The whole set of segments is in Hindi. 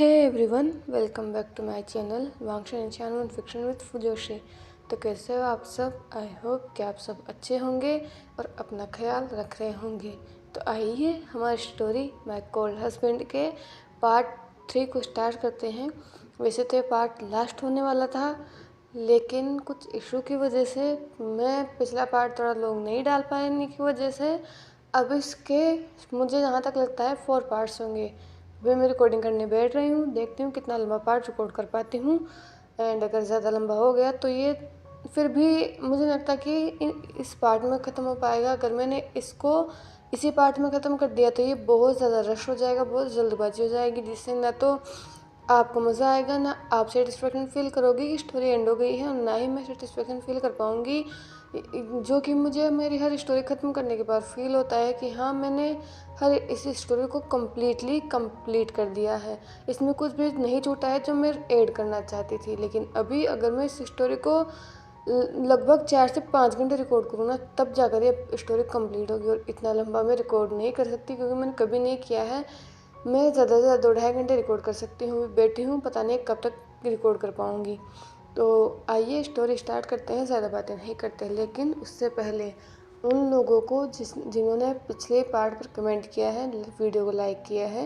Hey everyone, welcome back to my channel Wangxian channel fiction with fujoshi. तो कैसे हो आप सब? आई होप कि आप सब अच्छे होंगे और अपना ख्याल रख रहे होंगे। तो आइए हमारी स्टोरी माय कोल्ड हस्बैंड के पार्ट 3 को स्टार्ट करते हैं। वैसे तो ये पार्ट लास्ट होने वाला था, लेकिन कुछ इशू की वजह से मैं पिछला पार्ट थोड़ा लोग नहीं डाल पाने की वजह से अब इसके मुझे जहाँ तक लगता है 4 पार्ट्स होंगे। अभी मैं रिकॉर्डिंग करने बैठ रही हूँ, देखती हूँ कितना लंबा पार्ट रिकॉर्ड कर पाती हूँ। एंड अगर ज़्यादा लंबा हो गया तो ये फिर भी मुझे लगता कि इस पार्ट में ख़त्म हो पाएगा। अगर मैंने इसको इसी पार्ट में ख़त्म कर दिया तो ये बहुत ज़्यादा रश हो जाएगा, बहुत जल्दबाजी हो जाएगी, जिससे ना तो आपको मज़ा आएगा, ना आप सेटिस्फेक्शन फील करोगे कि स्टोरी एंड हो गई है, और ना ही मैं सेटिस्फेक्शन फील कर पाऊँगी, जो कि मुझे मेरी हर स्टोरी ख़त्म करने के बाद फील होता है कि हाँ, मैंने हर इस स्टोरी को कंप्लीट कर दिया है। इसमें कुछ भी नहीं छूटा है जो मैं ऐड करना चाहती थी। लेकिन अभी अगर मैं इस स्टोरी को लगभग 4 से 5 घंटे रिकॉर्ड करूँ ना, तब जाकर ये स्टोरी कंप्लीट होगी। और इतना लंबा मैं रिकॉर्ड नहीं कर सकती क्योंकि मैंने कभी नहीं किया है। मैं ज़्यादा से ज़्यादा 2-2.5 घंटे रिकॉर्ड कर सकती हूँ। बैठी हूँ, पता नहीं कब तक रिकॉर्ड कर पाऊँगी। तो आइए स्टोरी स्टार्ट करते हैं। ज़्यादा बातें नहीं करते, लेकिन उससे पहले उन लोगों को जिन्होंने पिछले पार्ट पर कमेंट किया है, वीडियो को लाइक किया है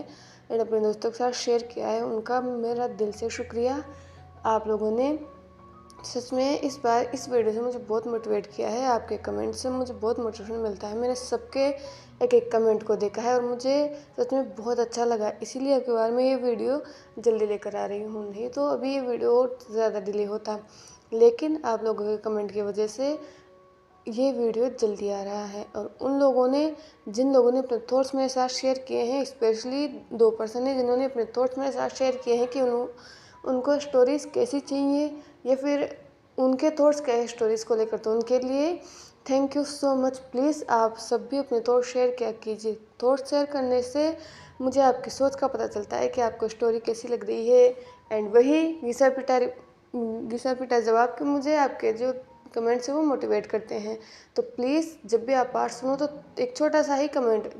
एंड अपने दोस्तों के साथ शेयर किया है, उनका मेरा दिल से शुक्रिया। आप लोगों ने सच में इस बार इस वीडियो से मुझे बहुत मोटिवेट किया है। आपके कमेंट से मुझे बहुत मोटिवेशन मिलता है। मैंने सबके एक एक कमेंट को देखा है और मुझे सच में बहुत अच्छा लगा। इसीलिए अब की बार मैं ये वीडियो जल्दी लेकर आ रही हूँ, नहीं तो अभी ये वीडियो ज़्यादा डिले होता। लेकिन आप लोगों के कमेंट की वजह से ये वीडियो जल्दी आ रहा है। और उन लोगों ने जिन लोगों ने अपने थॉट्स मेरे साथ शेयर किए हैं, स्पेशली 2 पर्सन हैं जिन्होंने अपने थॉट्स मेरे साथ शेयर किए हैं कि उनको स्टोरीज़ कैसी चाहिए या फिर उनके थॉट्स क्या है स्टोरीज़ को लेकर, तो उनके लिए thank you so much. Please आप सब भी अपने थॉट्स शेयर क्या कीजिए। थॉट्स शेयर करने से मुझे आपकी सोच का पता चलता है कि आपको स्टोरी कैसी लग रही है। एंड वही घिसा पिटा जवाब कि मुझे आपके जो कमेंट्स हैं वो मोटिवेट करते हैं। तो प्लीज़ जब भी आप पार्ट सुनो तो एक छोटा सा ही कमेंट,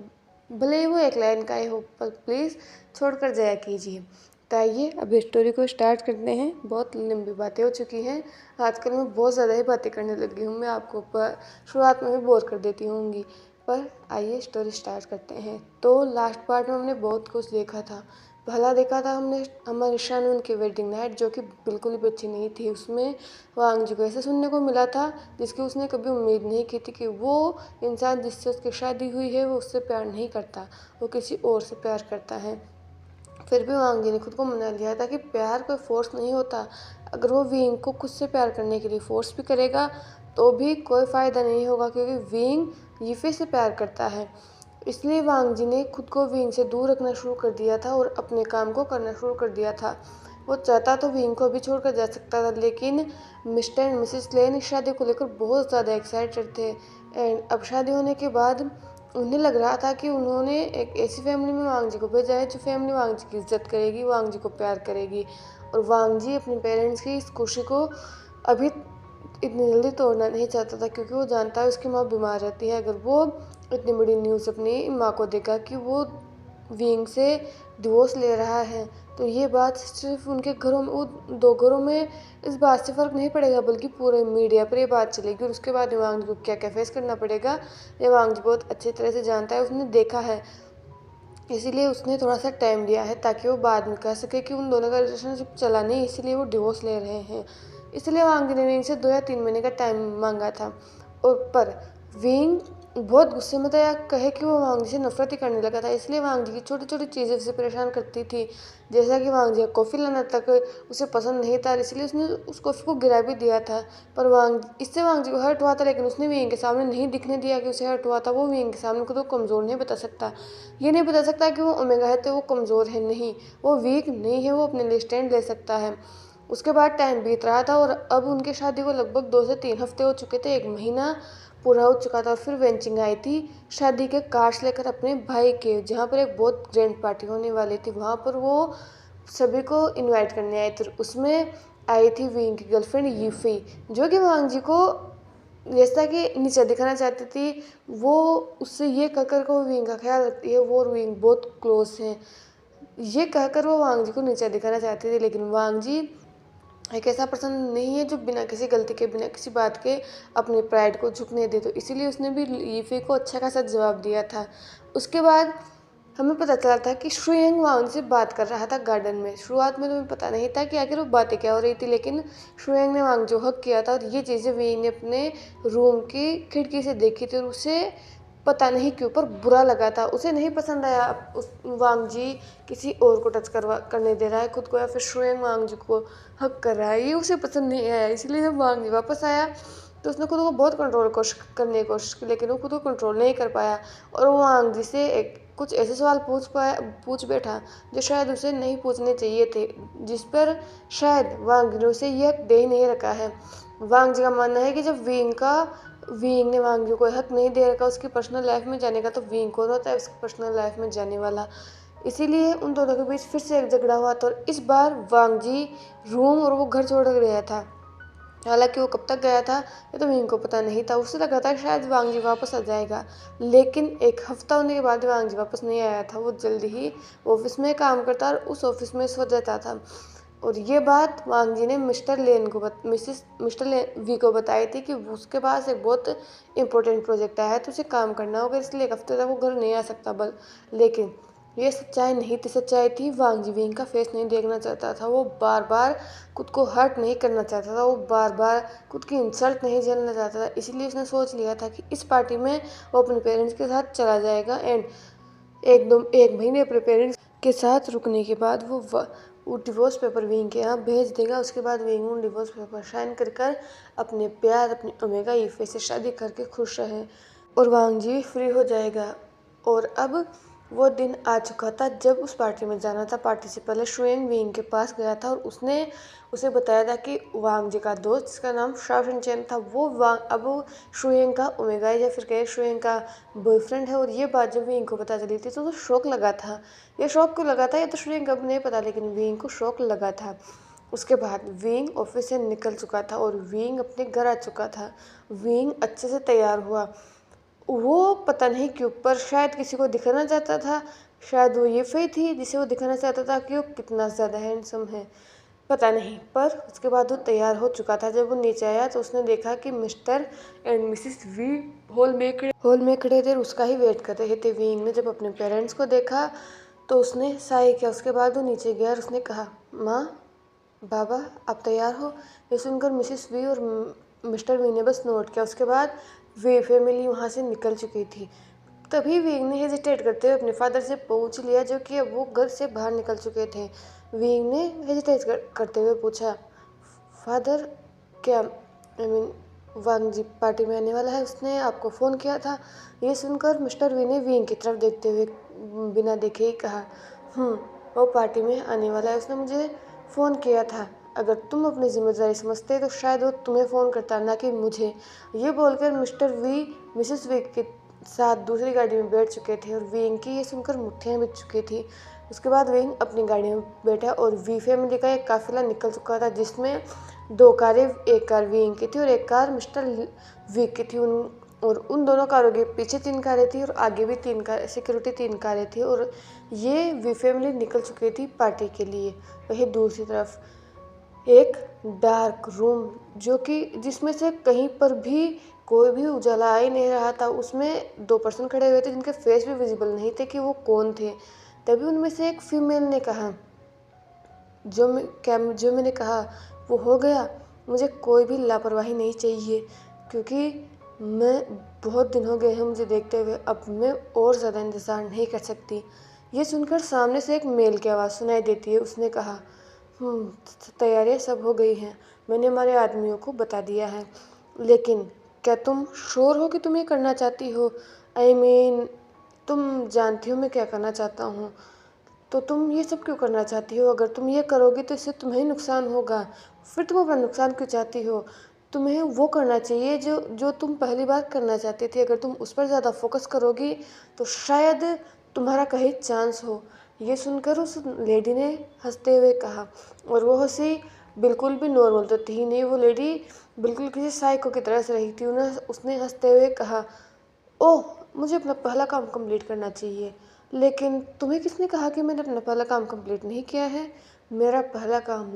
भले ही वो 1 लाइन का ही हो, पर प्लीज़ छोड़ कर जाया कीजिए। तो आइए अब स्टोरी को स्टार्ट करते हैं। बहुत लंबी बातें हो चुकी हैं, आजकल मैं बहुत ज़्यादा ही बातें करने लगी हूँ। मैं आपको पर शुरुआत में भी बोर कर देती होंगी, पर आइए स्टोरी स्टार्ट करते हैं। तो लास्ट पार्ट में हमने बहुत कुछ देखा था, भला देखा था हमने हमारे शानून की वेडिंग नाइट, जो कि बिल्कुल भी अच्छी नहीं थी। उसमें वांग जी को ऐसे सुनने को मिला था जिसकी उसने कभी उम्मीद नहीं की थी कि वो इंसान जिससे उसकी शादी हुई है वो उससे प्यार नहीं करता, वो किसी और से प्यार करता है। फिर भी वांग जी ने खुद को मना लिया था कि प्यार कोई फोर्स नहीं होता। अगर वो विंग को खुद से प्यार करने के लिए फोर्स भी करेगा तो भी कोई फ़ायदा नहीं होगा, क्योंकि विंग यीफे से प्यार करता है। इसलिए वांग जी ने खुद को विंग से दूर रखना शुरू कर दिया था और अपने काम को करना शुरू कर दिया था। वो चाहता तो विंग को भी छोड़कर जा सकता था, लेकिन मिस्टर एंड मिसेस लेन इस शादी को लेकर बहुत ज़्यादा एक्साइटेड थे। एंड अब शादी होने के बाद उन्हें लग रहा था कि उन्होंने एक ऐसी फैमिली में वांग जी को भेजा है जो फैमिली वांग जी की इज्जत करेगी, वांग जी को प्यार करेगी। और वांग जी अपने पेरेंट्स की इस खुशी को अभी इतनी जल्दी तोड़ना नहीं चाहता था, क्योंकि वो जानता है उसकी माँ बीमार रहती है। अगर वो इतनी बड़ी न्यूज़ अपनी माँ को देगा कि वो विंग से डिवोर्स ले रहा है, तो ये बात सिर्फ उनके घरों में, वो 2 घरों में इस बात से फ़र्क नहीं पड़ेगा, बल्कि पूरे मीडिया पर ये बात चलेगी। और उसके बाद वांग जी को क्या क्या फेस करना पड़ेगा ये वांग जी बहुत अच्छी तरह से जानता है, उसने देखा है। इसीलिए उसने थोड़ा सा टाइम लिया है ताकि वो बाद में कह सके कि उन दोनों का रिलेशनशिप चला नहीं, इसीलिए वो डिवोर्स ले रहे हैं। इसलिए वांग जी ने विंग से 2 या 3 महीने का टाइम मांगा था। और पर विंग बहुत गुस्से में था, या कहे कि वो वांग जी से नफरत ही करने लगा था। इसलिए वांग जी की छोटी छोटी चीज़ें उसे परेशान करती थी, जैसा कि वांग जी कॉफ़ी लाना तक उसे पसंद नहीं था, इसलिए उसने उस कॉफ़ी को गिरा भी दिया था। पर इससे वांग जी को हर्ट हुआ था, लेकिन उसने विंग के सामने नहीं दिखने दिया कि उसे हर्ट हुआ था। वो विंग के सामने खुद को कमज़ोर नहीं बता सकता। ये नहीं बता सकता कि वो ओमेगा है तो वो कमज़ोर है, नहीं, वो वीक नहीं है, वो अपने लिए स्टैंड ले सकता है। उसके बाद टाइम बीत रहा था और अब उनकी शादी को लगभग 2 से 3 हफ्ते हो चुके थे, 1 महीना पूरा हो चुका था। और फिर वेंचिंग आई थी शादी के कार्ड्स लेकर अपने भाई के, जहाँ पर एक बहुत ग्रैंड पार्टी होने वाली थी। वहाँ पर वो सभी को इनवाइट करने आई थी। उसमें आई थी विंग की गर्लफ्रेंड यीफी, जो कि वांग जी को जैसा कि नीचे दिखाना चाहती थी। वो उससे ये कहकर को विंग का ख्याल रखती है, वो और विंग बहुत क्लोज हैं। ये कहकर वो वांग जी को नीचा दिखाना चाहती थी, लेकिन वांग जी एक ऐसा पर्सन नहीं है जो बिना किसी गलती के, बिना किसी बात के अपने प्राइड को झुकने दे। तो इसीलिए उसने भी यीफे को अच्छा खासा जवाब दिया था। उसके बाद हमें पता चला था कि शुयंग वांग से बात कर रहा था गार्डन में। शुरुआत में तो हमें पता नहीं था कि आखिर वो बातें क्या हो रही थी, लेकिन शुयंग ने वांग जो हक किया था और ये चीज़ें वी ने अपने रूम की खिड़की से देखी थी और उसे पता नहीं क्यों पर बुरा लगा था। उसे नहीं पसंद आया उस वांग जी किसी और को टच करने दे रहा है खुद को, या फिर शुयंग वांग जी को हक कर रहा है, ये उसे पसंद नहीं आया। इसलिए जब वांग जी वापस आया तो उसने खुद को बहुत कंट्रोल करने की कोशिश की, लेकिन वो खुद को कंट्रोल नहीं कर पाया और वो वांग जी से कुछ ऐसे सवाल पूछ बैठा जो शायद उसे नहीं पूछने चाहिए थे, जिस पर शायद वांग जी ने उसे यह दे ही नहीं रखा है। वांग जी का मानना है कि जब वीइंग ने वांग जी को हक नहीं दे रखा उसकी पर्सनल लाइफ में जाने का, तो वीइंग कौन होता है उसकी पर्सनल लाइफ में जाने वाला। इसीलिए उन दोनों के बीच फिर से एक झगड़ा हुआ था और इस बार वांग जी रूम और वो घर छोड़ गया था। हालांकि वो कब तक गया था ये तो वीइंग को पता नहीं था। उसे लगा था शायद वांग जी वापस आ जाएगा, लेकिन एक हफ्ता होने के बाद वांग जी वापस नहीं आया था। वो जल्दी ही ऑफिस में काम करता और उस ऑफिस में सो जाता था। और ये बात वांग जी ने मिस्टर वी को बताई थी कि उसके पास एक बहुत इंपॉर्टेंट प्रोजेक्ट आया है तो उसे काम करना होगा, इसलिए एक हफ्ते तक वो घर नहीं आ सकता। लेकिन ये सच्चाई नहीं थी। सच्चाई थी वांग जी विंग का फेस नहीं देखना चाहता था। वो बार बार खुद को हर्ट नहीं करना चाहता था, वो बार बार खुद की इंसल्ट नहीं झेलना चाहता था। इसलिए उसने सोच लिया था कि इस पार्टी में वो अपने पेरेंट्स के साथ चला जाएगा एंड एक महीने अपने पेरेंट्स के साथ रुकने के बाद वो डिवोर्स पेपर विंग के यहाँ भेज देगा। उसके बाद विंग उन डिवोर्स पेपर साइन कर अपने प्यार अपनी ओमेगा यीफे से शादी करके खुश रहे और वांग जी फ्री हो जाएगा। और अब वो दिन आ चुका था जब उस पार्टी में जाना था। पार्टी से पहले शुएंग विंग के पास गया था और उसने उसे बताया था कि वांग जी का दोस्त जिसका नाम शाओशन चैन था वो अब शुएंग का ओमेगा या फिर कहे शुएंग का बॉयफ्रेंड है। और ये बात जब विंग को पता चली थी तो शौक लगा था। ये शौक क्यों लगा था ये तो शुएंग को नहीं पता, लेकिन विंग को शौक लगा था। उसके बाद विंग ऑफिस से निकल चुका था और विंग अपने घर आ चुका था। विंग अच्छे से तैयार हुआ। वो पता नहीं क्यों पर शायद किसी को दिखाना चाहता था, शायद वो यीफे थी जिसे वो दिखाना चाहता था कि वो कितना ज़्यादा हैंडसम है, पता नहीं। पर उसके बाद वो तैयार हो चुका था। जब वो नीचे आया तो उसने देखा कि Mr and Mrs Wei hall में खड़े थे और उसका ही वेट कर रहे थे। विंग ने जब अपने पेरेंट्स को देखा तो उसने साई किया। उसके बाद वो नीचे गया और उसने कहा, माँ बाबा आप तैयार हो। ये सुनकर मिसिस वी और मिस्टर वी ने बस नोट किया। उसके बाद वे फैमिली वहाँ से निकल चुकी थी। तभी विंग ने हेजिटेट करते हुए अपने फादर से पूछ लिया, जो कि अब वो घर से बाहर निकल चुके थे। विंग ने हेजिटेट करते हुए पूछा, फादर क्या वांग जी पार्टी में आने वाला है, उसने आपको फ़ोन किया था। ये सुनकर मिस्टर वी ने विंग की तरफ देखते हुए बिना देखे ही कहा, वो पार्टी में आने वाला है, उसने मुझे फ़ोन किया था। अगर तुम अपनी जिम्मेदारी समझते तो शायद वो तुम्हें फ़ोन करता, ना कि मुझे। ये बोलकर मिस्टर वी मिसेस वी के साथ दूसरी गाड़ी में बैठ चुके थे और विंग की ये सुनकर मुट्ठियाँ बिछ चुकी थी। उसके बाद विंग अपनी गाड़ी में बैठा और वी फैमिली का एक काफिला निकल चुका था, जिसमें 2 कारें, एक कार विंग की थी और एक कार मिस्टर वी की थी। उन दोनों कारों के पीछे 3 कारें थी और आगे भी 3 कार सिक्योरिटी 3 कारें थी और ये वी फैमिली निकल चुकी थी पार्टी के लिए। वहीं दूसरी तरफ एक डार्क रूम जो कि जिसमें से कहीं पर भी कोई भी उजाला आ ही नहीं रहा था, उसमें 2 पर्सन खड़े हुए थे जिनके फेस भी विजिबल नहीं थे कि वो कौन थे। तभी उनमें से एक फीमेल ने कहा, जो मैंने कहा वो हो गया। मुझे कोई भी लापरवाही नहीं चाहिए क्योंकि मैं बहुत दिन हो गए हैं मुझे देखते हुए, अब मैं और ज़्यादा इंतज़ार नहीं कर सकती। ये सुनकर सामने से एक मेल की आवाज़ सुनाई देती है। उसने कहा, तैयारियाँ सब हो गई हैं, मैंने हमारे आदमियों को बता दिया है, लेकिन क्या तुम श्योर हो कि तुम ये करना चाहती हो? तुम जानती हो मैं क्या करना चाहता हूँ, तो तुम ये सब क्यों करना चाहती हो? अगर तुम ये करोगी तो इससे तुम्हें नुकसान होगा, फिर तुम अपना नुकसान क्यों चाहती हो? तुम्हें वो करना चाहिए जो तुम पहली बार करना चाहती थी। अगर तुम उस पर ज़्यादा फोकस करोगी तो शायद तुम्हारा कहीं चांस हो। ये सुनकर उस लेडी ने हंसते हुए कहा, और वो हंसी बिल्कुल भी नॉर्मल तो थी नहीं। वो लेडी बिल्कुल किसी साइको की तरह से रही थी। उसने हंसते हुए कहा, ओह मुझे अपना पहला काम कंप्लीट करना चाहिए, लेकिन तुम्हें किसने कहा कि मैंने अपना पहला काम कंप्लीट नहीं किया है? मेरा पहला काम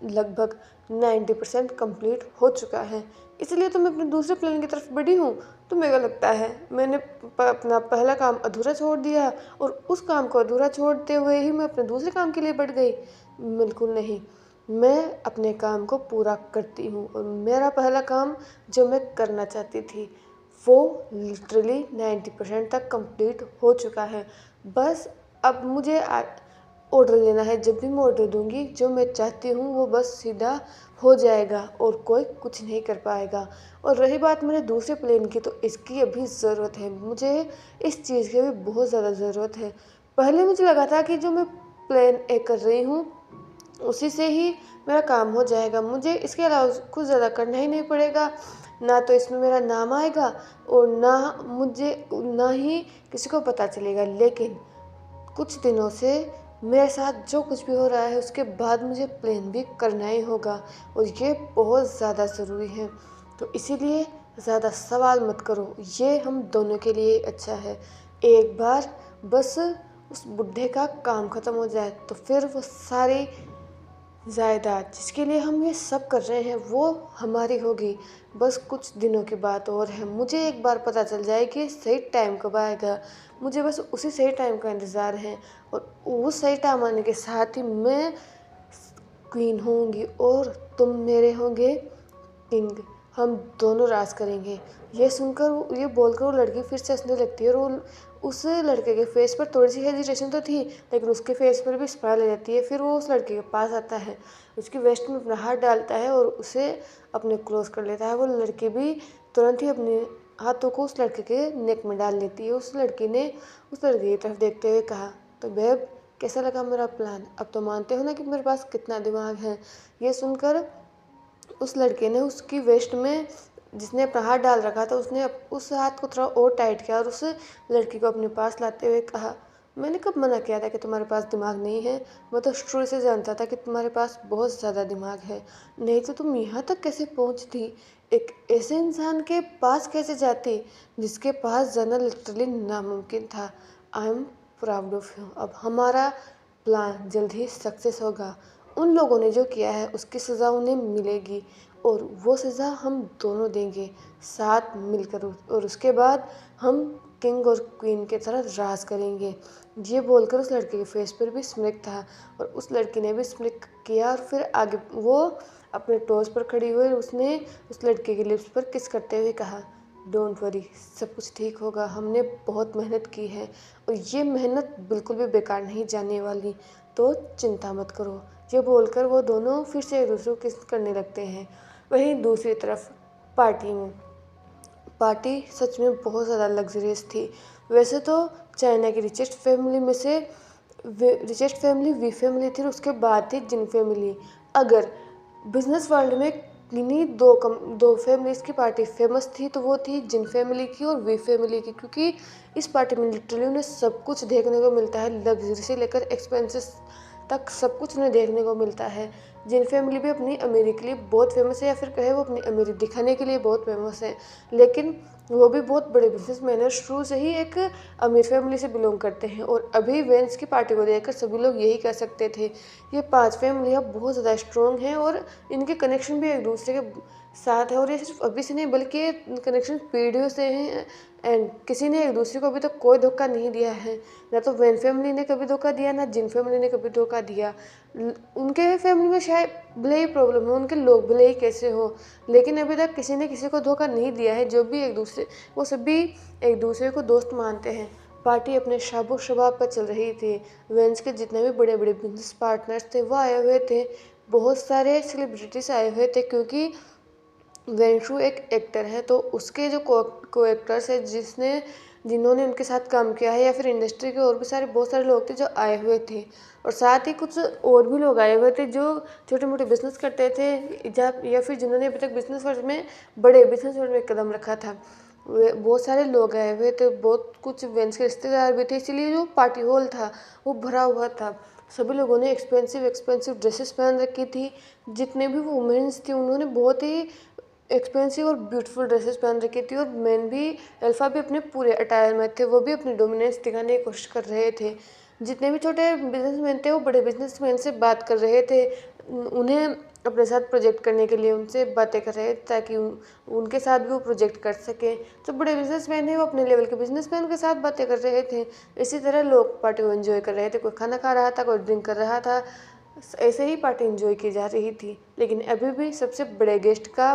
लगभग 90% कंप्लीट हो चुका है, इसलिए तो मैं अपने दूसरे प्लान की तरफ बढ़ी हूँ। तुम्हें क्या लगता है मैंने अपना पहला काम अधूरा छोड़ दिया और उस काम को अधूरा छोड़ते हुए ही मैं अपने दूसरे काम के लिए बढ़ गई? बिल्कुल नहीं, मैं अपने काम को पूरा करती हूँ और मेरा पहला काम जो मैं करना चाहती थी वो लिटरली 90% तक कंप्लीट हो चुका है। बस अब मुझे ऑर्डर लेना है। जब भी मैं ऑर्डर दूंगी जो मैं चाहती हूँ वो बस सीधा हो जाएगा और कोई कुछ नहीं कर पाएगा। और रही बात मेरे दूसरे प्लेन की, तो इसकी अभी ज़रूरत है, मुझे इस चीज़ की अभी बहुत ज़्यादा ज़रूरत है। पहले मुझे लगा था कि जो मैं प्लान ए कर रही हूँ उसी से ही मेरा काम हो जाएगा, मुझे इसके अलावा कुछ ज़्यादा करना ही नहीं पड़ेगा। ना तो इसमें मेरा नाम आएगा और ना ही किसी को पता चलेगा। लेकिन कुछ दिनों से मेरे साथ जो कुछ भी हो रहा है उसके बाद मुझे प्लान भी करना ही होगा और ये बहुत ज़्यादा ज़रूरी है। तो इसीलिए ज़्यादा सवाल मत करो, ये हम दोनों के लिए अच्छा है। एक बार बस उस बुढ़े का काम ख़त्म हो जाए तो फिर वो सारी जायदाद जिसके लिए हम ये सब कर रहे हैं वो हमारी होगी। बस कुछ दिनों की बात और है, मुझे एक बार पता चल जाए कि सही टाइम कब आएगा, मुझे बस उसी सही टाइम का इंतज़ार है और उस सही टाइम आने के साथ ही मैं क्वीन होंगी और तुम मेरे होंगे किंग। हम दोनों राज करेंगे। ये सुनकर, ये बोलकर वो लड़की फिर से हंसने लगती है और वो उस लड़के के फेस पर थोड़ी सी हेजिटेशन तो थी लेकिन उसके फेस पर भी स्माइल आ जाती है। फिर वो उस लड़के के पास आता है, उसकी वेस्ट में अपना हाथ डालता है और उसे अपने क्लोज कर लेता है। वो लड़की भी तुरंत ही अपने हाथों को उस लड़के के नेक में डाल लेती है। उस लड़की ने उस लड़के की तरफ देखते हुए कहा, तो बेब कैसा लगा मेरा प्लान? अब तो मानते हो ना कि मेरे पास कितना दिमाग है? ये सुनकर उस लड़के ने उसकी वेस्ट में जिसने अपना हाथ डाल रखा था उसने उस हाथ को थोड़ा और टाइट किया और उस लड़की को अपने पास लाते हुए कहा, मैंने कब मना किया था कि तुम्हारे पास दिमाग नहीं है? मैं तो शुरू से जानता था कि तुम्हारे पास बहुत ज़्यादा दिमाग है, नहीं तो तुम यहाँ तक कैसे पहुँचती? एक ऐसे इंसान के पास कैसे जाती जिसके पास जाना लिटरली नामुमकिन था। I am proud of you. अब हमारा प्लान जल्द ही सक्सेस होगा। उन लोगों ने जो किया है उसकी सज़ा उन्हें मिलेगी और वो सज़ा हम दोनों देंगे साथ मिलकर और उसके बाद हम किंग और क्वीन की तरह राज करेंगे। ये बोलकर उस लड़के के फेस पर भी स्मिक था और उस लड़की ने भी स्मिक किया और फिर आगे वो अपने टोस पर खड़ी हुई उसने उस लड़के के लिप्स पर किस करते हुए कहा, डोंट वरी, सब कुछ ठीक होगा। हमने बहुत मेहनत की है और ये मेहनत बिल्कुल भी बेकार नहीं जाने वाली, तो चिंता मत करो। ये बोलकर वो दोनों फिर से एक दूसरे को किस करने लगते हैं। वहीं दूसरी तरफ पार्टी सच में बहुत ज़्यादा लग्जरियस थी। वैसे तो चाइना की रिचेस्ट फैमिली में से रिचेस्ट फैमिली वी फैमिली थी और उसके बाद थी जिन फैमिली। अगर बिजनेस वर्ल्ड में किन्हीं दो फैमिलीज़ की पार्टी फेमस थी तो वो थी जिन फैमिली की और वी फैमिली की, क्योंकि इस पार्टी में लिटरली उन्हें सब कुछ देखने को मिलता है, लग्जरी से लेकर एक्सपेंसेस तक सब कुछ उन्हें देखने को मिलता है। जिन फैमिली भी अपनी अमीरी के लिए बहुत फेमस है या फिर कहे वो अपनी अमीरी दिखाने के लिए बहुत फेमस है, लेकिन वो भी बहुत बड़े बिजनेसमैन है, शुरू से ही एक अमीर फैमिली से बिलोंग करते हैं। और अभी वेंस की पार्टी को देखकर सभी लोग यही कह सकते थे, ये 5 फैमिलियाँ बहुत ज़्यादा स्ट्रॉन्ग हैं और इनके कनेक्शन भी एक दूसरे के साथ है। और ये सिर्फ अभी से नहीं बल्कि ये कनेक्शन पीढ़ियों से हैं एंड किसी ने एक दूसरे को अभी तक कोई धोखा नहीं दिया है। ना तो वेन फैमिली ने कभी धोखा दिया, ना जिन फैमिली ने कभी धोखा दिया। उनके फैमिली में शायद भले ही प्रॉब्लम हो, उनके लोग भले ही कैसे हो, लेकिन अभी तक किसी ने किसी को धोखा नहीं दिया है। जो भी वो सभी एक दूसरे को दोस्त मानते हैं। पार्टी अपने शाबो शबाब पर चल रही थी। वेंस के जितने भी बड़े बड़े बिजनेस पार्टनर्स थे वो आए हुए थे, बहुत सारे सेलिब्रिटीज़ आए हुए थे, क्योंकि वेंशु एक एक्टर है तो उसके जो को एक्टर्स है जिन्होंने उनके साथ काम किया है या फिर इंडस्ट्री के और भी बहुत सारे लोग थे जो आए हुए थे। और साथ ही कुछ और भी लोग आए हुए थे जो छोटे मोटे बिजनेस करते थे या फिर जिन्होंने अभी तक बिजनेस वर्ल्ड में बड़े बिजनेस वर्ल्ड में कदम रखा था। बहुत सारे लोग आए हुए थे, बहुत कुछ वेंस के रिश्तेदार भी थे, इसीलिए जो पार्टी हॉल था वो भरा हुआ था। सभी लोगों ने एक्सपेंसिव ड्रेसेस पहन रखी थी। जितने भी वुमेन्स थी उन्होंने बहुत ही एक्सपेंसिव और ब्यूटीफुल ड्रेसेस पहन रखी थी और मैन भी, अल्फ़ा भी अपने पूरे अटायर में थे। वो भी अपनी डोमिनेंस दिखाने की कोशिश कर रहे थे। जितने भी छोटे बिजनेसमैन थे वो बड़े बिजनेसमैन से बात कर रहे थे, उन्हें अपने साथ प्रोजेक्ट करने के लिए उनसे बातें कर रहे थे ताकि उनके साथ भी वो प्रोजेक्ट कर सकें। जो बड़े बिजनेसमैन हैं वो अपने लेवल के बिजनेसमैन के साथ बातें कर रहे थे। इसी तरह लोग पार्टी को एंजॉय कर रहे थे, कोई खाना खा रहा था, कोई ड्रिंक कर रहा था। ऐसे ही पार्टी एंजॉय की जा रही थी। लेकिन अभी भी सबसे बड़े गेस्ट का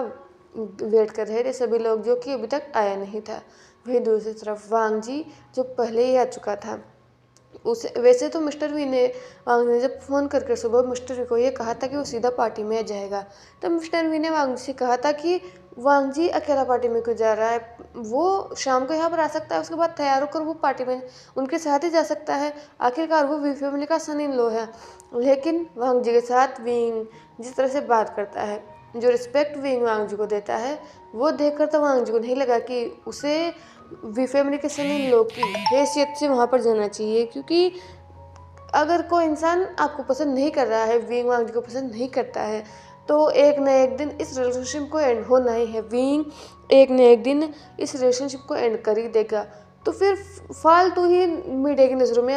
वेट कर रहे थे सभी लोग, जो कि अभी तक आया नहीं था। वहीं दूसरी तरफ वांग जी जो पहले ही आ चुका था। उसे वैसे तो मिस्टर वी ने वांग ने जब फ़ोन करके सुबह मिस्टर वी को ये कहा था कि वो सीधा पार्टी में जाएगा, तब मिस्टर वी ने वांग जी से कहा था कि वांग जी अकेला पार्टी में क्यों जा रहा है, वो शाम को यहाँ पर आ सकता है, उसके बाद तैयार होकर वो पार्टी में उनके साथ ही जा सकता है। आखिरकार वो वी फैमिली का सन इन लॉ है। लेकिन वांग जी के साथ विंग जिस तरह से बात करता है, जो रिस्पेक्ट विंग वांग जी को देता है, वो देखकर तो वांग जी को नहीं लगा कि उसे वी फैमिली के सन इन लॉ की हैसियत से वहाँ पर जाना चाहिए। क्योंकि अगर कोई इंसान आपको पसंद नहीं कर रहा है, विंग वांग जी को पसंद नहीं करता है, तो एक न एक दिन इस रिलेशनशिप को एंड होना ही है। विंग एक न एक दिन इस रिलेशनशिप को एंड कर ही देगा। तो फिर फालतू ही मीडिया की नज़रों में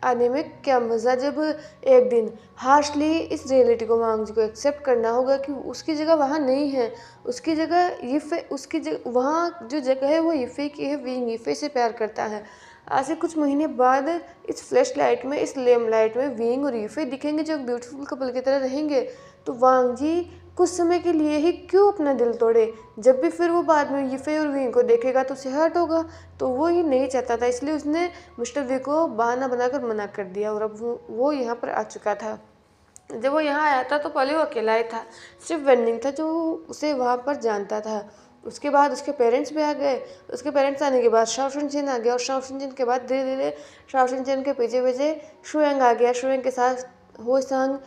आने में क्या मज़ा, जब एक दिन हार्शली इस रियलिटी को वांग जी को एक्सेप्ट करना होगा कि उसकी जगह वहाँ नहीं है। उसकी जगह यिफे, उसकी जगह वहाँ जो जगह है वो यिफे की है। विंग यिफे से प्यार करता है। आज से कुछ महीने बाद इस फ्लैश लाइट में, इस लेम लाइट में विंग और यिफे दिखेंगे जो एक ब्यूटीफुल कपल की तरह रहेंगे। तो वांग जी कुछ समय के लिए ही क्यों अपना दिल तोड़े, जब भी फिर वो बाद में यिफे और विंग को देखेगा तो उसे हर्ट होगा। तो वो ही नहीं चाहता था, इसलिए उसने मिस्टर वी को बहाना बनाकर मना कर दिया। और अब वो यहाँ पर आ चुका था। जब वो यहाँ आया था तो पहले वो अकेला ही था, सिर्फ वेंडिंग था जो उसे वहाँ पर जानता था। उसके बाद उसके पेरेंट्स भी आ गए। उसके पेरेंट्स आने के बाद शाओ शिनचेन आ गया और शाओ शिनचेन के बाद धीरे धीरे शाओ शिनचेन के पीछे पीछे शुएंग आ गया। शुएंग के साथ हो सांग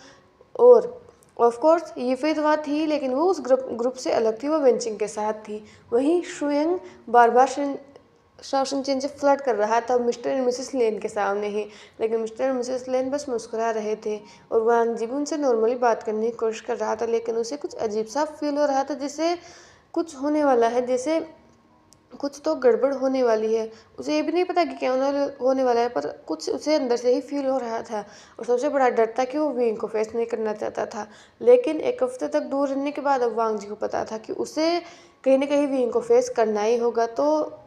और ऑफ कोर्स यिफे तो वहाँ थी, लेकिन वो उस ग्रुप से अलग थी, वो वेंचिंग के साथ थी। वहीं शुएंग बार बार शाओ शिनचेन से फ्लर्ट कर रहा था मिस्टर एंड मिसेस लेन के सामने ही। लेकिन मिस्टर एंड मिसेस लेन बस मुस्कुरा रहे थे और वांग जी भी उनसे नॉर्मली बात करने की कोशिश कर रहा था। लेकिन उसे कुछ अजीब सा फील हो रहा था, जैसे कुछ होने वाला है, जैसे कुछ तो गड़बड़ होने वाली है। उसे ये भी नहीं पता कि क्या होने वाला है, पर कुछ उसे अंदर से ही फील हो रहा था। और सबसे बड़ा डर था कि वो विंग को फेस नहीं करना चाहता था। लेकिन एक हफ्ते तक दूर रहने के बाद अब वांग जी को पता था कि उसे कहीं ना कहीं विंग को फेस करना ही होगा। तो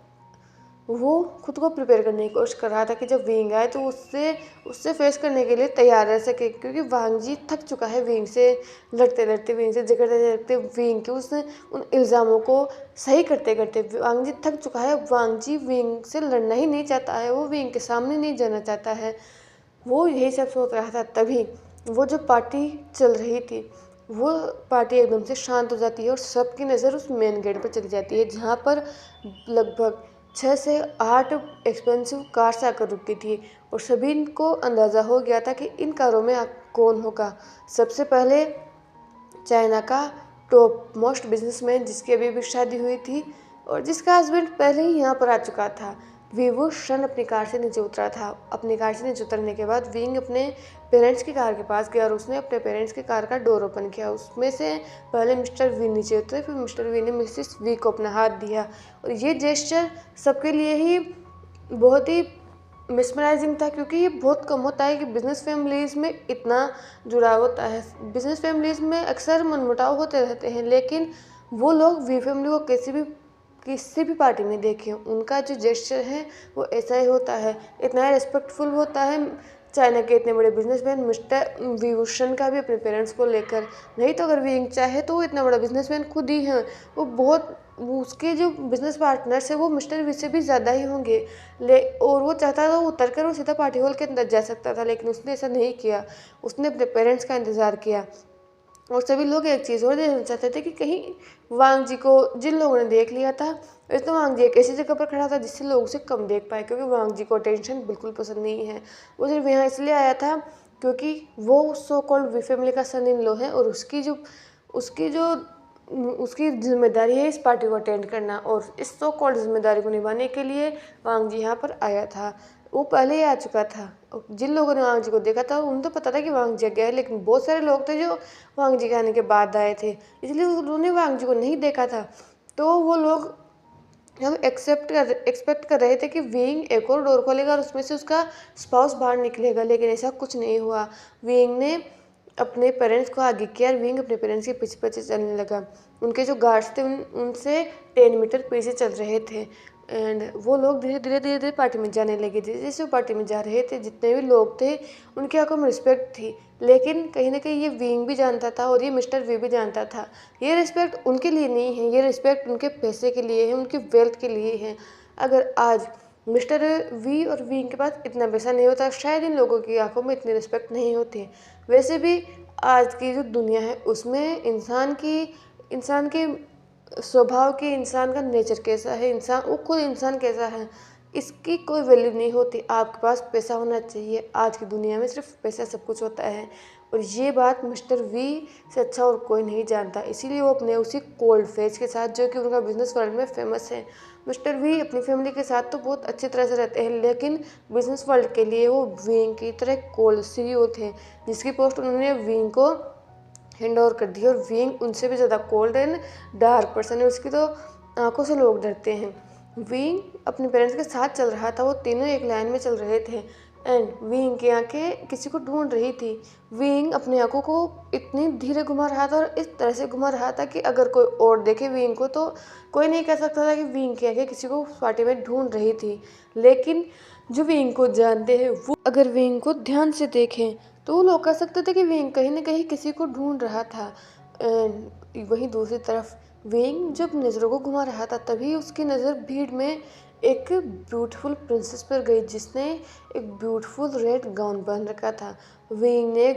वो खुद को प्रिपेयर करने की कोशिश कर रहा था कि जब विंग आए तो उससे उससे फेस करने के लिए तैयार रह सके। क्योंकि वांग जी थक चुका है विंग से लड़ते लड़ते, विंग से झगड़ते झगड़ते, विंग के उन इल्ज़ामों को सही करते करते वांग जी थक चुका है। वांग जी विंग से लड़ना ही नहीं चाहता है, वो विंग के सामने नहीं जाना चाहता है। वो यही सब सोच रहा था। तभी वो जो पार्टी चल रही थी, वो पार्टी एकदम से शांत हो जाती है और सबकी नज़र उस मेन गेट पर चली जाती है, जहाँ पर लगभग 6 से 8 एक्सपेंसिव कार्स आकर रुकती थी। और सभी को अंदाज़ा हो गया था कि इन कारों में कौन होगा। सबसे पहले चाइना का टॉप मोस्ट बिजनेसमैन, जिसकी अभी अभी शादी हुई थी और जिसका हस्बैंड पहले ही यहाँ पर आ चुका था, वीवो शन अपनी कार से नीचे उतरा था। अपनी कार से नीचे उतरने के बाद विंग अपने पेरेंट्स की कार के पास गया और उसने अपने पेरेंट्स की कार का डोर ओपन किया। उसमें से पहले मिस्टर वी नीचे उतरे, फिर मिस्टर वी ने मिसेस वी को अपना हाथ दिया। और ये जेस्चर सबके लिए ही बहुत ही मिसमराइजिंग था, क्योंकि ये बहुत कम होता है कि बिज़नेस फैमिलीज़ में इतना जुड़ाव होता है। बिज़नेस फैमिलीज़ में अक्सर मनमुटाव होते रहते हैं, लेकिन वो लोग वी फैमिली को किसी भी पार्टी में देखें, उनका जो जेस्चर है वो ऐसा ही होता है, इतना रिस्पेक्टफुल होता है। चाइना के इतने बड़े बिजनेसमैन मिस्टर वी का भी अपने पेरेंट्स को लेकर, नहीं तो अगर विंग चाहे तो वो इतना बड़ा बिजनेसमैन खुद ही है। वो उसके जो बिजनेस पार्टनर्स है वो मिस्टर वी से भी ज़्यादा ही होंगे। और वो चाहता था वो उतर कर वो सीधा पार्टी हॉल के अंदर जा सकता था, लेकिन उसने ऐसा नहीं किया। उसने अपने पेरेंट्स का इंतज़ार किया। और सभी लोग एक चीज़ और देखना चाहते थे कि कहीं वांग जी को जिन लोगों ने देख लिया था, तो वांग जी एक ऐसी जगह पर खड़ा था जिससे लोग उसे कम देख पाए, क्योंकि वांग जी को अटेंशन बिल्कुल पसंद नहीं है। वो सिर्फ यहाँ इसलिए आया था क्योंकि वो सो कॉल्ड वी फैमिली का सन इन लॉ है और उसकी जिम्मेदारी है इस पार्टी को अटेंड करना। और इस सो कॉल्ड जिम्मेदारी को निभाने के लिए वांग जी यहाँ पर आया था। वो पहले ही आ चुका था। जिन लोगों ने वांग जी को देखा था उन्हें तो पता था कि वांग जी गया है, लेकिन बहुत सारे लोग थे जो वांग जी के आने के बाद आए थे, इसलिए उन्होंने वांग जी को नहीं देखा था। तो वो लोग हम एक्सपेक्ट कर रहे थे कि विंग एक और डोर खोलेगा और उसमें से उसका स्पाउस बाहर निकलेगा, लेकिन ऐसा कुछ नहीं हुआ। विंग ने अपने पेरेंट्स को आगे किया और विंग अपने पेरेंट्स के पीछे पीछे चलने लगा। उनके जो गार्ड्स थे उनसे 10 मीटर पीछे चल रहे थे। एंड वो लोग धीरे धीरे धीरे धीरे पार्टी में जाने लगे थे। जैसे वो पार्टी में जा रहे थे, जितने भी लोग थे उनकी आंखों में रिस्पेक्ट थी, लेकिन कहीं ना कहीं ये विंग भी जानता था और ये मिस्टर वी भी जानता था ये रिस्पेक्ट उनके लिए नहीं है, ये रिस्पेक्ट उनके पैसे के लिए है, उनकी वेल्थ के लिए है। अगर आज मिस्टर वी और विंग के पास इतना पैसा नहीं होता, शायद इन लोगों की आंखों में इतनी रिस्पेक्ट नहीं होती। वैसे भी आज की जो दुनिया है उसमें इंसान के स्वभाव के, इंसान का नेचर कैसा है, इंसान वो खुद इंसान कैसा है, इसकी कोई वैल्यू नहीं होती। आपके पास पैसा होना चाहिए। आज की दुनिया में सिर्फ पैसा सब कुछ होता है, और ये बात मिस्टर वी से अच्छा और कोई नहीं जानता। इसीलिए वो अपने उसी कोल्ड फेज के साथ, जो कि उनका बिजनेस वर्ल्ड में फेमस है। मिस्टर वी अपनी फैमिली के साथ तो बहुत अच्छी तरह से रहते हैं, लेकिन बिजनेस वर्ल्ड के लिए वो विंग की तरह कोल्ड सीईओ थे, जिसकी पोस्ट उन्होंने विंग को हैंड ओवर कर दी। और विंग उनसे भी ज़्यादा कोल्ड एंड डार्क पर्सन है, उसकी तो आंखों से लोग डरते हैं। विंग अपने पेरेंट्स के साथ चल रहा था, वो तीनों एक लाइन में चल रहे थे एंड विंग की आंखें किसी को ढूंढ रही थी। विंग अपनी आंखों को इतनी धीरे घुमा रहा था और इस तरह से घुमा रहा था कि अगर कोई और देखे विंग को तो कोई नहीं कह सकता था कि विंग की आंखें किसी को पार्टी में ढूंढ रही थी। लेकिन जो विंग को जानते हैं वो अगर विंग को ध्यान से देखें तो वो लोग कह सकते थे कि विंग कहीं ना कहीं किसी को ढूंढ रहा था। वहीं दूसरी तरफ विंग जब नज़रों को घुमा रहा था, तभी उसकी नज़र भीड़ में एक ब्यूटीफुल प्रिंसेस पर गई, जिसने एक ब्यूटीफुल रेड गाउन पहन रखा था। विंग ने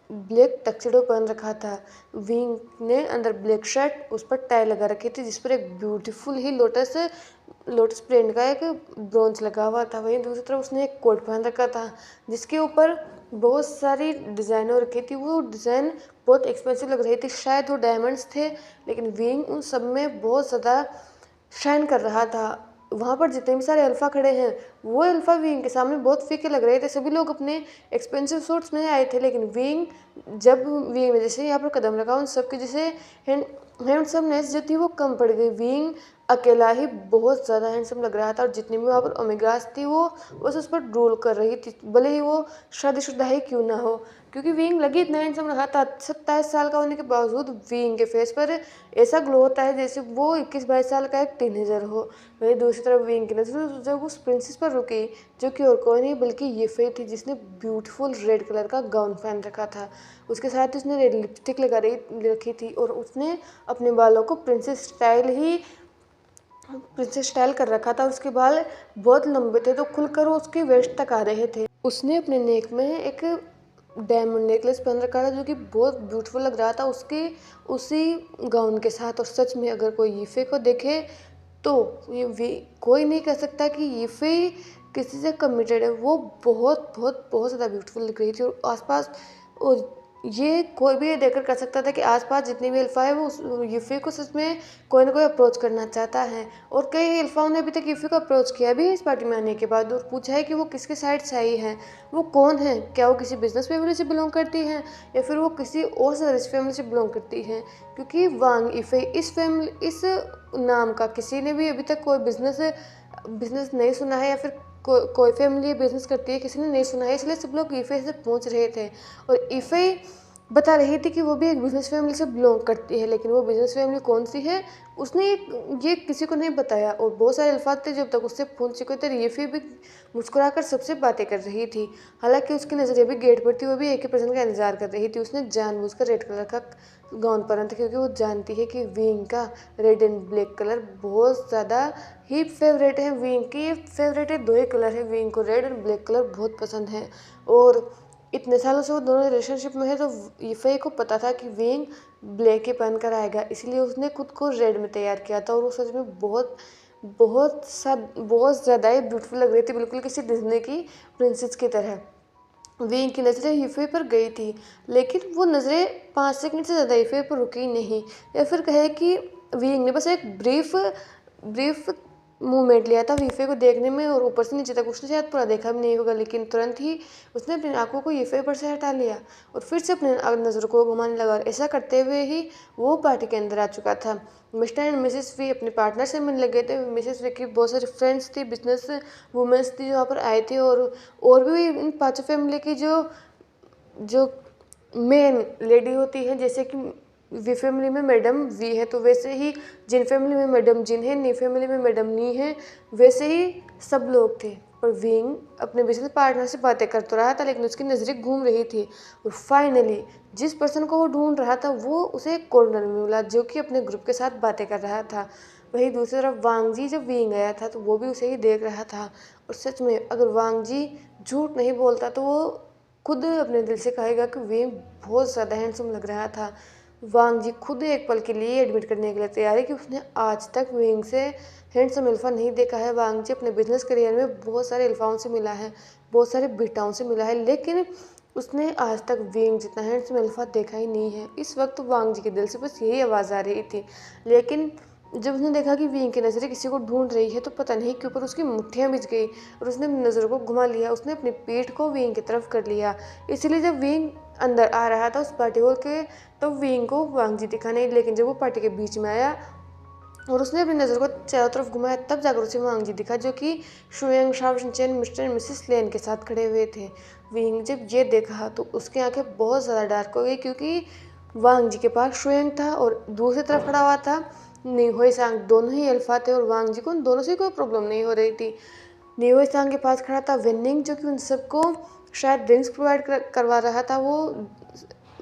ब्लैक टक्सीडो पहन रखा था। विंग ने अंदर ब्लैक शर्ट, उस पर टाई लगा रखी थी, जिस पर एक ब्यूटीफुल ही लोटस प्रिंट का एक ब्रोंज लगा हुआ था। वहीं दूसरी तरफ उसने एक कोट पहन रखा था, जिसके ऊपर बहुत सारी डिज़ाइनें रखी थी। वो डिज़ाइन बहुत एक्सपेंसिव लग रही थी, शायद वो डायमंड्स थे, लेकिन विंग उन सब में बहुत ज़्यादा शाइन कर रहा था। वहाँ पर जितने भी सारे अल्फ़ा खड़े हैं, वो अल्फ़ा विंग के सामने बहुत फीके लग रहे थे। सभी लोग अपने एक्सपेंसिव सूट्स में आए थे, लेकिन जब विंग ने जैसे यहाँ पर कदम रखा, उन सब की जैसे हैंडसमनेस जो थी वो कम पड़ गई। विंग अकेला ही बहुत ज़्यादा हैंडसम लग रहा था, और जितनी भी वहाँ पर ओमेगास थी वो बस उस पर ड्रोल कर रही थी, भले ही वो शादीशुदा ही क्यों ना हो, क्योंकि विंग लगी इतना हैंडसम रहा था। 27 साल का होने के बावजूद विंग के फेस पर ऐसा ग्लो होता है जैसे वो 21-22 साल का एक टीनेजर हो। वहीं दूसरी तरफ विंग की नजर जब उस प्रिंसेस पर रुकी, जो कि और कोई नहीं बल्कि येफे थी, जिसने ब्यूटीफुल रेड कलर का गाउन पहन रखा था। उसके साथ उसने रेड लिपस्टिक लगा रखी थी, और उसने अपने बालों को प्रिंसेस स्टाइल कर रखा था। उसके बाल बहुत लंबे थे, तो खुलकर वो उसकी वेस्ट तक आ रहे थे। उसने अपने नेक में एक डायमंड नेकलेस पहन रखा था, जो कि बहुत ब्यूटीफुल लग रहा था उसके उसी गाउन के साथ। और सच में अगर कोई यीफे को देखे तो कोई नहीं कह सकता कि यीफे किसी से कमिटेड है। वो बहुत बहुत बहुत ज़्यादा ब्यूटीफुल लग रही थी, और आसपास और ये कोई भी ये देखकर कह सकता था कि आसपास जितने भी अल्फ़ा है वो उस यूफ़ी को सच में कोई ना कोई अप्रोच करना चाहता है। और कई अल्फ़ाओं ने अभी तक यूफ़ी को अप्रोच किया भी है इस पार्टी में आने के बाद, और पूछा है कि वो किसके साइड से आई है, वो कौन है, क्या वो किसी बिजनेस फैमिली से बिलोंग करती हैं या फिर वो किसी और से रिच फैमिली से बिलोंग करती हैं। क्योंकि वांग यीफे इस नाम का किसी ने भी अभी तक कोई बिजनेस नहीं सुना है, या फिर कोई फैमिली बिजनेस करती है किसी ने नहीं सुना है, इसलिए सब लोग ईफे से पूछ रहे थे। और ईफे बता रही थी कि वो भी एक बिजनेस फैमिली से बिलोंग करती है, लेकिन वो बिजनेस फैमिली कौन सी है उसने ये किसी को नहीं बताया। और बहुत सारे अल्फाज थे जब तक उससे पूछ चुके थे। ईफे भी मुस्कुराकर सबसे बातें कर रही थी, हालांकि उसकी नज़र भी गेट पर थी, वो भी एक ही पर्सन का इंतजार कर रही थी। उसने जानबूझकर रेड कलर का गाउन पहना था, क्योंकि वो जानती है कि विंग का रेड एंड ब्लैक कलर बहुत ज़्यादा ही फेवरेट है। विंग की फेवरेट है, दो ही कलर है, विंग को रेड एंड ब्लैक कलर बहुत पसंद है। और इतने सालों से वो दोनों रिलेशनशिप में है, तो यीफे को पता था कि विंग ब्लैक ही पहन कर आएगा, इसलिए उसने खुद को रेड में तैयार किया था। और वो सच में बहुत ज़्यादा ही ब्यूटीफुल लग रही थी, बिल्कुल किसी डिज्नी की प्रिंसेस की तरह। विंग की नज़रें यीफे पर गई थी, लेकिन वो नज़रें 5 सेकंड से ज़्यादा यीफे पर रुकी नहीं, या फिर कहे कि विंग ने बस एक ब्रीफ मूवमेंट लिया था वीफे को देखने में, और ऊपर से नीचे तक उसने शायद पूरा देखा भी नहीं होगा, लेकिन तुरंत ही उसने अपनी आंखों को वीफे पर से हटा लिया और फिर से अपने नज़र को घुमाने लगा। और ऐसा करते हुए ही वो पार्टी के अंदर आ चुका था। मिस्टर एंड मिसेस वी अपने पार्टनर से मिलने लगे थे। मिसेस वी की बहुत सारी फ्रेंड्स थी, बिजनेस वुमेंस थी जो वहाँ पर आए थे, और भी इन पाँचों फैमिली की जो जो मेन लेडी होती है, जैसे कि वी फैमिली में मैडम वी है, तो वैसे ही जिन फैमिली में मैडम जिन है, नी फैमिली में मैडम नी है, वैसे ही सब लोग थे। और विंग अपने बिजनेस पार्टनर से बातें कर तो रहा था, लेकिन उसकी नज़रें घूम रही थी। और फाइनली जिस पर्सन को वो ढूंढ रहा था वो उसे एक कॉर्नर में मिला, जो कि अपने ग्रुप के साथ बातें कर रहा था। वहीं दूसरी तरफ वांग जी जब विंग आया था तो वो भी उसे ही देख रहा था। और सच में अगर वांग जी झूठ नहीं बोलता तो वो खुद अपने दिल से कहेगा कि विंग बहुत ज़्यादा हैंडसम लग रहा था। वांग जी खुद एक पल के लिए एडमिट करने के लिए तैयार है कि उसने आज तक विंग से हैंडसम अल्फा नहीं देखा है। वांग जी अपने बिजनेस करियर में बहुत सारे अल्फाओं से मिला है, बहुत सारे बीटाओं से मिला है, लेकिन उसने आज तक विंग जितना हैंडसम अल्फा देखा ही नहीं है। इस वक्त वांग जी के दिल से बस यही आवाज़ आ रही थी। लेकिन जब उसने देखा कि विंग की नज़रें किसी को ढूंढ रही है तो पता नहीं क्यों पर उसकी मुट्ठियाँ भिज गई और उसने अपनी नज़रों को घुमा लिया। उसने अपनी पीठ को विंग की तरफ कर लिया। इसलिए जब विंग अंदर आ रहा था उस पार्टी हॉल के, तो विंग को वांग जी दिखा नहीं, लेकिन जब वो पार्टी के बीच में आया और उसने अपनी नज़र को चारों तरफ घुमाया, तब जाकर उसे वांग जी दिखा, जो कि शुएंग, शाओशेन, मिस्टर एंड मिसेस लेन के साथ खड़े हुए थे। विंग जब ये देखा तो उसकी आंखें बहुत ज़्यादा डार्क हो गई, क्योंकि वांग जी के पास शुएंग था और दूसरी तरफ खड़ा हुआ था नीहोई सांग। दोनों ही अल्फा थे और वांग जी को उन दोनों से कोई प्रॉब्लम नहीं हो रही थी। नीहोई सांग के पास खड़ा था वेनिंग, जो कि उन सबको शायद ड्रिंक्स प्रोवाइड करवा रहा था। वो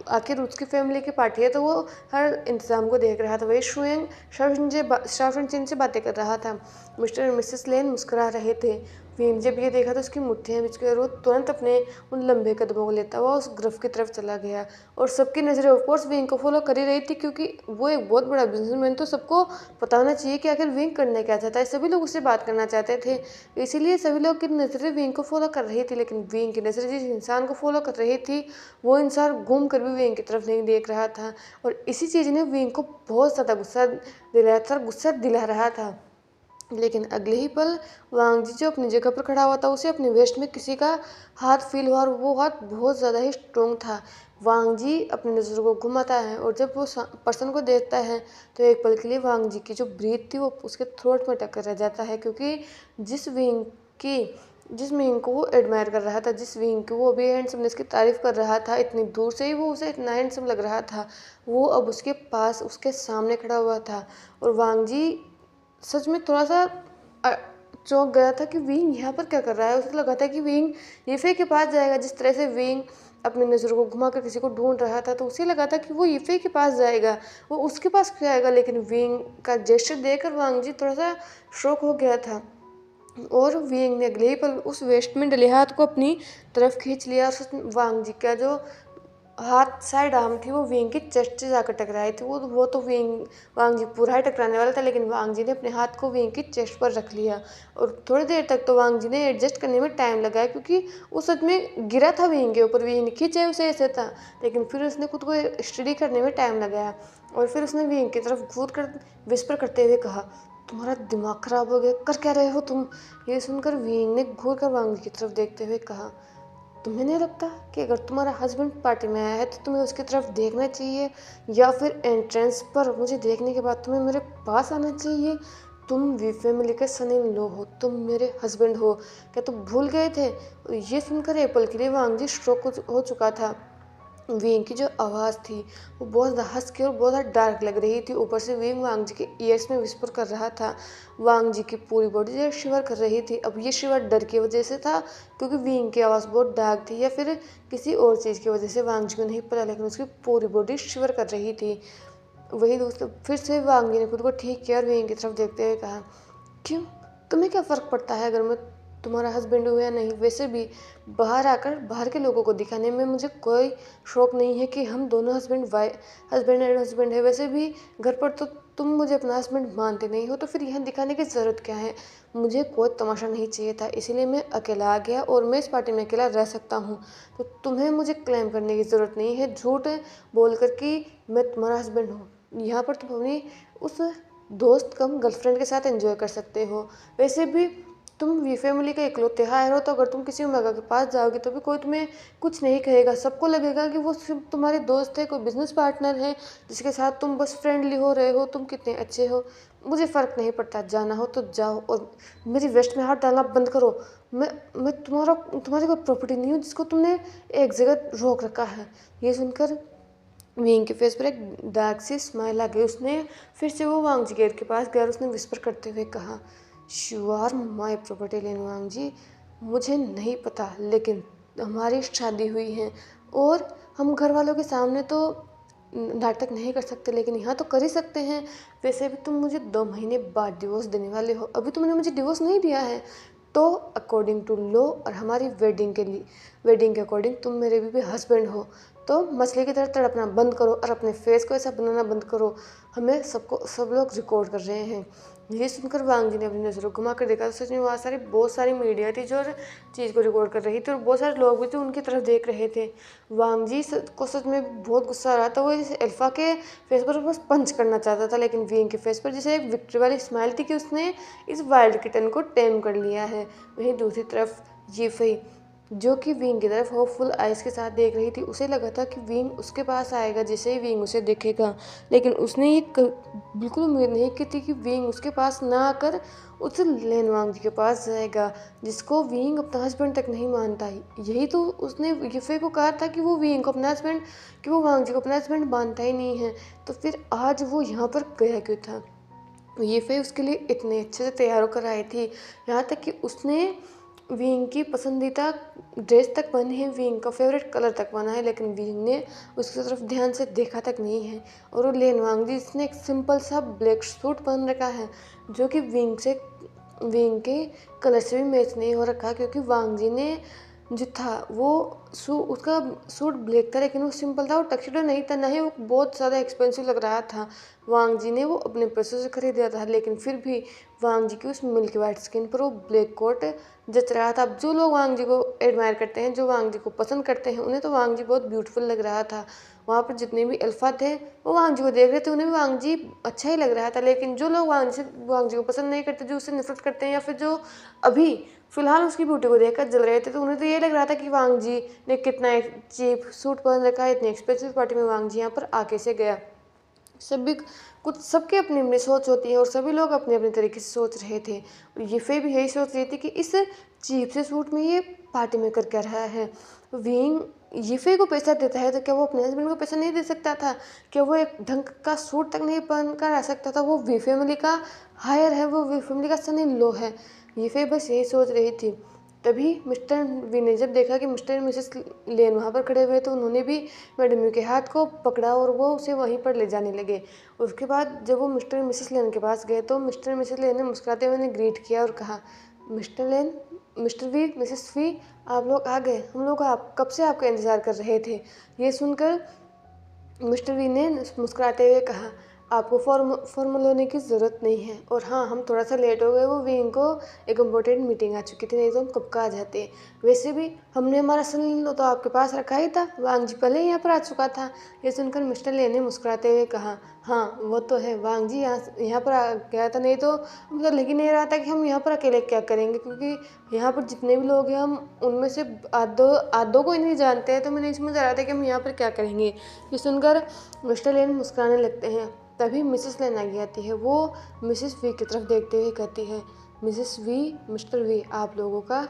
आखिर उसकी फैमिली की पार्टी है तो वो हर इंतज़ाम को देख रहा था। वही शुएंग शाओशेन से बातें कर रहा था। मिस्टर और मिसेस लेन मुस्कुरा रहे थे। विंग जब ये देखा तो उसकी मुट्ठियाँ बिछ गई और वो तुरंत अपने उन लंबे कदमों को लेता हुआ उस ग्रुप की तरफ चला गया। और सबकी नज़रें ऑफकोर्स विंग को फॉलो कर ही रही थी, क्योंकि वो एक बहुत बड़ा बिजनेसमैन, तो सबको पता होना चाहिए कि आखिर विंग करना क्या चाहता है। सभी लोग उससे बात करना चाहते थे, इसीलिए सभी लोग की नज़रें विंग को फॉलो कर रही थी। लेकिन विंग की नज़रें जिस इंसान को फॉलो कर रही थी वो इंसान घूम कर भी विंग की तरफ नहीं देख रहा था। और इसी चीज़ ने विंग को बहुत ज़्यादा गुस्सा दिला रहा था। लेकिन अगले ही पल वांग जी जो अपनी जगह पर खड़ा हुआ था, उसे अपने वेस्ट में किसी का हाथ फील हुआ और वो हाथ बहुत ज़्यादा ही स्ट्रोंग था। वांग जी अपनी नज़रों को घुमाता है और जब वो पर्सन को देखता है तो एक पल के लिए वांग जी की जो ब्रीथ थी वो उसके थ्रोट में टक्कर रह जाता है, क्योंकि जिस विंग की जिस विंग को वो एडमायर कर रहा था, जिस विंग को वो अभी हैंडसमनेस की तारीफ़ कर रहा था, इतनी दूर से ही वो उसे इतना हैंडसम लग रहा था, वो अब उसके पास उसके सामने खड़ा हुआ था। और वांग जी सच में थोड़ा सा चौंक गया था कि विंग यहाँ पर क्या कर रहा है। उसे लगा था कि विंग यीफे के पास जाएगा। जिस तरह से विंग अपनी नज़रों को घुमा कर किसी को ढूंढ रहा था तो उसे लगा था कि वो यीफे के पास जाएगा, वो उसके पास क्यों आएगा। लेकिन विंग का जेस्चर देखकर वांग जी थोड़ा सा शॉक हो गया था और विंग ने अगले ही पल उस वेस्ट में डले हाथ को अपनी तरफ खींच लिया। और वांग जी का जो हाथ साइड आर्म थी वो विंग की चेस्ट से जाकर टकराई थी। वो तो वांग जी पूरा ही टकराने वाला था, लेकिन वांग जी ने अपने हाथ को विंग की चेस्ट पर रख लिया। और थोड़ी देर तक तो वांग जी ने एडजस्ट करने में टाइम लगाया, क्योंकि वो सच में गिरा था विंग के ऊपर, विंग ने खींचे उसे ऐसे था, लेकिन फिर उसने खुद को स्टडी करने में टाइम लगाया। और फिर उसने विंग की तरफ घूर कर विस्पर करते हुए कहा, तुम्हारा दिमाग खराब हो गया, कर क्या रहे हो तुम। ये सुनकर विंग ने घूर कर वांग जी की तरफ देखते हुए कहा, तुम्हें नहीं लगता कि अगर तुम्हारा हस्बैंड पार्टी में आया है तो तुम्हें उसकी तरफ देखना चाहिए, या फिर एंट्रेंस पर मुझे देखने के बाद तुम्हें मेरे पास आना चाहिए। तुम वी फैमिली के सन इन लॉ हो, तुम मेरे हस्बैंड हो, क्या तुम भूल गए थे। ये सुनकर एप्पल के लिए वांग जी स्ट्रोक हो चुका था। विंग की जो आवाज़ थी वो बहुत ज़्यादा हस्की और बहुत ज़्यादा डार्क लग रही थी। ऊपर से विंग वांग जी के ईयर्स में विस्पर कर रहा था। वांग जी की पूरी बॉडी जो शिवर कर रही थी। अब ये शिवर डर की वजह से था, क्योंकि विंग की आवाज़ बहुत डार्क थी, या फिर किसी और चीज़ की वजह से वांग जी को नहीं पता, लेकिन उसकी पूरी बॉडी शिवर कर रही थी। वही दोस्तों फिर से वांग जी ने खुद को ठीक किया और विंग की तरफ देखते हुए कहा, क्यों, तुम्हें क्या फ़र्क पड़ता है अगर मैं तुम्हारा हस्बैंड हूँ या नहीं। वैसे भी बाहर आकर बाहर के लोगों को दिखाने में मुझे कोई शौक नहीं है कि हम दोनों हस्बैंड एंड हस्बैंड है। वैसे भी घर पर तो तुम मुझे अपना हस्बैंड मानते नहीं हो, तो फिर यहाँ दिखाने की ज़रूरत क्या है। मुझे कोई तमाशा नहीं चाहिए था, इसीलिए मैं अकेला आ गया और मैं इस पार्टी में अकेला रह सकता हूँ। तो तुम्हें मुझे क्लेम करने की ज़रूरत नहीं है झूठ बोल कर कि मैं तुम्हारा हस्बैंड हूँ। यहाँ पर तुम अपनी उस दोस्त कम गर्लफ्रेंड के साथ एंजॉय कर सकते हो। वैसे भी तुम वी फैमिली का इकलौते हायर हो, तो अगर तुम किसी मेगा के पास जाओगे तो भी कोई तुम्हें कुछ नहीं कहेगा। सबको लगेगा कि वो सिर्फ तुम्हारे दोस्त है, कोई बिजनेस पार्टनर है जिसके साथ तुम बस फ्रेंडली हो रहे हो, तुम कितने अच्छे हो। मुझे फ़र्क नहीं पड़ता, जाना हो तो जाओ और मेरी वेस्ट में हाथ डालना बंद करो। मैं तुम्हारी कोई प्रॉपर्टी नहीं हूँ जिसको तुमने एक जगह रोक रखा है। ये सुनकर विंग के फेस पर एक डार्क सी स्माइल आ गई। उसने फिर से वो वांग जी गेट के पास गया और उसने विस्पर करते हुए कहा, यू आर माई प्रॉपर्टी लेन वांग जी। मुझे नहीं पता, लेकिन हमारी शादी हुई है और हम घर वालों के सामने तो नाटक नहीं कर सकते, लेकिन यहाँ तो कर ही सकते हैं। वैसे भी तुम मुझे 2 महीने बाद डिवोर्स देने वाले हो, अभी तुमने मुझे डिवोर्स नहीं दिया है, तो अकॉर्डिंग टू लॉ और हमारी वेडिंग के अकॉर्डिंग तुम मेरे भी हस्बैंड हो। तो मछली की तरह तड़पना बंद करो और अपने फेस को ऐसा बनाना बंद करो, हमें सब लोग रिकॉर्ड कर रहे हैं। ये सुनकर वांग जी ने अपनी नज़रों घुमा कर देखा तो सच में वहाँ बहुत सारी मीडिया थी जो चीज़ को रिकॉर्ड कर रही थी और बहुत सारे लोग भी थे उनकी तरफ देख रहे थे। वांग जी को सच में बहुत गुस्सा आ रहा था। वो इस अल्फा के फेस पर बस पंच करना चाहता था, लेकिन विंग के फेस पर जैसे एक विक्ट्री वाली स्माइल थी कि उसने इस वाइल्ड किटन को टेम कर लिया है। वहीं दूसरी तरफ यीफई, जो कि विंग की तरफ होपफुल आइज़ के साथ देख रही थी, उसे लगा था कि विंग उसके पास आएगा जैसे ही विंग उसे देखेगा, लेकिन उसने ये बिल्कुल उम्मीद नहीं की थी कि विंग उसके पास ना आकर उस लेन वांग जी के पास जाएगा, जिसको विंग अपना हस्बैंड तक नहीं मानता। यही तो उसने यीफई को कहा था कि वो विंग को अपना हस्बैंड, कि वो वांग जी को अपना हस्बैंड मानता ही नहीं है। तो फिर आज वो यहाँ पर गया क्यों था? यीफई उसके लिए इतने अच्छे से तैयार होकर आई थी, यहाँ तक कि उसने विंग की पसंदीदा ड्रेस तक पहनी है, विंग का फेवरेट कलर तक पहना है, लेकिन विंग ने उसकी तरफ ध्यान से देखा तक नहीं है। और वो लेन वांग जी इसने एक सिंपल सा ब्लैक सूट पहन रखा है जो कि विंग के कलर से भी मैच नहीं हो रखा, क्योंकि वांग जी ने जो था वो उसका सूट ब्लैक था, लेकिन वो सिंपल था, वो टक्सीडो नहीं था, ना ही वो बहुत ज़्यादा एक्सपेंसिव लग रहा था। वांग जी ने वो अपने पैसों से खरीदा था, लेकिन फिर भी वांग जी की उस मिल्की वाइट स्किन पर वो ब्लैक कोट जच रहा था। अब जो लोग वांग जी को एडमायर करते हैं, जो वांग जी को पसंद करते हैं, उन्हें तो वांग जी बहुत ब्यूटीफुल लग रहा था। वहाँ पर जितने भी अल्फा थे वो वांग जी को देख रहे थे, उन्हें भी वांग जी अच्छा ही लग रहा था। लेकिन जो लोग वांग जी को पसंद नहीं करते, जो उससे नफरत करते हैं, या फिर जो अभी फिलहाल उसकी ब्यूटी को देखकर जल रहे थे, तो उन्हें तो ये लग रहा था कि वांग जी ने कितना एक चीप सूट पहन रखा है, इतनी एक्सपेंसिव पार्टी में वांग जी यहाँ पर आके से गया। सभी कुछ सबकी अपनी अपनी सोच होती है और सभी लोग अपने अपने तरीके से सोच रहे थे। और यीफई भी यही सोच रही थी कि इस चीप से सूट में ये पार्टी में कर क्या रहा है। विंग यीफई को पैसा देता है तो क्या वो अपने हस्बैंड को पैसा नहीं दे सकता था? क्या वो एक ढंग का सूट तक नहीं पहन कर आ सकता था? वो वी फैमिली का हायर है, वो वी फैमिली का सन इन लॉ है। यीफई बस यही सोच रही थी। तभी मिस्टर वी ने जब देखा कि मिस्टर एंड मिसेस लेन वहाँ पर खड़े हुए, तो उन्होंने भी मैडम यू के हाथ को पकड़ा और वो उसे वहीं पर ले जाने लगे। उसके बाद जब वो मिस्टर एंड मिसेस लेन के पास गए तो मिस्टर एंड मिसेस लेन ने मुस्कुराते हुए उन्हें ग्रीट किया और कहा, Mr Lane, Mr Wei, Mrs Wei, आप लोग आ गए। हम लोग आप कब से आपका इंतज़ार कर रहे थे। ये सुनकर मिस्टर वी ने मुस्कुराते हुए कहा, आपको फॉर्मल होने की ज़रूरत नहीं है। और हाँ, हम थोड़ा सा लेट हो गए, वो विंग को एक इम्पोर्टेंट मीटिंग आ चुकी थी, नहीं तो हम कब का आ जाते। वैसे भी हमने हमारा सन तो आपके पास रखा ही था, वांग जी पहले ही यहाँ पर आ चुका था। ये सुनकर मिस्टर ले ने मुस्कुराते हुए कहा, हाँ वो तो है, वांग जी यहाँ पर आ गया था, नहीं तो मुझे लग ही नहीं रहा था कि हम यहाँ पर अकेले क्या करेंगे, क्योंकि यहाँ पर जितने भी लोग हैं हम उनमें से आधों को ही नहीं जानते हैं, तो मैं नहीं समझ आ रहा था कि हम यहाँ पर क्या करेंगे। ये सुनकर मिस्टर लेन मुस्कुराने लगते हैं। तभी मिसेस लेन आगे आती है। वो मिसेस वी की तरफ देखते हुए कहती है, मिसेस वी, मिस्टर वी, आप लोगों का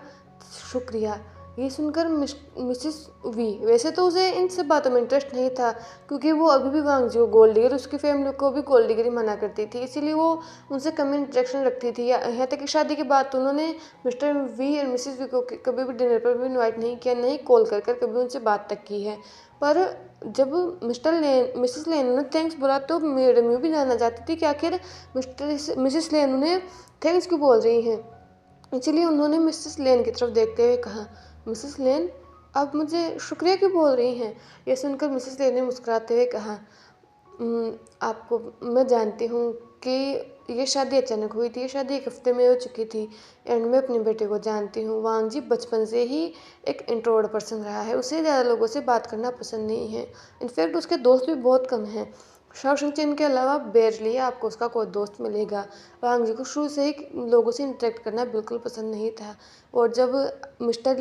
शुक्रिया। ये सुनकर मिसेस वी, वैसे तो उसे इन सब बातों में इंटरेस्ट नहीं था, क्योंकि वो अभी भी वांग जी को गोल्ड डिगर, उसकी फैमिली को भी गोल्ड डिगर ही मना करती थी, इसीलिए वो उनसे कम इंटरेक्शन रखती थी। यहाँ तक कि शादी के बाद तो उन्होंने मिस्टर वी और मिसेस वी को कभी भी डिनर पर भी इन्वाइट नहीं किया, नहीं कॉल कर कभी उनसे बात तक की है। पर जब मिसेस लेन ने थैंक्स बोला तो मैडम यू भी जानना चाहती थी कि आखिर मिसेस लेन उन्हें थैंक्स क्यों बोल रही हैं। इसलिए उन्होंने मिसेस लेन की तरफ देखते हुए कहा, मिसेस लेन, आप मुझे शुक्रिया क्यों बोल रही हैं। यह सुनकर मिसेस लेन ने मुस्कुराते हुए कहा, आपको मैं जानती हूँ कि ये शादी अचानक हुई थी, ये शादी 1 हफ्ते में हो चुकी थी, एंड मैं अपने बेटे को जानती हूँ। वांग जी बचपन से ही एक इंट्रोवर्ट पर्सन रहा है, उसे ज़्यादा लोगों से बात करना पसंद नहीं है, इनफैक्ट उसके दोस्त भी बहुत कम हैं। शाओ चेन के अलावा बेरली आपको उसका कोई दोस्त मिलेगा। वांग जी को शुरू से ही लोगों से इंटरेक्ट करना बिल्कुल पसंद नहीं था। और जब मिस्टर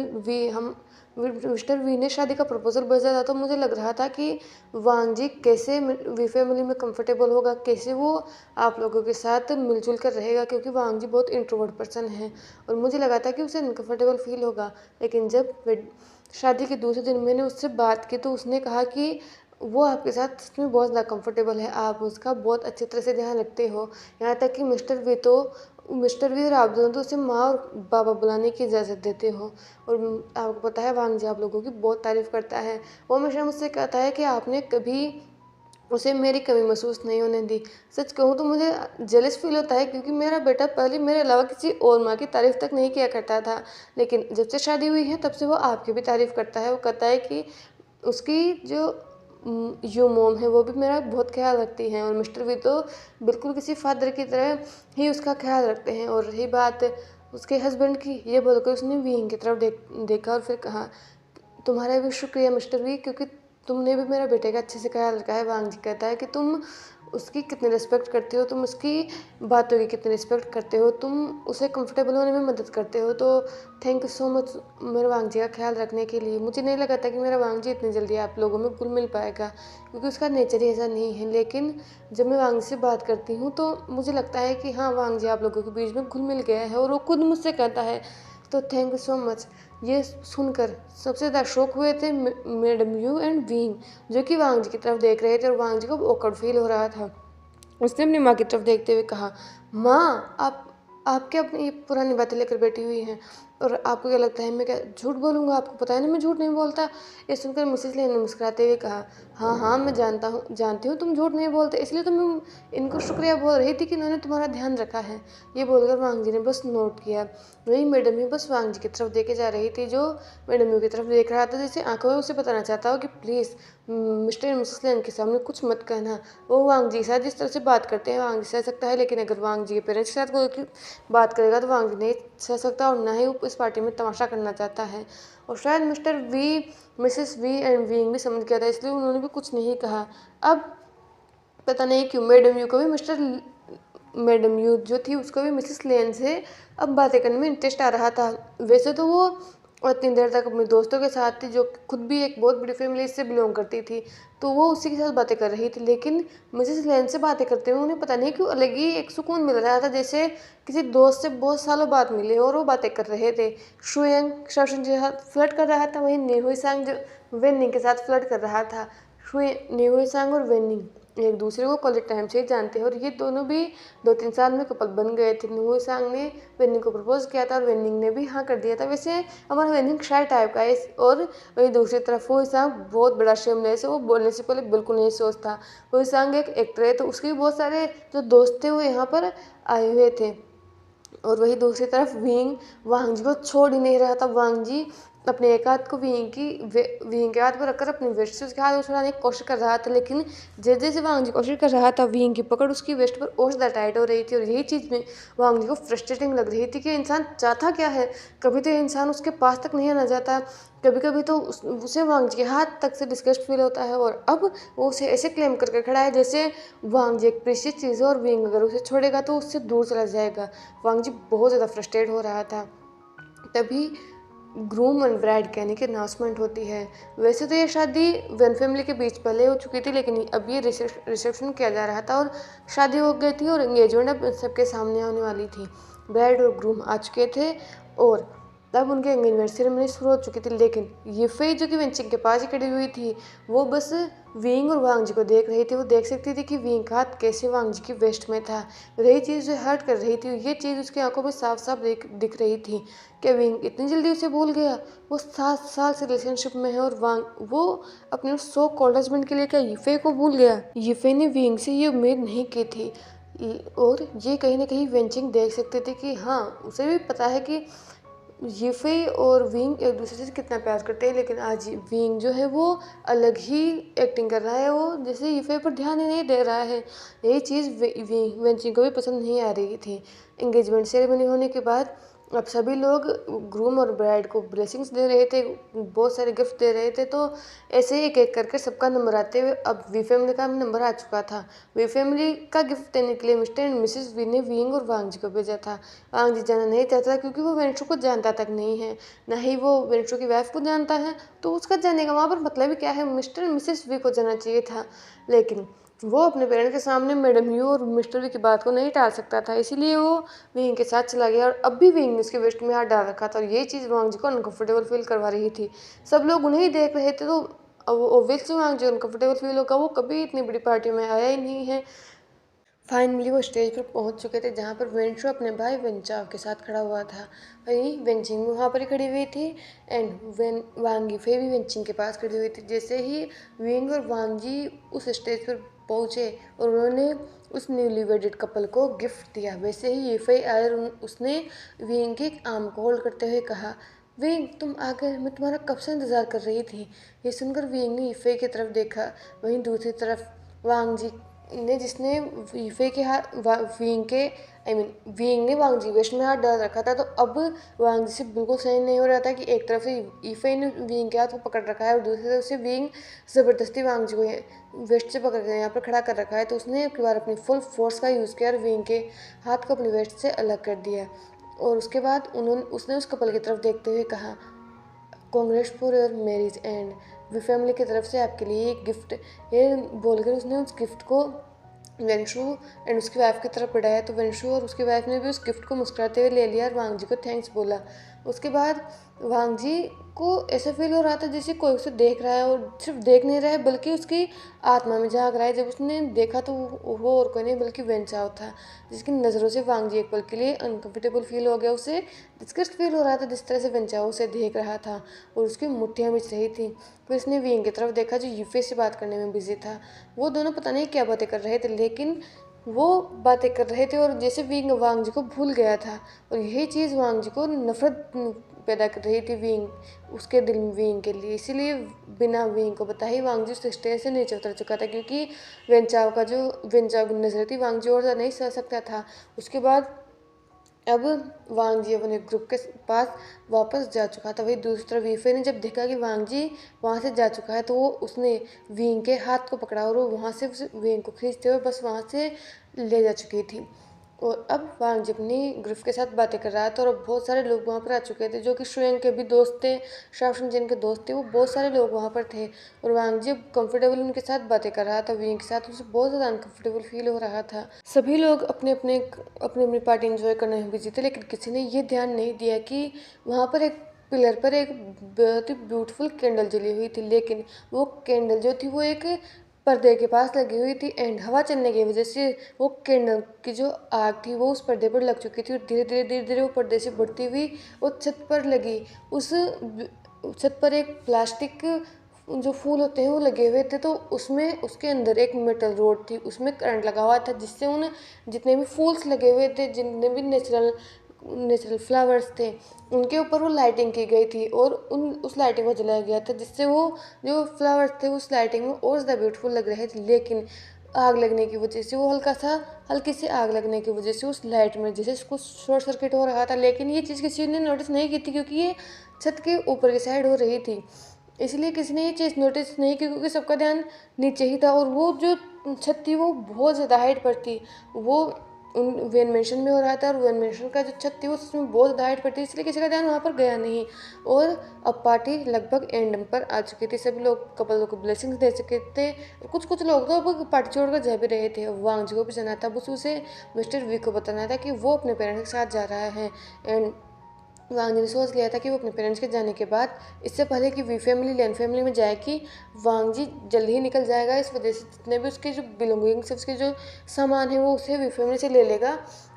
वी ने शादी का प्रपोजल भेजा था तो मुझे लग रहा था कि वांग जी कैसे वी फैमिली में कंफर्टेबल होगा, कैसे वो आप लोगों के साथ मिलजुल कर रहेगा, क्योंकि वांग जी बहुत इंट्रोवर्ट पर्सन है और मुझे लगा था कि उसे अनकंफर्टेबल फील होगा। लेकिन जब शादी के दूसरे दिन मैंने उससे बात की तो उसने कहा कि वो आपके साथ सच में बहुत ज़्यादा कंफर्टेबल है, आप उसका बहुत अच्छी तरह से ध्यान रखते हो। यहाँ तक कि मिस्टर वी और आप दोनों तो उसे माँ और बाबा बुलाने की इजाज़त देते हो। और आपको पता है वांग जी आप लोगों की बहुत तारीफ़ करता है। वो हमेशा मुझसे कहता है कि आपने कभी उसे मेरी कमी महसूस नहीं होने दी। सच कहूँ तो मुझे जेलस फील होता है, क्योंकि मेरा बेटा पहले मेरे अलावा किसी और माँ की तारीफ़ तक नहीं किया करता था, लेकिन जब से शादी हुई है तब से वो आपकी भी तारीफ़ करता है। वो कहता है कि उसकी जो मोम है वो भी मेरा बहुत ख्याल रखती हैं, और मिस्टर वी तो बिल्कुल किसी फादर की तरह ही उसका ख्याल रखते हैं। और रही बात उसके हस्बैंड की, ये बोलकर उसने विंग की तरफ देखा और फिर कहा, तुम्हारा भी शुक्रिया मिस्टर वी, क्योंकि तुमने भी मेरे बेटे का अच्छे से ख्याल रखा है। वांग जी कहता है कि तुम उसकी कितनी रिस्पेक्ट करते हो, तुम उसकी बातों की कितनी रिस्पेक्ट करते हो, तुम उसे कंफर्टेबल होने में मदद करते हो। तो थैंक यू सो मच मेरे वांग जी का ख्याल रखने के लिए। मुझे नहीं लगा था कि मेरा वांग जी इतनी जल्दी आप लोगों में घुल मिल पाएगा, क्योंकि उसका नेचर ही ऐसा नहीं है। लेकिन जब मैं वांग जी से बात करती हूँ तो मुझे लगता है कि हाँ, वांग जी आप लोगों के बीच में घुल मिल गया है, और वो खुद मुझसे कहता है। तो थैंक यू सो मच। ये सुनकर सबसे ज़्यादा शॉक हुए थे मैडम यू एंड विंग, जो कि वांग जी की तरफ देख रहे थे और वांग जी को ऑकवर्ड फील हो रहा था। उसने अपनी माँ की तरफ देखते हुए कहा, माँ आप क्या अपनी ये पुरानी बातें लेकर बैठी हुई हैं, और आपको क्या लगता है मैं क्या झूठ बोलूँगा? आपको पता है ना मैं झूठ नहीं बोलता। ये सुनकर मिसेस लेन ने मुस्कुराते हुए कहा, हाँ हाँ मैं जानती हूँ तुम झूठ नहीं बोलते, इसलिए तो मैं इनको शुक्रिया बोल रही थी कि इन्होंने तुम्हारा ध्यान रखा है। ये बोलकर वांग जी ने बस नोट किया। वही मैडम यू बस वांग जी की तरफ देखे जा रही थी, जो मैडम यू की तरफ देख रहा था जैसे आंखों में उसे बताना चाहता हो कि प्लीज़ मिस्टर एंड मिसेस लेन के सामने कुछ मत कहना। वो वांग जी के साथ जिस तरह से बात करते हैं वांग जी सह सकता है, लेकिन अगर वांग जी के पेरेंट्स के साथ कोई बात करेगा तो वांग जी नहीं सह सकता, और ना ही वो इस पार्टी में तमाशा करना चाहता है। और शायद Mr Wei, Mrs Wei and Wing भी समझ गया था, इसलिए उन्होंने भी कुछ नहीं कहा। अब पता नहीं क्यों मैडम यू जो थी उसको भी मिसेस लेन से अब बातें करने में इंटरेस्ट आ रहा था। वैसे तो वो इतनी देर तक अपने दोस्तों के साथ थी, जो खुद भी एक बहुत बड़ी फैमिली से बिलोंग करती थी, तो वो उसी के साथ बातें कर रही थी। लेकिन मिसेस लेन से बातें करते हुए उन्हें पता नहीं क्यों अलग ही एक सुकून मिल रहा था, जैसे किसी दोस्त से बहुत सालों बाद मिले और वो बातें कर रहे थे। शुयंग शाओशन के साथ फ्लर्ट कर रहा था, वहीं नेहुई सांग जो वेनिंग के साथ फ्लर्ट कर रहा था। नेहुई सांग और वेनिंग एक दूसरे को कॉलेज टाइम से ही जानते हैं, और ये दोनों भी 2-3 साल में कपल बन गए थे। नेहुई सांग ने वेनिंग को प्रपोज किया था और वेनिंग ने भी हाँ कर दिया था। वैसे हमारा वेनिंग शाय टाइप का है, और वही दूसरी तरफ वो सांग बहुत बड़ा शेमलेस है, वो बोलने से पहले बिल्कुल नहीं सोचता। वो सांग एक एक्टर है, तो उसके भी बहुत सारे जो दोस्त थे वो यहाँ पर आए हुए थे। और वही दूसरी तरफ वांग जी को छोड़ ही नहीं रहा था। वांग जी अपने एक हाथ को विंग के हाथ पर रखकर अपनी वेस्ट से उसके हाथ को छुड़ाने की कोशिश कर रहा था, लेकिन जैसे जैसे वांग जी कोशिश कर रहा था विंग की पकड़ उसकी वेस्ट पर और ज़्यादा टाइट हो रही थी। और यही चीज़ में वांग जी को फ्रस्ट्रेटिंग लग रही थी कि इंसान चाहता क्या है। कभी तो इंसान उसके पास तक नहीं आना चाहता, कभी कभी तो उसे वांग जी के हाथ तक से डिस्गस्ट फील होता है, और अब वो उसे ऐसे क्लेम करके खड़ा है जैसे वांग जी एक प्रीशियस चीज़ है और विंग अगर उसे छोड़ेगा तो उससे दूर चला जाएगा। वांग जी बहुत ज़्यादा फ्रस्ट्रेट हो रहा था। तभी ग्रूम एंड ब्राइड कहने की अनाउंसमेंट होती है। वैसे तो ये शादी वन फैमिली के बीच पहले हो चुकी थी, लेकिन अब ये रिसेप्शन किया जा रहा था और शादी हो गई थी और एंगेजमेंट अब सबके सामने होने वाली थी। ब्राइड और ग्रूम आ चुके थे और तब उनके एंगेजमेंट सेरेमनी शुरू हो चुकी थी, लेकिन ये फई जो कि वेंचिंग के पास ही खड़ी हुई थी, वो बस विंग और वांग जी को देख रही थी। वो देख सकती थी कि विंग का हाथ कैसे वांग जी की वेस्ट में था। रही चीज़ जो हर्ट कर रही थी, ये चीज़ उसकी आंखों में साफ साफ दिख रही थी कि विंग इतनी जल्दी उसे भूल गया। वो 7 साल से रिलेशनशिप में है, और वो अपने सो कॉल्ड हस्बैंड के लिए क्या यीफे को भूल गया। यीफे ने विंग से ये उम्मीद नहीं की थी, और ये कहीं ना कहीं वेंचिंग देख सकते थे कि हाँ, उसे भी पता है कि यीफे और विंग एक दूसरे से कितना प्यार करते हैं, लेकिन आज विंग जो है वो अलग ही एक्टिंग कर रहा है, वो जैसे यीफे पर ध्यान ही नहीं दे रहा है। यही चीज़ वेंचिंग को भी पसंद नहीं आ रही थी। एंगेजमेंट सेरेमनी होने के बाद अब सभी लोग ग्रूम और ब्राइड को ब्लेसिंग्स दे रहे थे, बहुत सारे गिफ्ट दे रहे थे। तो ऐसे ही एक एक करके सबका नंबर आते हुए अब वी फैमिली का नंबर आ चुका था। वी फैमिली का गिफ्ट देने के लिए मिस्टर एंड मिसेस वी ने विंग और वांग जी को भेजा था। वांग जी जाना नहीं चाहता था क्योंकि वो वेंशु को जानता तक नहीं है, ना ही वो वेंशु की वाइफ को जानता है, तो उसका जाने का वहाँ पर मतलब ही क्या है। मिस्टर एंड मिसेस वी को जाना चाहिए था, लेकिन वो अपने पेरेंट्स के सामने मैडम यू और मिस्टर वी की बात को नहीं टाल सकता था, इसीलिए वो विंग के साथ चला गया। और अब भी विंग ने उसके वेस्ट में हाथ डाल रखा था और ये चीज़ वांग जी को अनकंफर्टेबल फील करवा रही थी। सब लोग उन्हें ही देख रहे थे, तो ऑब्वियसली वांग जी अनकंफर्टेबल फील होगा, वो कभी इतनी बड़ी पार्टी में आया ही नहीं है। फाइनली वो स्टेज पर पहुंच चुके थे जहां पर वेंशु अपने भाई वेंचाव के साथ खड़ा हुआ था। वहीं वेंचिंग वहाँ पर ही खड़ी हुई थी एंड वांगी फे भी वेंचिंग के पास खड़ी हुई थी। जैसे ही विंग और वांगी उस स्टेज पर पहुंचे और उन्होंने उस न्यूली वेडेड कपल को गिफ्ट दिया, वैसे ही ये फे आए और उसने विंग के आर्म को होल्ड करते हुए कहा, विंग तुम आ गए, मैं तुम्हारा कब से इंतज़ार कर रही थी। ये सुनकर विंग ने ईफे की तरफ देखा। वहीं दूसरी तरफ वांग जी ने, जिसने वीफे के हाथ विंग के विंग ने वांग जी वेस्ट में हाथ डाल रखा था, तो अब वांग जी से बिल्कुल सही नहीं हो रहा था कि एक तरफ से ईफे ने विंग के हाथ को पकड़ रखा है और दूसरी तरफ से विंग ज़बरदस्ती वांग जी को वेस्ट से पकड़ कर यहाँ पर खड़ा कर रखा है। तो उसने एक बार अपनी फुल फोर्स का यूज़ किया और विंग के हाथ को अपनी वेस्ट से अलग कर दिया। और उसके बाद उसने उस कपल की तरफ देखते हुए कहा, congrats for your marriage and Wei family की तरफ से आपके लिए एक गिफ्ट। ये बोलकर उसने उस गिफ्ट को वेंशु एंड उसकी वाइफ की तरफ बढ़ाया। तो वेंशु और उसकी वाइफ ने भी उस गिफ्ट को मुस्कुराते हुए ले लिया और वांग जी को थैंक्स बोला। उसके बाद वांग जी को ऐसा फील हो रहा था जैसे कोई उसे देख रहा है, और सिर्फ देख नहीं रहा है बल्कि उसकी आत्मा में झांक रहा है। जब उसने देखा तो वो और कोई नहीं बल्कि वेंचाओ था, जिसकी नज़रों से वांग जी एक पल के लिए अनकंफर्टेबल फील हो गया। उसे डिस्गस्ट फील हो रहा था जिस तरह से वेंचाओ उसे देख रहा था और उसकी मुट्ठियाँ बिछ रही थी। फिर उसने विंग की तरफ देखा जो यूफे से बात करने में बिजी था। वो दोनों पता नहीं क्या बातें कर रहे थे, लेकिन वो बातें कर रहे थे और जैसे विंग वांग जी को भूल गया था, और यही चीज़ वांग जी को नफरत पैदा कर रही थी विंग उसके दिल में विंग के लिए। इसीलिए बिना विंग को बताए ही वांग जी उस स्टेज से नीचे उतर चुका था, क्योंकि वेंचाओ की नजर थी वांग जी और नहीं सह सकता था। उसके बाद अब वांग जी अपने ग्रुप के पास वापस जा चुका था। वही दूसरी तरफ वीफे ने जब देखा कि वांग जी वहाँ से जा चुका है, तो वो उसने विंग के हाथ को पकड़ा और वो वहाँ से उस विंग को खींचते हुए बस वहाँ से ले जा चुकी थी। और अब वांग जी अपनी ग्रुप के साथ बातें कर रहा था और अब बहुत सारे लोग वहाँ पर आ चुके थे जो कि शुएंग के भी दोस्त थे, शाओशन जिन के दोस्त थे, वो बहुत सारे लोग वहाँ पर थे। और वांग जी कंफर्टेबल उनके साथ बातें कर रहा था विंग के साथ, उसे बहुत ज़्यादा अनकंफर्टेबल फील हो रहा था। सभी लोग अपने अपने अपनी अपनी पार्टी एंजॉय करने में बिजी थे, लेकिन किसी ने ये ध्यान नहीं दिया कि वहाँ पर एक पिलर पर एक बहुत ही ब्यूटीफुल कैंडल जली हुई थी, लेकिन वो कैंडल जो थी वो एक पर्दे के पास लगी हुई थी एंड हवा चलने की वजह से वो कैंडल की जो आग थी वो उस पर्दे पर लग चुकी थी और धीरे धीरे धीरे धीरे वो पर्दे से बढ़ती हुई वो छत पर लगी। उस छत पर एक प्लास्टिक जो फूल होते हैं वो लगे हुए थे, तो उसमें उसके अंदर एक मेटल रोड थी, उसमें करंट लगा हुआ था, जिससे उन जितने भी फूल्स लगे हुए थे, जितने भी नेचुरल फ्लावर्स थे, उनके ऊपर वो लाइटिंग की गई थी और उस लाइटिंग को जलाया गया था, जिससे वो जो फ्लावर्स थे उस लाइटिंग में और ज़्यादा ब्यूटीफुल लग रहे थे। लेकिन आग लगने की वजह से वो हल्की सी आग लगने की वजह से उस लाइट में जैसे कुछ शॉर्ट सर्किट हो रहा था, लेकिन ये चीज़ किसी ने नोटिस नहीं की थी क्योंकि ये छत के ऊपर की साइड हो रही थी। इसलिए किसी ने ये चीज़ नोटिस नहीं की क्योंकि सबका ध्यान नीचे ही था और वो जो छत थी वो बहुत ज़्यादा हाइट पर थी। वो उन वेन मेंशन में हो रहा था और वेन मेंशन का जो छत थी वो उसमें बहुत ज़्यादा हाइट पर थी, इसलिए किसी का ध्यान वहाँ पर गया नहीं। और अब पार्टी लगभग एंड पर आ चुकी थी, सभी लोग कपल को ब्लेसिंग्स दे चुके थे। कुछ लोग तो अब पार्टी छोड़कर जा भी रहे थे। वांग जी को भी जाना था, बस उसे मिस्टर वी को बताना था कि वो अपने पेरेंट्स के साथ जा रहा है। एंड वांग जी ने सोच लिया था कि वो अपने पेरेंट्स के जाने के बाद इससे पहले कि वी फैमिली लैन फैमिली में जाए कि वांग जी जल्दी ही निकल जाएगा। इस वजह से जितने भी उसके जो बिलोंगिंग्स उसके जो सामान है वो उसे वी फैमिली से ले लेगा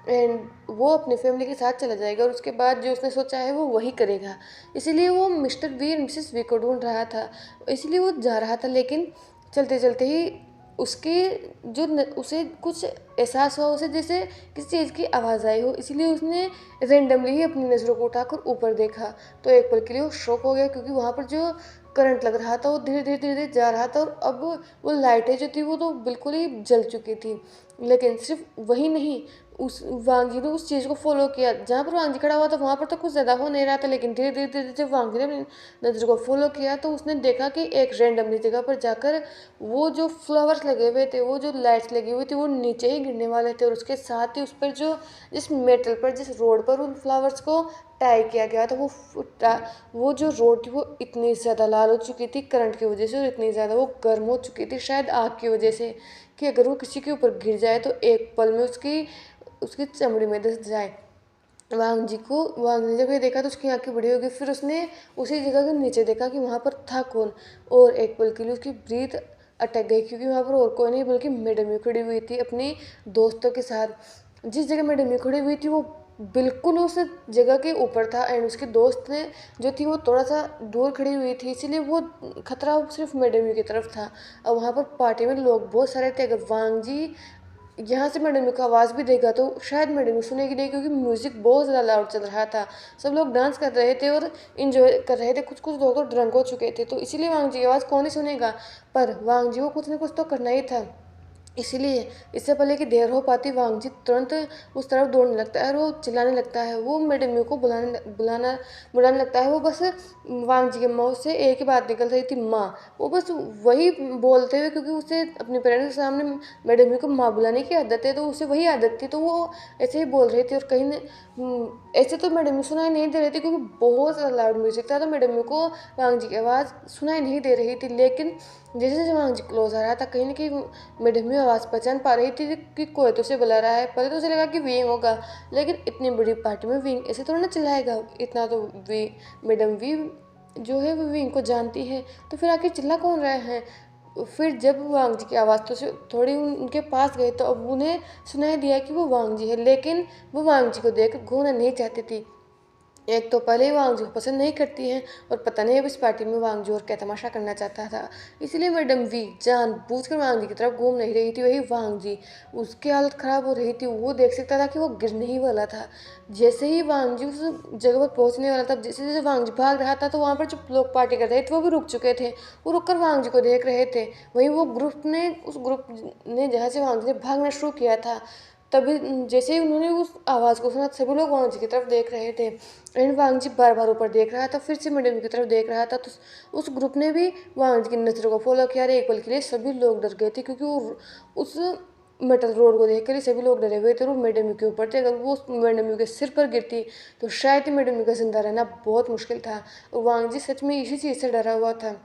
एंड वो अपनी फैमिली के साथ चला जाएगा और उसके बाद जो उसने सोचा है वो वही करेगा। इसीलिए वो मिस्टर वी और मिसेस वी को ढूंढ रहा था, इसलिए वो जा रहा था। लेकिन चलते चलते ही उसके उसे कुछ एहसास हुआ, उसे जैसे किसी चीज़ की आवाज़ आई हो, इसलिए उसने रेंडमली ही अपनी नज़रों को उठाकर ऊपर देखा। तो एक पल के लिए वो शॉक हो गया क्योंकि वहाँ पर जो करंट लग रहा था वो धीरे धीरे धीरे धीरे जा रहा था और अब वो लाइटें जो थी वो तो बिल्कुल ही जल चुकी थी। लेकिन सिर्फ वही नहीं, उस वांग जी ने उस चीज़ को फॉलो किया। जहाँ पर वांग जी खड़ा हुआ था वहाँ पर तो कुछ ज़्यादा हो नहीं रहा था, लेकिन धीरे धीरे धीरे जब वांग जी ने अपनी नज़र को फॉलो किया तो उसने देखा कि एक रैंडमली जगह पर जाकर वो जो फ्लावर्स लगे हुए थे, वो जो लाइट्स लगी हुई थी, वो नीचे ही गिरने वाले थे। और उसके साथ ही उस पर जो जिस मेटल पर, जिस रोड पर उन फ्लावर्स को टाई किया गया था, वो जो रोड थी वो इतनी ज़्यादा लाल हो चुकी थी करंट की वजह से, और इतनी ज़्यादा वो गर्म हो चुकी थी शायद आग की वजह से, कि अगर वो किसी के ऊपर गिर जाए तो एक पल में उसकी उसकी चमड़ी में धंस जाए। वांग ने जब ये देखा तो उसकी आंखें बड़ी हो गई। फिर उसने उसी जगह के नीचे देखा कि वहाँ पर था कौन, और एक पल के लिए उसकी ब्रीथ अटक गई, क्योंकि वहाँ पर और कोई नहीं बल्कि मैडम यू खड़ी हुई थी अपनी दोस्तों के साथ। जिस जगह मैडम यू खड़ी हुई थी वो बिल्कुल उस जगह के ऊपर था, एंड उसके दोस्त ने जो थी वो थोड़ा सा दूर खड़ी हुई थी, इसीलिए वो खतरा सिर्फ मैडम यू की तरफ था। और वहाँ पर पार्टी में लोग बहुत सारे थे। अगर वांग जी यहाँ से मैडम यू का आवाज़ भी देगा तो शायद मैडम यू सुनेगी नहीं, क्योंकि म्यूज़िक बहुत ज़्यादा लाउड चल रहा था। सब लोग डांस कर रहे थे और इन्जॉय कर रहे थे, कुछ कुछ लोग तो ड्रंक हो चुके थे, तो इसीलिए वांग जी की आवाज़ कौन ही सुनेगा। पर वांग जी को कुछ ना कुछ तो करना ही था। इसीलिए इससे पहले कि देर हो पाती, वांग जी तुरंत उस तरफ दौड़ने लगता है और वो चिल्लाने लगता है। वो मैडम यू को बुलाने लगता है। वो बस वांग जी के मुँह से एक ही बात निकल रही थी, माँ। वो बस वही बोलते हुए, क्योंकि उसे अपने पेरेंट्स के सामने मैडम यू को माँ बुलाने की आदत है, तो उसे वही आदत थी, तो वो ऐसे ही बोल रही थी। और कहीं ने ऐसे तो मैडम यू सुनाई नहीं दे रही थी, क्योंकि बहुत ज़्यादा लाउड म्यूजिक था, तो मैडम यू को वांग जी की आवाज़ सुनाई नहीं दे रही थी। लेकिन जैसे जैसे वांग जी क्लोज आ रहा था, कहीं ना कहीं मैडम यू आवाज़ पहचान पा रही थी कि कोई तो उसे बुला रहा है। पहले तो उसे लगा कि विंग होगा, लेकिन इतनी बड़ी पार्टी में विंग ऐसे थोड़ा ना चिल्लाएगा, इतना तो वी मैडम वी जो है वो विंग को जानती है, तो फिर आखिर चिल्ला कौन रहे हैं। फिर जब वांग जी की आवाज़ तो से थोड़ी उनके पास गई, तो अब उन्हें सुनाई दिया कि वो वांग जी है, लेकिन वो वांग जी को देख घूमना नहीं चाहती थी। एक तो पहले ही वांग जी को पसंद नहीं करती है, और पता नहीं अब इस पार्टी में वांग जी और क्या तमाशा करना चाहता था। इसलिए मैडम वी जानबूझकर वांग जी की तरफ घूम नहीं रही थी। वही वांग जी, उसकी हालत ख़राब हो रही थी, वो देख सकता था कि वो गिरने ही वाला था। जैसे ही वांग जी उस जगह पर पहुंचने वाला था, जैसे जैसे वांग जी भाग रहा था, तो वहाँ पर जो लोग पार्टी कर रहे थे वो भी रुक चुके थे। वो रुक कर वांग जी को देख रहे थे। वहीं वो उस ग्रुप ने जहाँ से वांग जी ने भागना शुरू किया था, तभी जैसे ही उन्होंने उस आवाज़ को सुना, सभी लोग वांग जी की तरफ देख रहे थे। एंड वांग जी बार बार ऊपर देख रहा था, फिर से मैडम की तरफ देख रहा था, तो उस ग्रुप ने भी वांग जी की नज़रों को फॉलो किया। और एक पल के लिए सभी लोग डर गए थे, क्योंकि वो उस मेटल रोड को देख कर ही सभी लोग डरे हुए थे। और वो मैडम के ऊपर थे, अगर वो मैडम के सिर पर गिरती तो शायद ही मैडम का जिंदा रहना बहुत मुश्किल था। और वांग जी सच में इसी चीज़ से डरा हुआ था।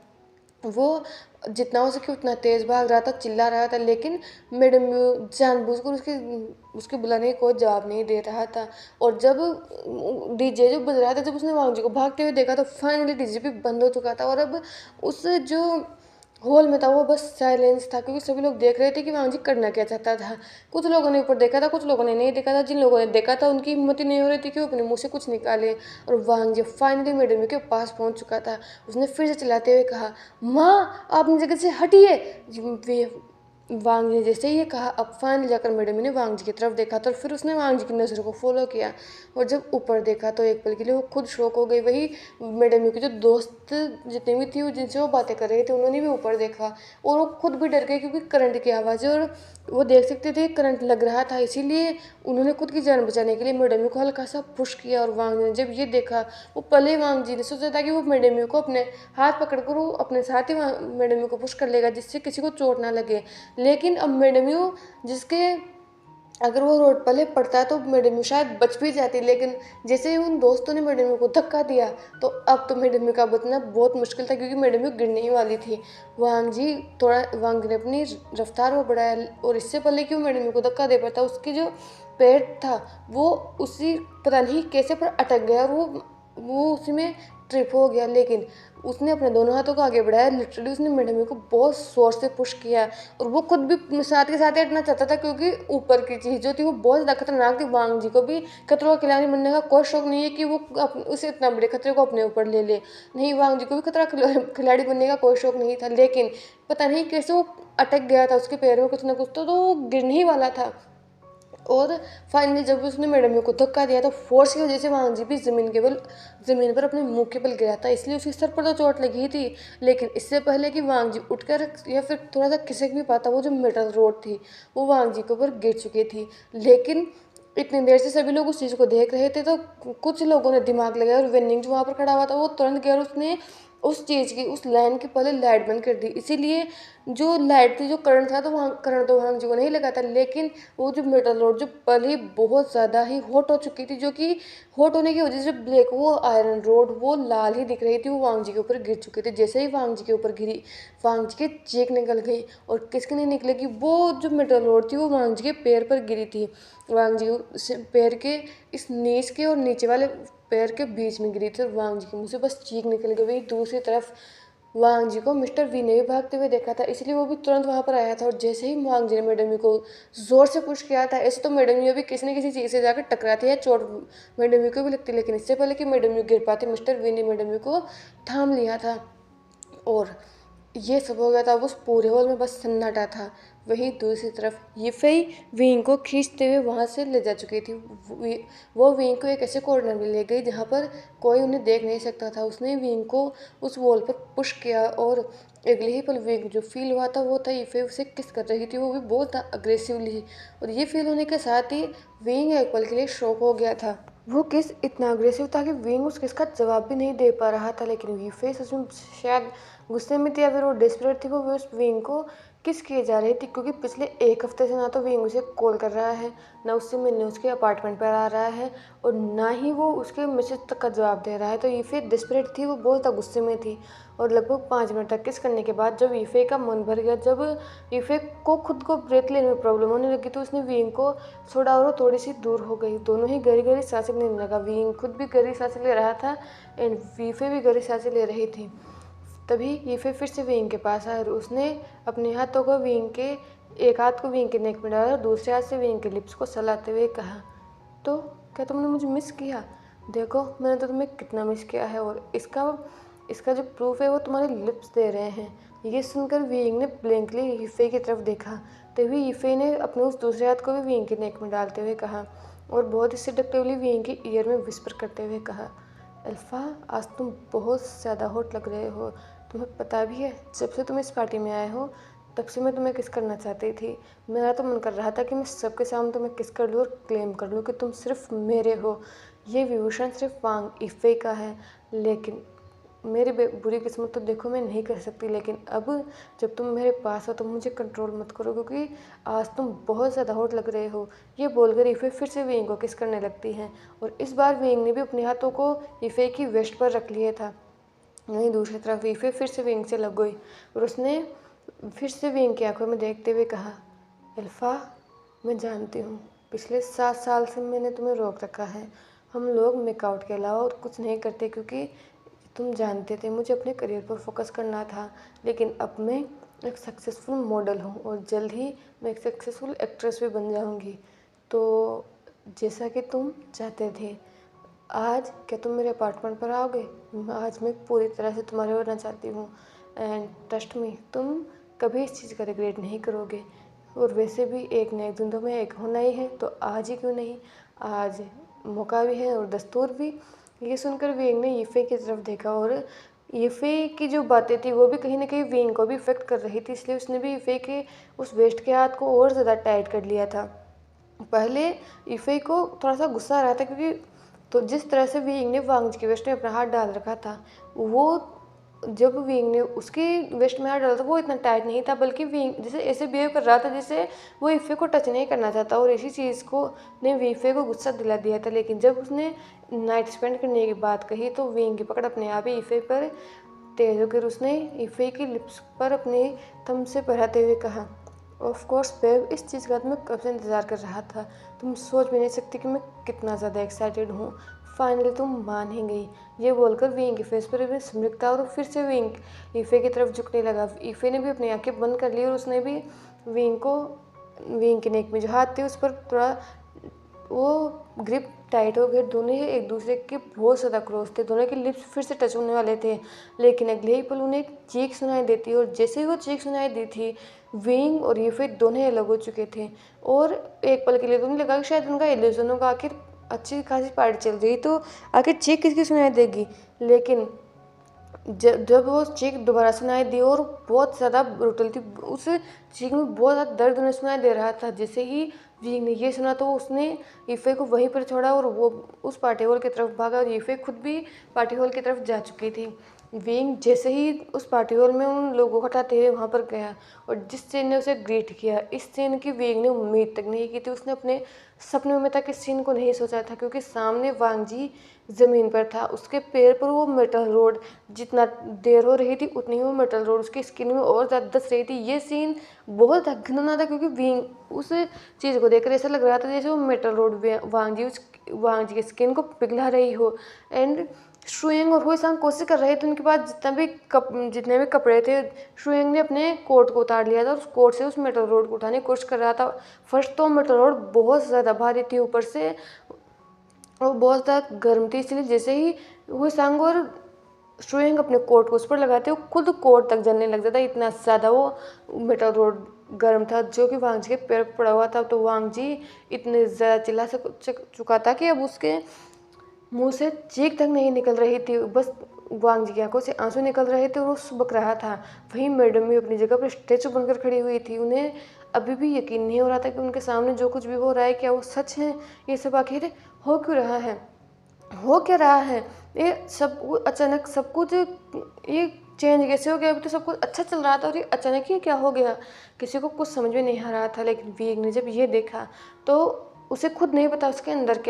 वो जितना हो सके उतना तेज़ भाग रहा था, चिल्ला रहा था, लेकिन मैडम जानबूझकर उसके बुलाने का कोई जवाब नहीं दे रहा था। और जब डीजे जो बज रहा था, जब उसने वांग जी को भागते हुए देखा, तो फाइनली डीजे भी बंद हो चुका था, और अब उस जो हॉल में था वो बस साइलेंस था, क्योंकि सभी लोग देख रहे थे कि वांग जी करना क्या चाहता था। कुछ लोगों ने ऊपर देखा था, कुछ लोगों ने नहीं देखा था। जिन लोगों ने देखा था उनकी हिम्मत ही नहीं हो रही थी कि वो अपने मुंह से कुछ निकाले। और वांग जी फाइनली मैडम के पास पहुंच चुका था। उसने फिर से चिल्लाते हुए कहा, माँ आप अपनी जगह से हटिए। वांग जी ने जैसे ही ये कहा, अब फाइनली जाकर मैडम ने वांग जी की तरफ देखा, तो फिर उसने वांग जी की नज़रों को फॉलो किया। और जब ऊपर देखा तो एक पल के लिए वो खुद शॉक हो गई। वही मैडम की जो दोस्त जितनी भी थी, वो जिनसे वो बातें कर रहे थे, उन्होंने भी ऊपर देखा, और वो खुद भी डर गए, क्योंकि करंट की आवाज़ है और वो देख सकते थे करंट लग रहा था। इसीलिए उन्होंने खुद की जान बचाने के लिए मैडम को हल्का सा पुश किया। और वांग जी ने जब ये देखा, वो पहले वांग जी ने सोचा था कि वो मैडम को अपने हाथ पकड़कर वो अपने साथ ही मैडम को पुश कर लेगा, जिससे किसी को चोट ना लगे। लेकिन अब मैडम जिसके अगर वो रोड पहले पड़ता तो मैडम शायद बच भी जाती, लेकिन जैसे ही उन दोस्तों ने मैडम को धक्का दिया, तो अब तो मैडम का बचना बहुत मुश्किल था, क्योंकि मैडम गिरने ही वाली थी। वांग जी ने अपनी रफ्तार वो बढ़ाया, और इससे पहले कि वो मैडम को धक्का दे पाता, उसकी जो पेट था वो उसी पता नहीं कैसे पर अटक गया, और वो उसी में ट्रिप हो गया। लेकिन उसने अपने दोनों हाथों को आगे बढ़ाया, लिटरली उसने मैडम को बहुत जोर से पुश किया, और वो खुद भी साथ के साथ ही हटना चाहता था, क्योंकि ऊपर की चीज़ जो थी वो बहुत ज़्यादा खतरनाक थी। वांग जी को भी खतरों का खिलाड़ी बनने का कोई शौक नहीं है कि वो उसे इतना बड़े खतरे को अपने ऊपर ले ले। नहीं, वांग जी को भी खतरा खिलाड़ी बनने का कोई शौक नहीं था, लेकिन पता नहीं कैसे वो अटक गया था, उसके पैरों में कुछ ना कुछ तो वो गिरने ही वाला था। और फाइनली जब उसने मैडम को धक्का दिया तो फोर्स की वजह से वांग जी भी ज़मीन पर अपने मुंह के बल गिरा था, इसलिए उसके सर पर तो चोट लगी थी। लेकिन इससे पहले कि वांग जी उठकर या फिर थोड़ा सा खिसक भी पाता, वो जो मेटल रोड थी वो वांग जी के ऊपर गिर चुकी थी। लेकिन इतनी देर से सभी लोग उस चीज़ को देख रहे थे, तो कुछ लोगों ने दिमाग लगाया और वेनिंग जो वहाँ पर खड़ा हुआ था वो तुरंत गया और उसने उस चीज़ की, उस लाइन की पहले लाइट बंद कर दी। इसीलिए जो लाइट थी, जो करंट था, तो वहाँ करंट तो वांग जी को नहीं लगा था, लेकिन वो जो मेटल रोड जो पहले ही बहुत ज़्यादा ही हॉट हो चुकी थी, जो कि हॉट होने की वजह से ब्लैक वो आयरन रोड वो लाल ही दिख रही थी, वो वांग जी के ऊपर गिर चुकी थी। जैसे ही वांग जी के ऊपर गिरी, वांग जी की चीख निकल गई, और किसके नहीं निकलेगी, वो जो मेटल रोड थी वो वांग जी के पैर पर गिरी थी। वांग जी पैर के इस नीच के और नीचे वाले पैर के बीच में गिरी थी, और वांग जी के मुँह से बस चीख निकल गई। वही दूसरी तरफ वांग जी को मिस्टर वी ने भी भागते हुए देखा था, इसलिए वो भी तुरंत वहाँ पर आया था। और जैसे ही वांग जी ने मैडम यू को ज़ोर से पुश किया था, ऐसे तो मैडम यू भी किसी न किसी चीज़ से जाकर टकराती है, चोट मैडम यू को भी लगती, लेकिन इससे पहले कि मैडम यू गिर पाते, मिस्टर वी ने मैडम यू को थाम लिया था। और ये सब हो गया था, उस पूरे हॉल में बस सन्नाटा था। वहीं दूसरी तरफ यिफई विंग को खींचते हुए वहाँ से ले जा चुकी थी। वो विंग को एक ऐसे कॉर्नर में ले गई जहाँ पर कोई उन्हें देख नहीं सकता था। उसने विंग को उस वॉल पर पुश किया, और अगले ही पल विंग जो फील हुआ था वो था यिफई उसे किस कर रही थी, वो भी बहुत अग्रेसिवली। और ये फील होने के साथ ही विंग एक पल के लिए शॉक हो गया था। वो किस इतना अग्रेसिव था कि विंग उस किस का जवाब भी नहीं दे पा रहा था, लेकिन यिफई सच में शायद गुस्से में थी या फिर वो डेस्परेट थी। वो उस विंग को किस किए जा रही थी, क्योंकि पिछले एक हफ्ते से ना तो विंग उसे कॉल कर रहा है, ना उससे मिलने उसके अपार्टमेंट पर आ रहा है, और ना ही वो उसके मैसेज तक का जवाब दे रहा है। तो यिफई डेस्परेट थी, वो बहुत ज़्यादा गुस्से में थी। और लगभग 5 मिनट तक किस करने के बाद जब यिफई का मन भर गया, जब यिफई को खुद को ब्रेथ लेने में प्रॉब्लम होने लगी, तो उसने विंग को छोड़ा और वो थोड़ी सी दूर हो गई। दोनों ही गहरी गहरी सांसें लेने लगा। विंग खुद भी गहरी सांसें ले रहा था एंड यिफई भी गहरी सांसें ले रही थी। तभी यिफई फिर से विंग के पास आया और उसने अपने हाथों को विंग के एक हाथ को विंग के नेक में डाला और दूसरे हाथ से विंग के लिप्स को सहलाते हुए कहा, तो क्या तुमने मुझे मिस किया? देखो मैंने तो तुम्हें कितना मिस किया है, और इसका जो प्रूफ है वो तुम्हारे लिप्स दे रहे हैं। ये सुनकर विंग ने ब्लैंकली यिफई की तरफ देखा। तभी यिफई ने अपने उस दूसरे हाथ को भी विंग के नेक में डालते हुए कहा, और बहुत ही सिडक्टिवली विंग के ईयर में विस्पर करते हुए कहा, अल्फ़ा आज तुम बहुत ज़्यादा हॉट लग रहे हो। तुम्हें पता भी है जब से तुम इस पार्टी में आए हो तब से मैं तुम्हें किस करना चाहती थी। मेरा तो मन कर रहा था कि मैं सबके सामने तुम्हें किस कर लूँ और क्लेम कर लूँ कि तुम सिर्फ मेरे हो। ये विभूषण सिर्फ वांग यिफई का है, लेकिन मेरी बुरी किस्मत तो देखो मैं नहीं कर सकती। लेकिन अब जब तुम मेरे पास हो तो मुझे कंट्रोल मत करो, क्योंकि आज तुम बहुत ज़्यादा हॉट लग रहे हो। ये बोलकर यिफई फिर से विंग को किस करने लगती हैं, और इस बार विंग ने भी अपने हाथों को यिफई की वेस्ट पर रख लिया था। वहीं दूसरी तरफ यिफई फिर से विंग से लग गई और उसने फिर से विंग की आंखों में देखते हुए कहा, अल्फ़ा मैं जानती हूँ पिछले 7 साल से मैंने तुम्हें रोक रखा है। हम लोग मेकआउट के अलावा और कुछ नहीं करते, क्योंकि तुम जानते थे मुझे अपने करियर पर फोकस करना था। लेकिन अब मैं एक सक्सेसफुल मॉडल हूँ और जल्द ही मैं एक सक्सेसफुल एक्ट्रेस भी बन जाऊँगी। तो जैसा कि तुम चाहते थे, आज क्या तुम मेरे अपार्टमेंट पर आओगे? आज मैं पूरी तरह से तुम्हारे होना चाहती हूँ, एंड ट्रस्ट मी तुम कभी इस चीज़ का रिग्रेट नहीं करोगे। और वैसे भी एक न एक दिन तो मैं एक होना ही है, तो आज ही क्यों नहीं? आज मौका भी है और दस्तूर भी। ये सुनकर विंग ने यिफई की तरफ देखा, और यिफई की जो बातें थी वो भी कहीं ना कहीं विंग को भी इफेक्ट कर रही थी, इसलिए उसने भी यिफई के उस वेस्ट के हाथ को और ज़्यादा टाइट कर लिया था। पहले यिफई को थोड़ा सा गुस्सा आ रहा था, क्योंकि तो जिस तरह से विंग ने वांग जी की वेस्ट में अपना हाथ डाल रखा था, वो जब विंग ने उसकी वेस्ट में हाथ डाला था वो इतना टाइट नहीं था, बल्कि विंग जैसे ऐसे बिहेव कर रहा था जैसे वो यिफई को टच नहीं करना चाहता, और इसी चीज़ को ने यिफई को गुस्सा दिला दिया था। लेकिन जब उसने नाइट स्पेंड करने की बात कही तो विंग की पकड़ अपने आप ही यिफई पर तेज होकर उसने यिफई की लिप्स पर अपने थंब से बढ़ाते हुए कहा, ऑफ कोर्स बेब, इस चीज़ का तो मैं कब से इंतज़ार कर रहा था। तुम सोच भी नहीं सकती कि मैं कितना ज़्यादा एक्साइटेड हूँ। फाइनली तुम मान ही गई। ये बोलकर विंग के फेस पर भी स्मित था और फिर से विंग यिफई की तरफ झुकने लगा। यिफई ने भी अपनी आंखें बंद कर ली और उसने भी विंग के नेक में जो हाथ थे उस पर थोड़ा वो ग्रिप टाइट हो गए। दोनों ही एक दूसरे के बहुत ज़्यादा क्लोज थे, दोनों के लिप्स फिर से टच होने वाले थे, लेकिन अगले ही पल उन्हें एक चीख सुनाई देती, और जैसे ही वो चीख सुनाई दी थी, विंग और यूफे दोनों ही अलग हो चुके थे। और एक पल के लिए तो उन्हें लगा कि शायद उनका इल्यूजन होगा, आखिर अच्छी खासी पार्टी चल रही तो आखिर चीख किसकी सुनाई देगी। लेकिन जब वो चीख दोबारा सुनाई दी और बहुत ज़्यादा ब्रूटल थी, उस चीख में बहुत ज़्यादा दर्द उन्हें सुनाई दे रहा था। जैसे ही विंग ने ये सुना तो उसने ईफे को वहीं पर छोड़ा और वो उस पार्टी हॉल की तरफ भागा, और ईफे खुद भी पार्टी हॉल की तरफ जा चुकी थी। विंग जैसे ही उस पार्टी हॉल में उन लोगों को हटाते हुए वहाँ पर गया, और जिस सीन ने उसे ग्रीट किया, इस सीन की विंग ने उम्मीद तक नहीं की थी। उसने अपने सपने में तक इस सीन को नहीं सोचा था, क्योंकि सामने वांग जी ज़मीन पर था, उसके पैर पर वो मेटल रोड, जितना देर हो रही थी उतनी ही वो मेटल रोड उसकी स्किन में और ज़्यादा धस रही थी। ये सीन बहुत ज़्यादा घिनौना था, क्योंकि विंग उस चीज़ को देखकर ऐसा लग रहा था जैसे वो मेटल रोड वांग जी की स्किन को पिघला रही हो। एंड शुएंग और हुई सांग कोशिश कर रहे थे, उनके पास जितने भी कपड़े थे, शुएंग ने अपने कोट को उतार लिया था, उस कोट से उस मेटल रोड को उठाने की कोशिश कर रहा था। फर्स्ट तो मेटल रोड बहुत ज़्यादा भारी थी, ऊपर से वो बहुत ज़्यादा गर्म थी, इसलिए जैसे ही हुई सांग और शुएंग अपने कोट को उस पर लगाते वो खुद कोट तक जलने लग जाता, इतना ज़्यादा वो मेटल रोड गर्म था, जो कि वांग जी के पैर पर पड़ा हुआ था। तो वांग जी इतने ज़्यादा चिल्ला चुका था कि अब उसके मुंह से चीख तक नहीं निकल रही थी, बस वांग जी की आंखों से आंसू निकल रहे थे और वो सुबक रहा था। वहीं मैडम भी अपनी जगह पर स्टैचू बनकर खड़ी हुई थी। उन्हें अभी भी यकीन नहीं हो रहा था कि उनके सामने जो कुछ भी हो रहा है क्या वो सच है, ये सब आखिर हो क्यों रहा है, हो क्या रहा है। ये सब अचानक सब कुछ ये चेंज कैसे हो गया। अभी तो सब कुछ अच्छा चल रहा था और ये अचानक ही क्या हो गया, किसी को कुछ समझ में नहीं आ रहा था। लेकिन वीग ने जब ये देखा तो उसे खुद नहीं पता उसके अंदर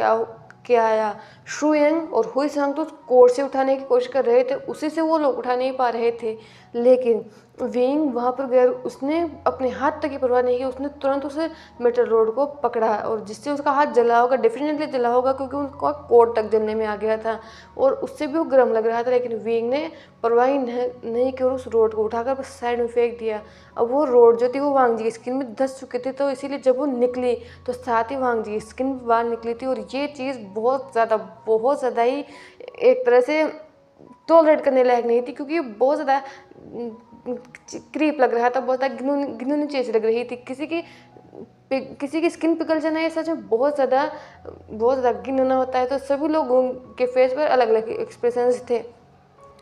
क्या आया। शुएंग और हुई सांग तो कोर्ट से उठाने की कोशिश कर रहे थे, उसी से वो लोग उठा नहीं पा रहे थे। लेकिन विंग वहाँ पर गया, उसने अपने हाथ तक की परवाह नहीं की, उसने तुरंत उसे मेटल रोड को पकड़ा, और जिससे उसका हाथ जला होगा, डेफिनेटली जला होगा, क्योंकि उनका कोट तक जलने में आ गया था और उससे भी वो गर्म लग रहा था। लेकिन विंग ने परवाह ही नहीं की और उस रोड को उठाकर बस साइड में फेंक दिया। अब वो रोड जो थी वो वांग जी की स्किन में धंस चुकी थी, तो इसीलिए जब वो निकली तो साथ ही वांग जी की स्किन बाहर निकली थी। और ये चीज़ बहुत ज़्यादा ही एक तरह से टॉलरेट करने लायक नहीं थी, क्योंकि बहुत ज़्यादा क्रीप लग रहा था, बहुत ज़्यादा घिनौनी चीज़ लग रही थी। किसी की स्किन पिघल जाना ये सच में बहुत ज़्यादा घिनौना होता है। तो सभी लोगों के फेस पर अलग अलग एक्सप्रेशंस थे।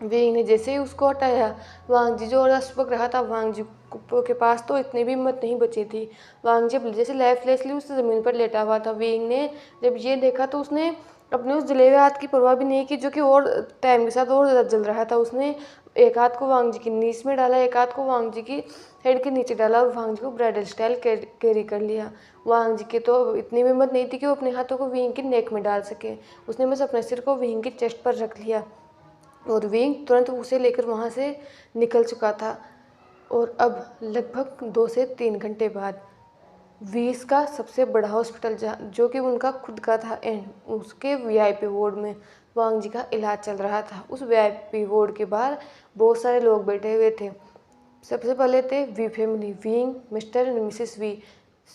विंग ने जैसे ही उसको हटाया, वांग जी जो चिपक रहा था, वांग जी के पास तो इतनी भी हिम्मत नहीं बची थी। वांग जी जैसे लाइफलेसली उस ज़मीन पर लेटा हुआ था। विंग ने जब ये देखा तो उसने अपने उस जले हुए हाथ की परवाह भी नहीं की, जो कि और टाइम के साथ और ज़्यादा जल रहा था। उसने एक हाथ को वांग जी की नीच में डाला, एक हाथ को वांग जी की हेड के नीचे डाला और वांग जी को ब्राइडल स्टाइल कैरी कर लिया। वांग जी की तो इतनी भी हिम्मत नहीं थी कि वो अपने हाथों को विंग की नेक में डाल सके। उसने बस अपने सिर को विंग की चेस्ट पर रख लिया और विंग तुरंत उसे लेकर वहाँ से निकल चुका था। और अब लगभग 2 से 3 घंटे बाद वीस का सबसे बड़ा हॉस्पिटल जो कि उनका खुद का था, एंड उसके वीआईपी वार्ड में वांग जी का इलाज चल रहा था। उस वीआईपी वार्ड के बाहर बहुत सारे लोग बैठे हुए थे। सबसे पहले थे Wei family, Wing, mister and missus Wei.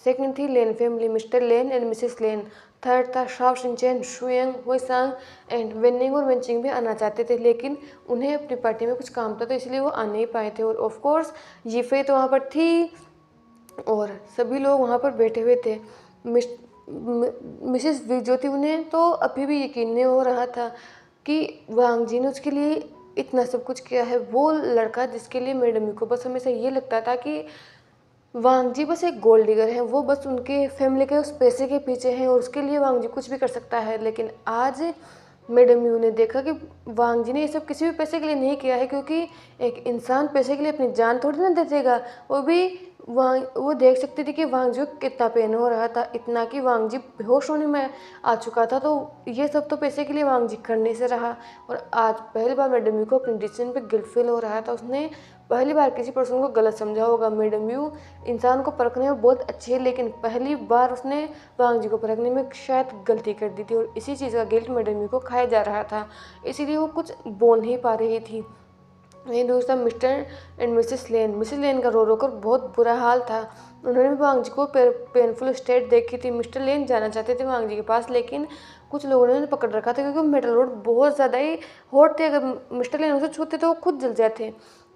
Second थी Lan family, mister lane and Mrs Lan. Third था शाओ शिनचैन, शुएंग, हुई सांग एंड वेनिंग और वेंचिंग भी आना चाहते थे, लेकिन उन्हें अपनी पार्टी में कुछ काम था तो इसलिए वो आ नहीं पाए थे। और ऑफ कोर्स यीफे तो वहाँ पर थी और सभी लोग वहाँ पर बैठे हुए थे। मिसेस वी जो थी, उन्हें तो अभी भी यकीन नहीं हो रहा था कि वांग जी ने उसके लिए इतना सब कुछ किया है। वो लड़का जिसके लिए मैडम को बस हमेशा ये लगता था कि वांग जी बस एक गोल्ड डिगर है, वो बस उनके फैमिली के उस पैसे के पीछे हैं और उसके लिए वांग जी कुछ भी कर सकता है। लेकिन आज मैडम यू ने देखा कि वांग जी ने ये सब किसी भी पैसे के लिए नहीं किया है, क्योंकि एक इंसान पैसे के लिए अपनी जान थोड़ी ना दे देगा। वो देख सकती थी कि वांग जी को कितना पेन हो रहा था, इतना कि वांग जी बेहोश होने में आ चुका था। तो ये सब तो पैसे के लिए वांग जी करने से रहा। और आज पहली बार मैडम यू को अपने डिसीजन पे गिल्ट फील हो रहा था। उसने पहली बार किसी पर्सन को गलत समझा होगा। मैडम यू इंसान को परखने में बहुत अच्छी है, लेकिन पहली बार उसने वांग जी को परखने में शायद गलती कर दी थी और इसी चीज़ का गिल्ट मैडम यू को खाया जा रहा था, इसीलिए वो कुछ बोल नहीं पा रही थी। वहीं दूसरा मिस्टर एंड मिसेस लेन का रो रो कर बहुत बुरा हाल था। उन्होंने भी वांग जी को पेनफुल स्टेट देखी थी। मिस्टर लेन जाना चाहते थे वांग जी के पास, लेकिन कुछ लोगों ने उन्हें पकड़ रखा था क्योंकि मेटल रोड बहुत ज़्यादा ही हॉट थे। अगर मिस्टर लेन उसे छूते तो वो खुद जल जाते।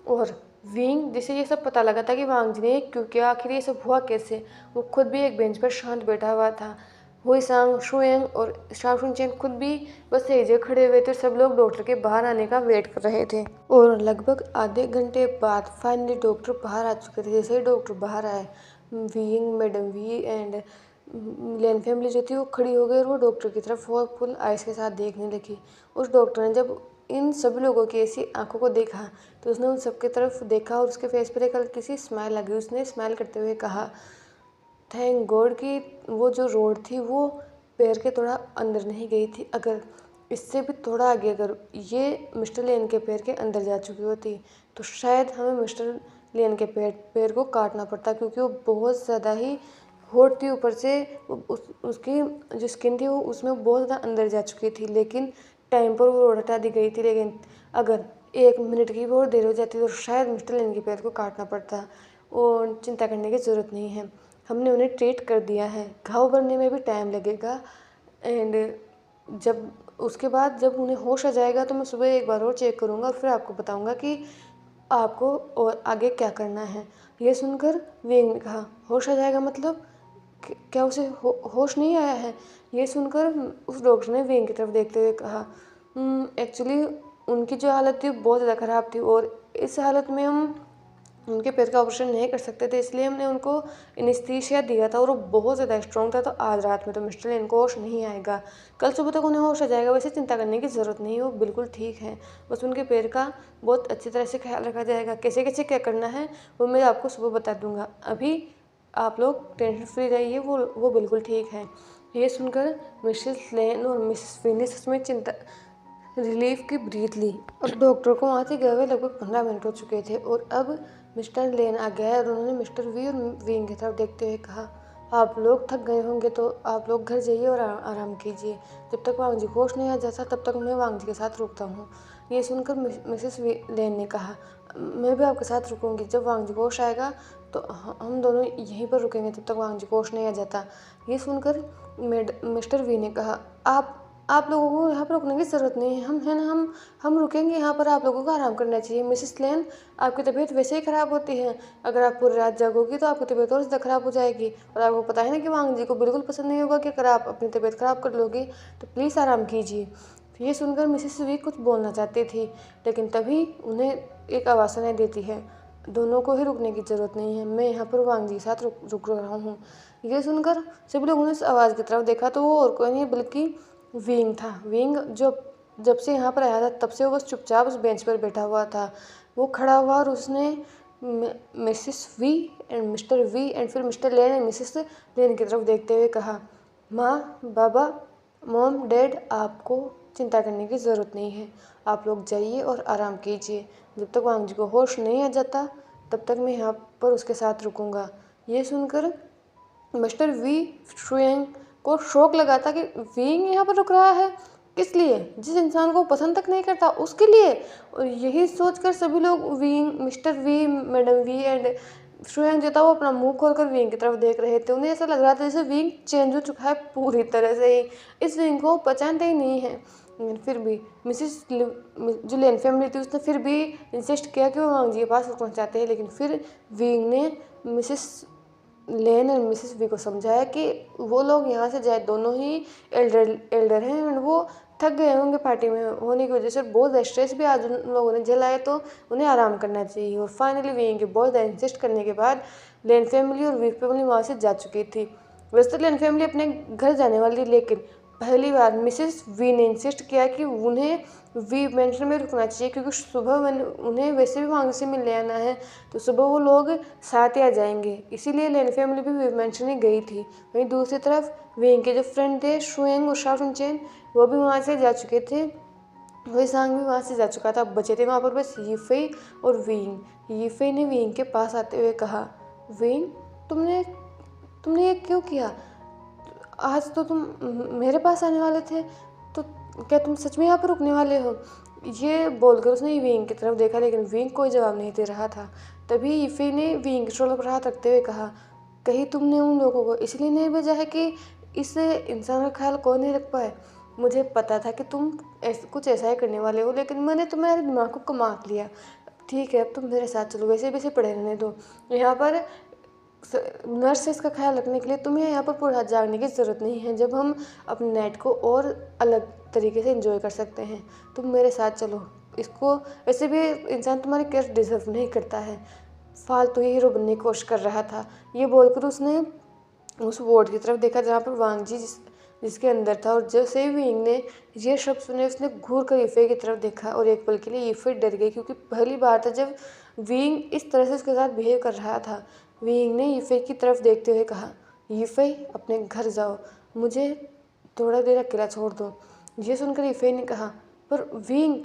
और विंग जिसे ये सब पता लगा था कि वांग जी ने क्यों किया, आखिर ये सब हुआ कैसे, वो खुद भी एक बेंच पर शांत बैठा हुआ था। हुई सांग, शुएंग और शाओशुनचेन खुद भी बस एक जगह खड़े हुए थे। सब लोग डॉक्टर के बाहर आने का वेट कर रहे थे। और लगभग आधे घंटे बाद फाइनली डॉक्टर बाहर आ चुके थे। जैसे ही डॉक्टर बाहर आए, Wing, madam Wei and Lane family जो थी वो खड़ी हो गई और वो डॉक्टर की तरफ फुल आइस के साथ देखने लगी। उस डॉक्टर ने जब इन सभी लोगों की ऐसी आंखों को देखा तो उसने उन सबकी तरफ देखा और उसके फेस पर एक हल्की सी स्माइल लगी। उसने स्माइल करते हुए कहा, थैंक गॉड कि वो जो रोड थी वो पैर के थोड़ा अंदर नहीं गई थी। अगर इससे भी थोड़ा आगे अगर ये मिस्टर लेन के पैर के अंदर जा चुकी होती तो शायद हमें मिस्टर लेन के पैर को काटना पड़ता, क्योंकि वो बहुत ज़्यादा ही हॉट थी। ऊपर से उसकी जो स्किन थी वो उसमें बहुत ज़्यादा अंदर जा चुकी थी। लेकिन टाइम पर वो रोड हटा दी गई थी। लेकिन अगर 1 मिनट की भी और देर हो जाती तो शायद मिस्टर लेन के पैर को काटना पड़ता। और चिंता करने की ज़रूरत नहीं है, हमने उन्हें ट्रीट कर दिया है। घाव भरने में भी टाइम लगेगा। एंड जब उसके बाद जब उन्हें होश आ जाएगा तो मैं सुबह एक बार और चेक करूँगा और फिर आपको बताऊँगा कि आपको और आगे क्या करना है। ये सुनकर विंग ने कहा, होश आ जाएगा मतलब क्या उसे होश नहीं आया है? ये सुनकर उस डॉक्टर ने विंग की तरफ देखते हुए कहा, एक्चुअली उनकी जो हालत थी बहुत ज़्यादा ख़राब थी और इस हालत में हम उनके पैर का ऑपरेशन नहीं कर सकते थे, इसलिए हमने उनको एनेस्थीसिया दिया था और वो बहुत ज़्यादा स्ट्रॉन्ग था। तो आज रात में तो मिस्टर लेन को होश नहीं आएगा, कल सुबह तक उन्हें होश आ जाएगा। वैसे चिंता करने की ज़रूरत नहीं है, वो बिल्कुल ठीक है। बस उनके पैर का बहुत अच्छी तरह से ख्याल रखा जाएगा। कैसे कैसे क्या करना है वो मैं आपको सुबह बता दूंगा। अभी आप लोग टेंशन फ्री रहिए, वो बिल्कुल ठीक है। ये सुनकर मिसेस लेन और मिसेस फिनी सच में चिंता रिलीफ की ब्रीथ ली। और डॉक्टर को वहाँ से गए हुए लगभग 15 मिनट हो चुके थे और अब मिस्टर लेन आ गया और उन्होंने मिस्टर वी और विंग की तरफ देखते हुए कहा, आप लोग थक गए होंगे तो आप लोग घर जाइए और आराम कीजिए। जब तक वांग जी होश नहीं आ जाता तब तक मैं वांग जी के साथ रुकता हूँ। ये सुनकर मिसेस लेन ने कहा, मैं भी आपके साथ रुकूंगी। जब वांग जी होश आएगा तो हम दोनों यहीं पर रुकेंगे जब तक वांग जी होश नहीं आ जाता। ये सुनकर मिस्टर वी ने कहा, आप लोगों को यहाँ पर रुकने की ज़रूरत नहीं है, हम है ना, हम रुकेंगे यहाँ पर। आप लोगों को आराम करना चाहिए। मिसेस लेन, आपकी तबीयत वैसे ही ख़राब होती है, अगर आप पूरी रात जागोगी तो आपकी तबीयत और ज़्यादा ख़राब हो जाएगी। और आपको पता है ना कि वांग जी को बिल्कुल पसंद नहीं होगा कि अगर आप अपनी तबीयत ख़राब कर लोगी, तो प्लीज़ आराम कीजिए। ये सुनकर मिसेस वी कुछ बोलना चाहती थी, लेकिन तभी उन्हें एक आवाज़ सुनाई देती है, दोनों को ही रुकने की ज़रूरत नहीं है, मैं यहाँ पर वांग जी के साथ रुक रहा हूँ। ये सुनकर सभी लोगों ने इस आवाज़ की तरफ देखा तो वो और कोई नहीं बल्कि विंग था। विंग जो जब से यहाँ पर आया था तब से वो बस चुपचाप उस बेंच पर बैठा हुआ था। वो खड़ा हुआ और उसने Mrs Wei and Mr Wei and फिर Mr lane and Mrs Lane की तरफ देखते हुए कहा, माँ, बाबा, मॉम, डैड, आपको चिंता करने की ज़रूरत नहीं है। आप लोग जाइए और आराम कीजिए। जब तक वांग जी को होश नहीं आ जाता तब तक मैं यहाँ पर उसके साथ रुकूंगा। ये सुनकर मिस्टर वी शुएंग को शौक लगा था कि विंग यहाँ पर रुक रहा है, किस लिए? जिस इंसान को पसंद तक नहीं करता उसके लिए। और यही सोचकर सभी लोग Wing, mister Wei, madam Wei and Xueyang जो था वो अपना मुंह खोलकर विंग की तरफ देख रहे थे। उन्हें ऐसा लग रहा था जैसे विंग चेंज हो चुका है पूरी तरह से ही, इस विंग को पहचानते ही नहीं है। लेकिन फिर भी मिसेस जो लेन फैमिली थी उसने फिर भी इंसिस्ट किया कि वो वांग जी के पास रुकना चाहते हैं। लेकिन फिर विंग ने मिसेस लेन और मिसेस वी को समझाया कि वो लोग यहाँ से जाए, दोनों ही एल्डर हैं एंड वो थक गए होंगे पार्टी में होने की वजह से, बहुत स्ट्रेस भी आज उन लोगों ने झेला है तो उन्हें आराम करना चाहिए। और फाइनली वी के बहुत इंसिस्ट करने के बाद लेन फैमिली और वी फैमिली वहाँ से जा चुकी थी। वैसे तो लेन फैमिली अपने घर जाने वाली, लेकिन पहली बार मिसेस वी ने इंसिस्ट किया कि उन्हें वी मेंशन में रुकना चाहिए, क्योंकि सुबह उन्हें वैसे भी वहाँ से मिलने आना है तो सुबह वो लोग साथ ही आ जाएंगे। इसीलिए लेन फैमिली भी वी मेंशन ही गई थी। वहीं दूसरी तरफ विंग के जो फ्रेंड थे शुएंग और शाओशुनचेन वो भी वहाँ से जा चुके थे। वही सांग भी वहाँ से जा चुका था। बचे थे वहाँ पर बस यीफेई और विंग। यीफेई ने विंग के पास आते हुए कहा, विंग, तुमने ये क्यों किया? आज तो तुम मेरे पास आने वाले थे, तो क्या तुम सच में यहाँ पर रुकने वाले हो? ये बोलकर उसने विंग की तरफ देखा, लेकिन विंग कोई जवाब नहीं दे रहा था। तभी यीफेई ने विंग के शोल्डर पर हाथ रखते हुए कहा, कहीं तुमने उन लोगों को इसलिए नहीं भेजा है कि इस इंसान का ख्याल कोई नहीं रख पाए? मुझे पता था कि तुम कुछ ऐसा ही करने वाले हो, लेकिन मैंने तुम्हारे दिमाग को कमा लिया। ठीक है, अब तुम मेरे साथ चलो, वैसे भी इसे पड़े रहने दो। यहाँ पर नर्सेस का ख्याल रखने के लिए तुम्हें यहाँ पर पूरा रात जागने की ज़रूरत नहीं है, जब हम अपने नाइट को और अलग तरीके से एंजॉय कर सकते हैं। तुम मेरे साथ चलो। इसको वैसे भी इंसान तुम्हारी केयर डिजर्व नहीं करता है, फालतू ही हीरो बनने की कोशिश कर रहा था। ये बोलकर उसने उस वार्ड की तरफ देखा जहाँ पर वांग जी जिसके अंदर था, और जैसे ही विंग ने ये शब्द सुने उसने घूर कर यीफे की तरफ देखा, और एक पल के लिए यीफे डर गई, क्योंकि पहली बार था जब विंग इस तरह से उसके साथ बिहेव कर रहा था। विंग ने यीफे की तरफ देखते हुए कहा, यीफे अपने घर जाओ, मुझे थोड़ा देर अकेला छोड़ दो। ये सुनकर यीफे ने कहा, पर विंग।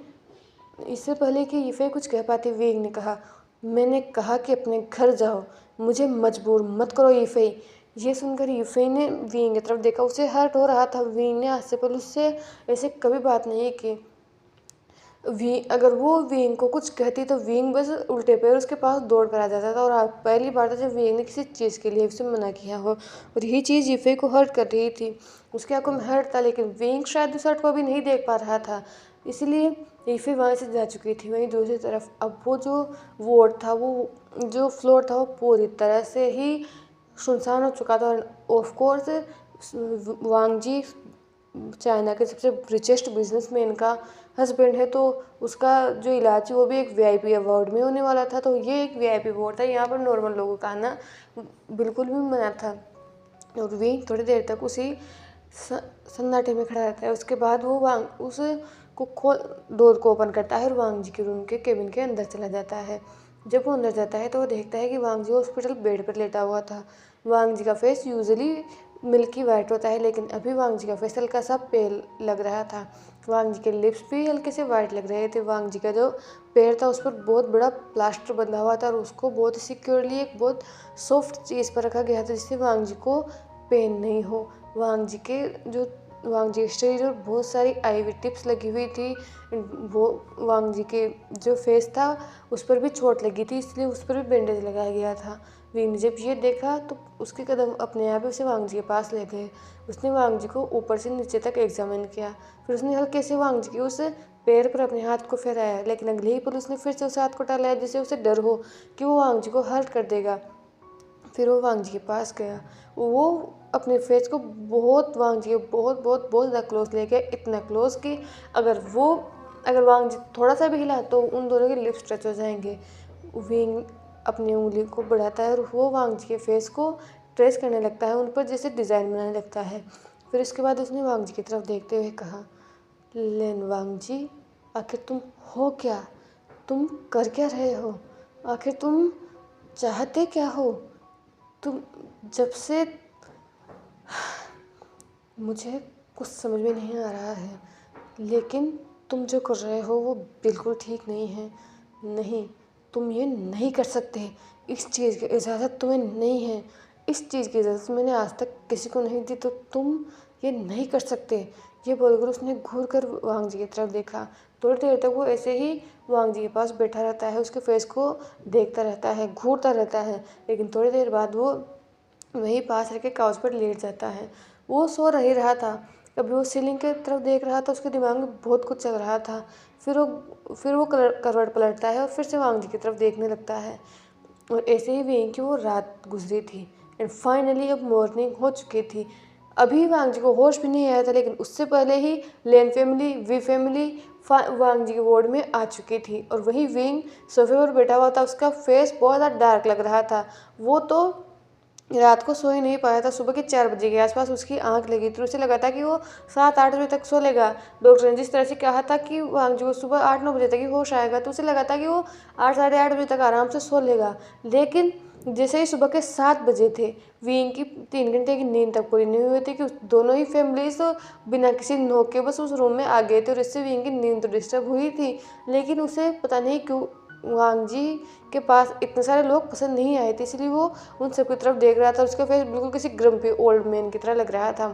इससे पहले कि यीफे कुछ कह पाती, विंग ने कहा, मैंने कहा कि अपने घर जाओ, मुझे मजबूर मत करो यीफे। ये सुनकर यीफे ने विंग की तरफ देखा, उसे हर्ट हो रहा था। विंग ने आज से पहले उससे ऐसे कभी बात नहीं की। अगर वो विंग को कुछ कहती तो विंग बस उल्टे पैर उसके पास दौड़ कर आ जाता था, और पहली बार था जब विंग ने किसी चीज़ के लिए उसे मना किया हो, और यही चीज़ यीफे को हर्ट कर रही थी। उसके आंखों में हर्ट था, लेकिन विंग शायद उस हर्ट को अभी नहीं देख पा रहा था, इसलिए यीफे वहाँ से जा चुकी थी। वहीं दूसरी तरफ अब वो जो वार्ड था, वो जो फ्लोर था, वो पूरी तरह से ही सुनसान हो चुका था। Of course Wang ji China के सबसे रिचेस्ट बिजनेसमैन का हस्बैंड है, तो उसका जो इलाज है वो भी एक वीआईपी अवार्ड में होने वाला था। तो ये एक वीआईपी अवार्ड था, यहाँ पर नॉर्मल लोगों का आना बिल्कुल भी मना था। और वे थोड़ी देर तक उसी सन्नाटे में खड़ा रहता है। उसके बाद वो वांग उस को डोर को ओपन करता है और वांग जी के रूम के केबिन के अंदर चला जाता है। जब वो अंदर जाता है तो वो देखता है कि वांग जी हॉस्पिटल बेड पर लेटा हुआ था। वांग जी का फेस यूजुअली मिल्की वाइट होता है, लेकिन अभी वांग जी का फेस हल्का सा पेल लग रहा था। वांग जी के लिप्स भी हल्के से वाइट लग रहे थे। वांग जी का जो पैर था उस पर बहुत बड़ा प्लास्टर बंधा हुआ था, और उसको बहुत सिक्योरली एक बहुत सॉफ्ट चीज़ पर रखा गया था, जिससे वांग जी को पेन नहीं हो। वांग जी के शरीर और बहुत सारी आईवी टिप्स लगी हुई थी। वो वांग जी के जो फेस था उस पर भी चोट लगी थी, इसलिए उस पर भी बैंडेज लगाया गया था। विंग ने जब ये देखा तो उसके कदम अपने आप ही उसे वांग जी के पास ले गए। उसने वांग जी को ऊपर से नीचे तक एग्जामिन किया, फिर उसने हल्के से वांग जी के उस पैर पर अपने हाथ को फहराया, लेकिन अगले ही पल उसने फिर से उस हाथ को टाला, जिससे उसे डर हो कि वो वांग जी को हर्ट कर देगा। फिर वो वांग जी के पास गया, वो अपने फेस को बहुत वांग जी के बहुत बहुत बहुत ज़्यादा क्लोज ले गया, इतना क्लोज कि अगर वांग जी थोड़ा सा भी हिला तो उन दोनों के लिप्स टच हो जाएंगे। विंग अपनी उंगली को बढ़ाता है और वो वांग जी के फेस को ट्रेस करने लगता है, उन पर जैसे डिज़ाइन बनाने लगता है। फिर उसके बाद उसने वांग जी की तरफ देखते हुए कहा, लेन वांग जी, आखिर तुम हो क्या? तुम कर क्या रहे हो? आखिर तुम चाहते क्या हो? तुम जब से मुझे कुछ समझ में नहीं आ रहा है, लेकिन तुम जो कर रहे हो वो बिल्कुल ठीक नहीं है। नहीं, तुम ये नहीं कर सकते। इस चीज़ की इजाज़त तुम्हें नहीं है। इस चीज़ की इजाज़त मैंने आज तक किसी को नहीं दी, तो तुम ये नहीं कर सकते। ये बोलकर उसने घूर कर वांग जी की तरफ देखा। थोड़ी देर तक वो ऐसे ही वांग जी के पास बैठा रहता है, उसके फेस को देखता रहता है, घूरता रहता है, लेकिन थोड़ी देर बाद वो वहीं पास रखे काउच पर लेट जाता है। वो सो नहीं रहा था, कभी वो सीलिंग की तरफ देख रहा था, उसके दिमाग में बहुत कुछ चल रहा था। फिर वो करवट पलटता है और फिर से वांग जी की तरफ देखने लगता है, और ऐसे ही वें की वो रात गुजरी थी एंड फाइनली अब मॉर्निंग हो चुकी थी। अभी वांग जी को होश भी नहीं आया था, लेकिन उससे पहले ही लेन फैमिली वी फैमिली वांग जी के वार्ड में आ चुकी थी, और वही विंग सोफे पर बैठा हुआ था। उसका फेस बहुत ज़्यादा डार्क लग रहा था। वो तो रात को सो ही नहीं पाया था। सुबह के 4 बजे के आसपास उसकी आंख लगी थी, उसे लगा था कि वो 7-8 बजे तक सो लेगा। डॉक्टर ने जिस तरह से कहा था कि वांग जी को सुबह 8-9 बजे तक ही होश आएगा, तो उसे लगा था कि वो 8-8:30 बजे तक आराम से सो लेगा। लेकिन जैसे ही सुबह के 7 बजे थे, विंग की 3 घंटे की नींद तक पूरी नहीं हुई थी कि दोनों ही फैमिलीज तो बिना किसी नोक के बस उस रूम में आ गए थे, और इससे विंग की नींद तो डिस्टर्ब हुई थी। लेकिन उसे पता नहीं क्यों वांग जी के पास इतने सारे लोग पसंद नहीं आए थे, इसलिए वो उन सबकी तरफ देख रहा था। उसका फेस बिल्कुल किसी ग्रम्पी ओल्ड मैन की तरह लग रहा था।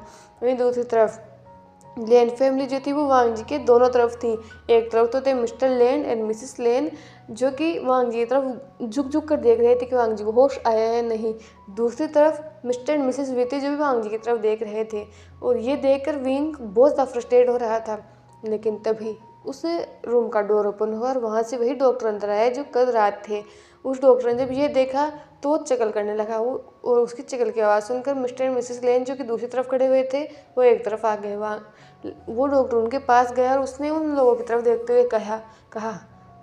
वहीं दूसरी तरफ लेन फैमिली जो थी वो वांग जी के दोनों तरफ थी। एक तरफ तो थे मिस्टर लेन एंड मिसेस लेन, जो कि वांग जी की तरफ झुक झुक कर देख रहे थे कि वांग जी को होश आया है नहीं। दूसरी तरफ मिस्टर एंड मिसेस वी थे, जो भी वांग जी की तरफ देख रहे थे। और ये देखकर विंग बहुत ज़्यादा फ्रस्ट्रेट हो रहा था। लेकिन तभी उस रूम का डोर ओपन हुआ और वहाँ से वही डॉक्टर अंदर आया जो कल रात थे। उस डॉक्टर ने जब ये देखा तो वो चकल करने लगा। वो और उसकी चकल की आवाज़ सुनकर मिस्टर एंड मिसेस लेन, जो कि दूसरी तरफ खड़े हुए थे, वो एक तरफ आ गए। वहाँ वो डॉक्टर उनके पास गया और उसने उन लोगों की तरफ देखते हुए कहा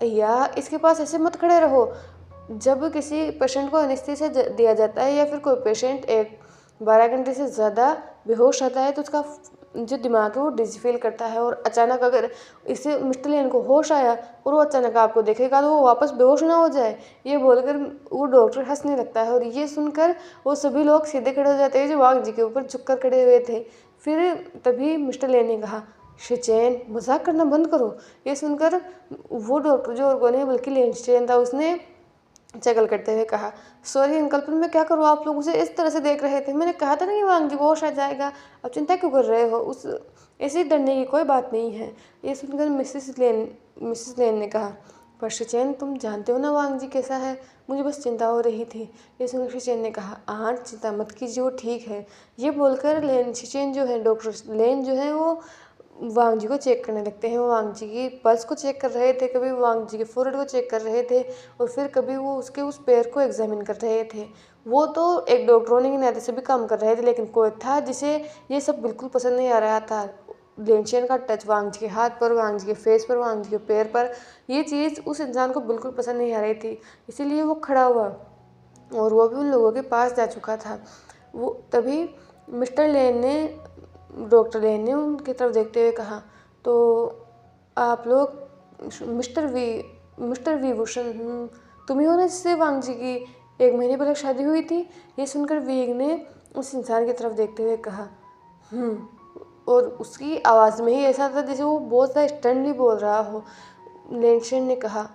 भैया, इसके पास ऐसे मत खड़े रहो। जब किसी पेशेंट को एनेस्थीसिया दिया जाता है या फिर कोई पेशेंट 12 घंटे से ज़्यादा बेहोश रहता है तो उसका जो दिमाग है वो डिजी फील करता है। और अचानक अगर इसे मिस्टर लेन को होश आया और वो अचानक आपको देखेगा तो वो वापस बेहोश ना हो जाए। ये बोलकर वो डॉक्टर हंसने लगता है और ये सुनकर वो सभी लोग सीधे खड़े हो जाते हैं जो वाघ जी के ऊपर झुककर खड़े हुए थे। फिर तभी मिस्टर लेन ने कहा, शिचेन, मजाक करना बंद करो। ये सुनकर वो डॉक्टर जो और कोई नहीं बल्कि लेन शिचेन था, उसने चगल करते हुए कहा, सॉरी अंकल, पर मैं क्या करूँ, आप लोग उसे इस तरह से देख रहे थे। मैंने कहा था ना कि वांग जी को होश आ जाएगा, अब चिंता क्यों कर रहे हो, उस ऐसे डरने की कोई बात नहीं है। ये सुनकर मिसेस लेन ने कहा, पर शिचेन, तुम जानते हो ना वांग जी कैसा है, मुझे बस चिंता हो रही थी। ये सुनकर शिचेन ने कहा, आंट, चिंता मत कीजिए, वो ठीक है। ये बोलकर शिचेन जो है, डॉक्टर लेन जो है, वो वांग जी को चेक करने लगते हैं। वो वांग जी की पल्स को चेक कर रहे थे, कभी वांग जी के फोरहेड को चेक कर रहे थे और फिर कभी वो उसके उस पैर को एग्जामिन कर रहे थे। वो तो एक डॉक्टर होने के नाते से भी काम कर रहे थे, लेकिन कोई था जिसे ये सब बिल्कुल पसंद नहीं आ रहा था। लेंशियन का टच वांग जी के हाथ पर, वांग जी के फेस पर, वांग जी के पैर पर, ये चीज़ उस इंसान को बिल्कुल पसंद नहीं आ रही थी। इसीलिए वो खड़ा हुआ और वो भी उन लोगों के पास जा चुका था। वो तभी डॉक्टर लेन ने उनकी तरफ देखते हुए कहा, तो आप लोग मिस्टर वी भूषण, तुम ही हो ना जिससे वांग जी की 1 महीने पहले शादी हुई थी। ये सुनकर वीग ने उस इंसान की तरफ देखते हुए कहा, और उसकी आवाज़ में ही ऐसा था जैसे वो बहुत ज़्यादा स्टर्नली बोल रहा हो। लेंशन ने कहा,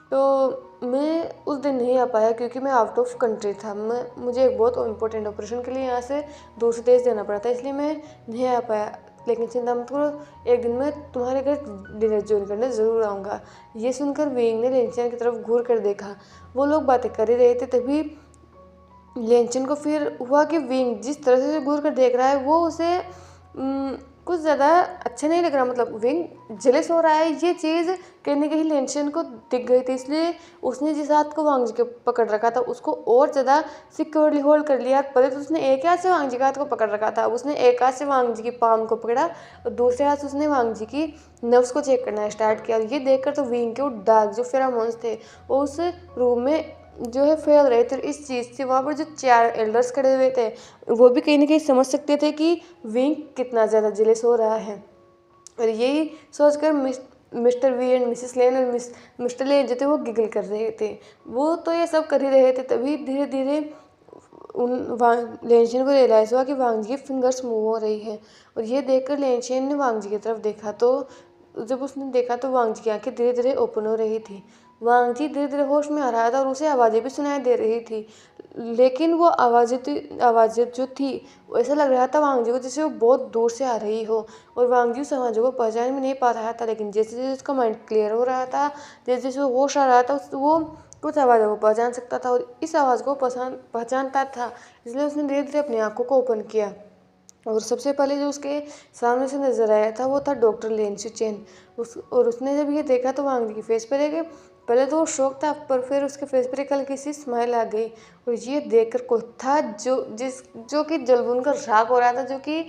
तो मैं उस दिन नहीं आ पाया क्योंकि मैं आउट ऑफ कंट्री था। मुझे एक बहुत इम्पोर्टेंट ऑपरेशन के लिए यहाँ से दूसरे देश जाना पड़ा था, इसलिए मैं नहीं आ पाया। लेकिन चिंता मत करो, एक दिन मैं तुम्हारे घर डिनर ज्वाइन करने ज़रूर आऊँगा। ये सुनकर वेंग ने लेंशन की तरफ घूर कर देखा। वो लोग बातें कर ही रहे थे, तभी लेंशन को फिर हुआ कि विंग जिस तरह से घूर कर देख रहा है वो उसे कुछ ज़्यादा अच्छा नहीं लग रहा। मतलब विंग जेलस हो रहा है, ये चीज़ कहीं ना कहीं लेंशन को दिख गई थी, इसलिए उसने जिस हाथ को वांग जी के पकड़ रखा था उसको और ज़्यादा सिक्योरली होल्ड कर लिया। पहले तो उसने एक हाथ से वांग जी के हाथ को पकड़ रखा था, उसने एक हाथ से वांग जी की पाम को पकड़ा और दूसरे हाथ से उसने वांग जी की नर्व्स को चेक करना स्टार्ट किया। और ये देखकर तो विंग के वो डार्क जो फेरोमोन्स थे वो उस रूम में जो है फैल रहे थे। इस चीज़ से वहाँ पर जो 4 एल्डर्स खड़े हुए थे वो भी कहीं ना कहीं समझ सकते थे कि विंग कितना ज़्यादा जेलस हो रहा है। और यही सोचकर मिस्टर वी एंड मिसेस लेन और मिस्टर लेन जो थे वो गिगल कर रहे थे। वो तो ये सब कर ही रहे थे, तभी धीरे धीरे लेंशियन को रियलाइज़ हुआ कि वांग जी की फिंगर्स मूव हो रही है। और ये देखकर लेंशियन ने वांग जी की तरफ देखा, तो जब उसने देखा तो वांग जी की आंखें धीरे धीरे ओपन हो रही थी। वांग जी धीरे धीरे होश में आ रहा था और उसे आवाज़ें भी सुनाई दे रही थी, लेकिन वो आवाज़ें जो थी वो ऐसा लग रहा था वांग जी को जैसे वो बहुत दूर से आ रही हो। और वांग जी उस आवाज़ों को पहचान भी नहीं पा रहा था, लेकिन जैसे जैसे उसका माइंड क्लियर हो रहा था, जैसे जैसे वो होश आ रहा था, वो कुछ आवाज़ों को पहचान सकता था और इस आवाज़ को पहचानता था। इसलिए उसने धीरे धीरे अपनी आंखों को ओपन किया और सबसे पहले जो उसके सामने से नजर आया था वो था डॉक्टर लेन शिचेन। और उसने जब ये देखा तो वांग जी की फेस पर एक पहले तो वो शौक था, पर फिर उसके फेस पर एक हल्की सी स्माइल आ गई। और ये देखकर कोई था जो कि जलबुन का राग हो रहा था, जो कि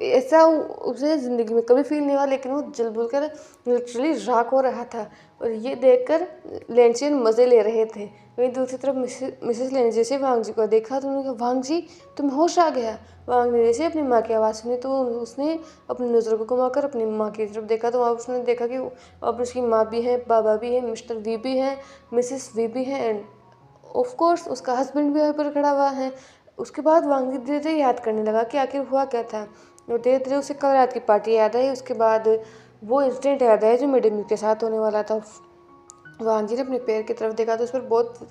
ऐसा उसे ज़िंदगी में कभी फील नहीं हुआ, लेकिन वो जलबुन का लिटरली राग हो रहा था। और ये देखकर लेंशियन मज़े ले रहे थे। वहीं दूसरी तरफ मिसेस लेन जैसे वांग जी को देखा तो उन्होंने कहा, वांग जी तुम्हें होश आ गया। वांग ने जैसे अपनी माँ की आवाज़ सुनी तो उसने अपनी नज़रों को घुमाकर अपनी माँ की तरफ देखा, तो वहाँ उसने देखा कि अब उसकी माँ भी है, बाबा भी है, मिस्टर वी भी हैं, मिसेस वी भी हैं एंड ऑफ कोर्स उसका हस्बैंड भी वहीं पर खड़ा हुआ है। उसके बाद वांग जी धीरे धीरे याद करने लगा कि आखिर हुआ क्या था। और धीरे धीरे उसे कल रात की पार्टी याद आई, उसके बाद वो इंसिडेंट याद आया जो मैडम के साथ होने वाला था। वांग जी ने अपने पैर की तरफ देखा तो उस पर बहुत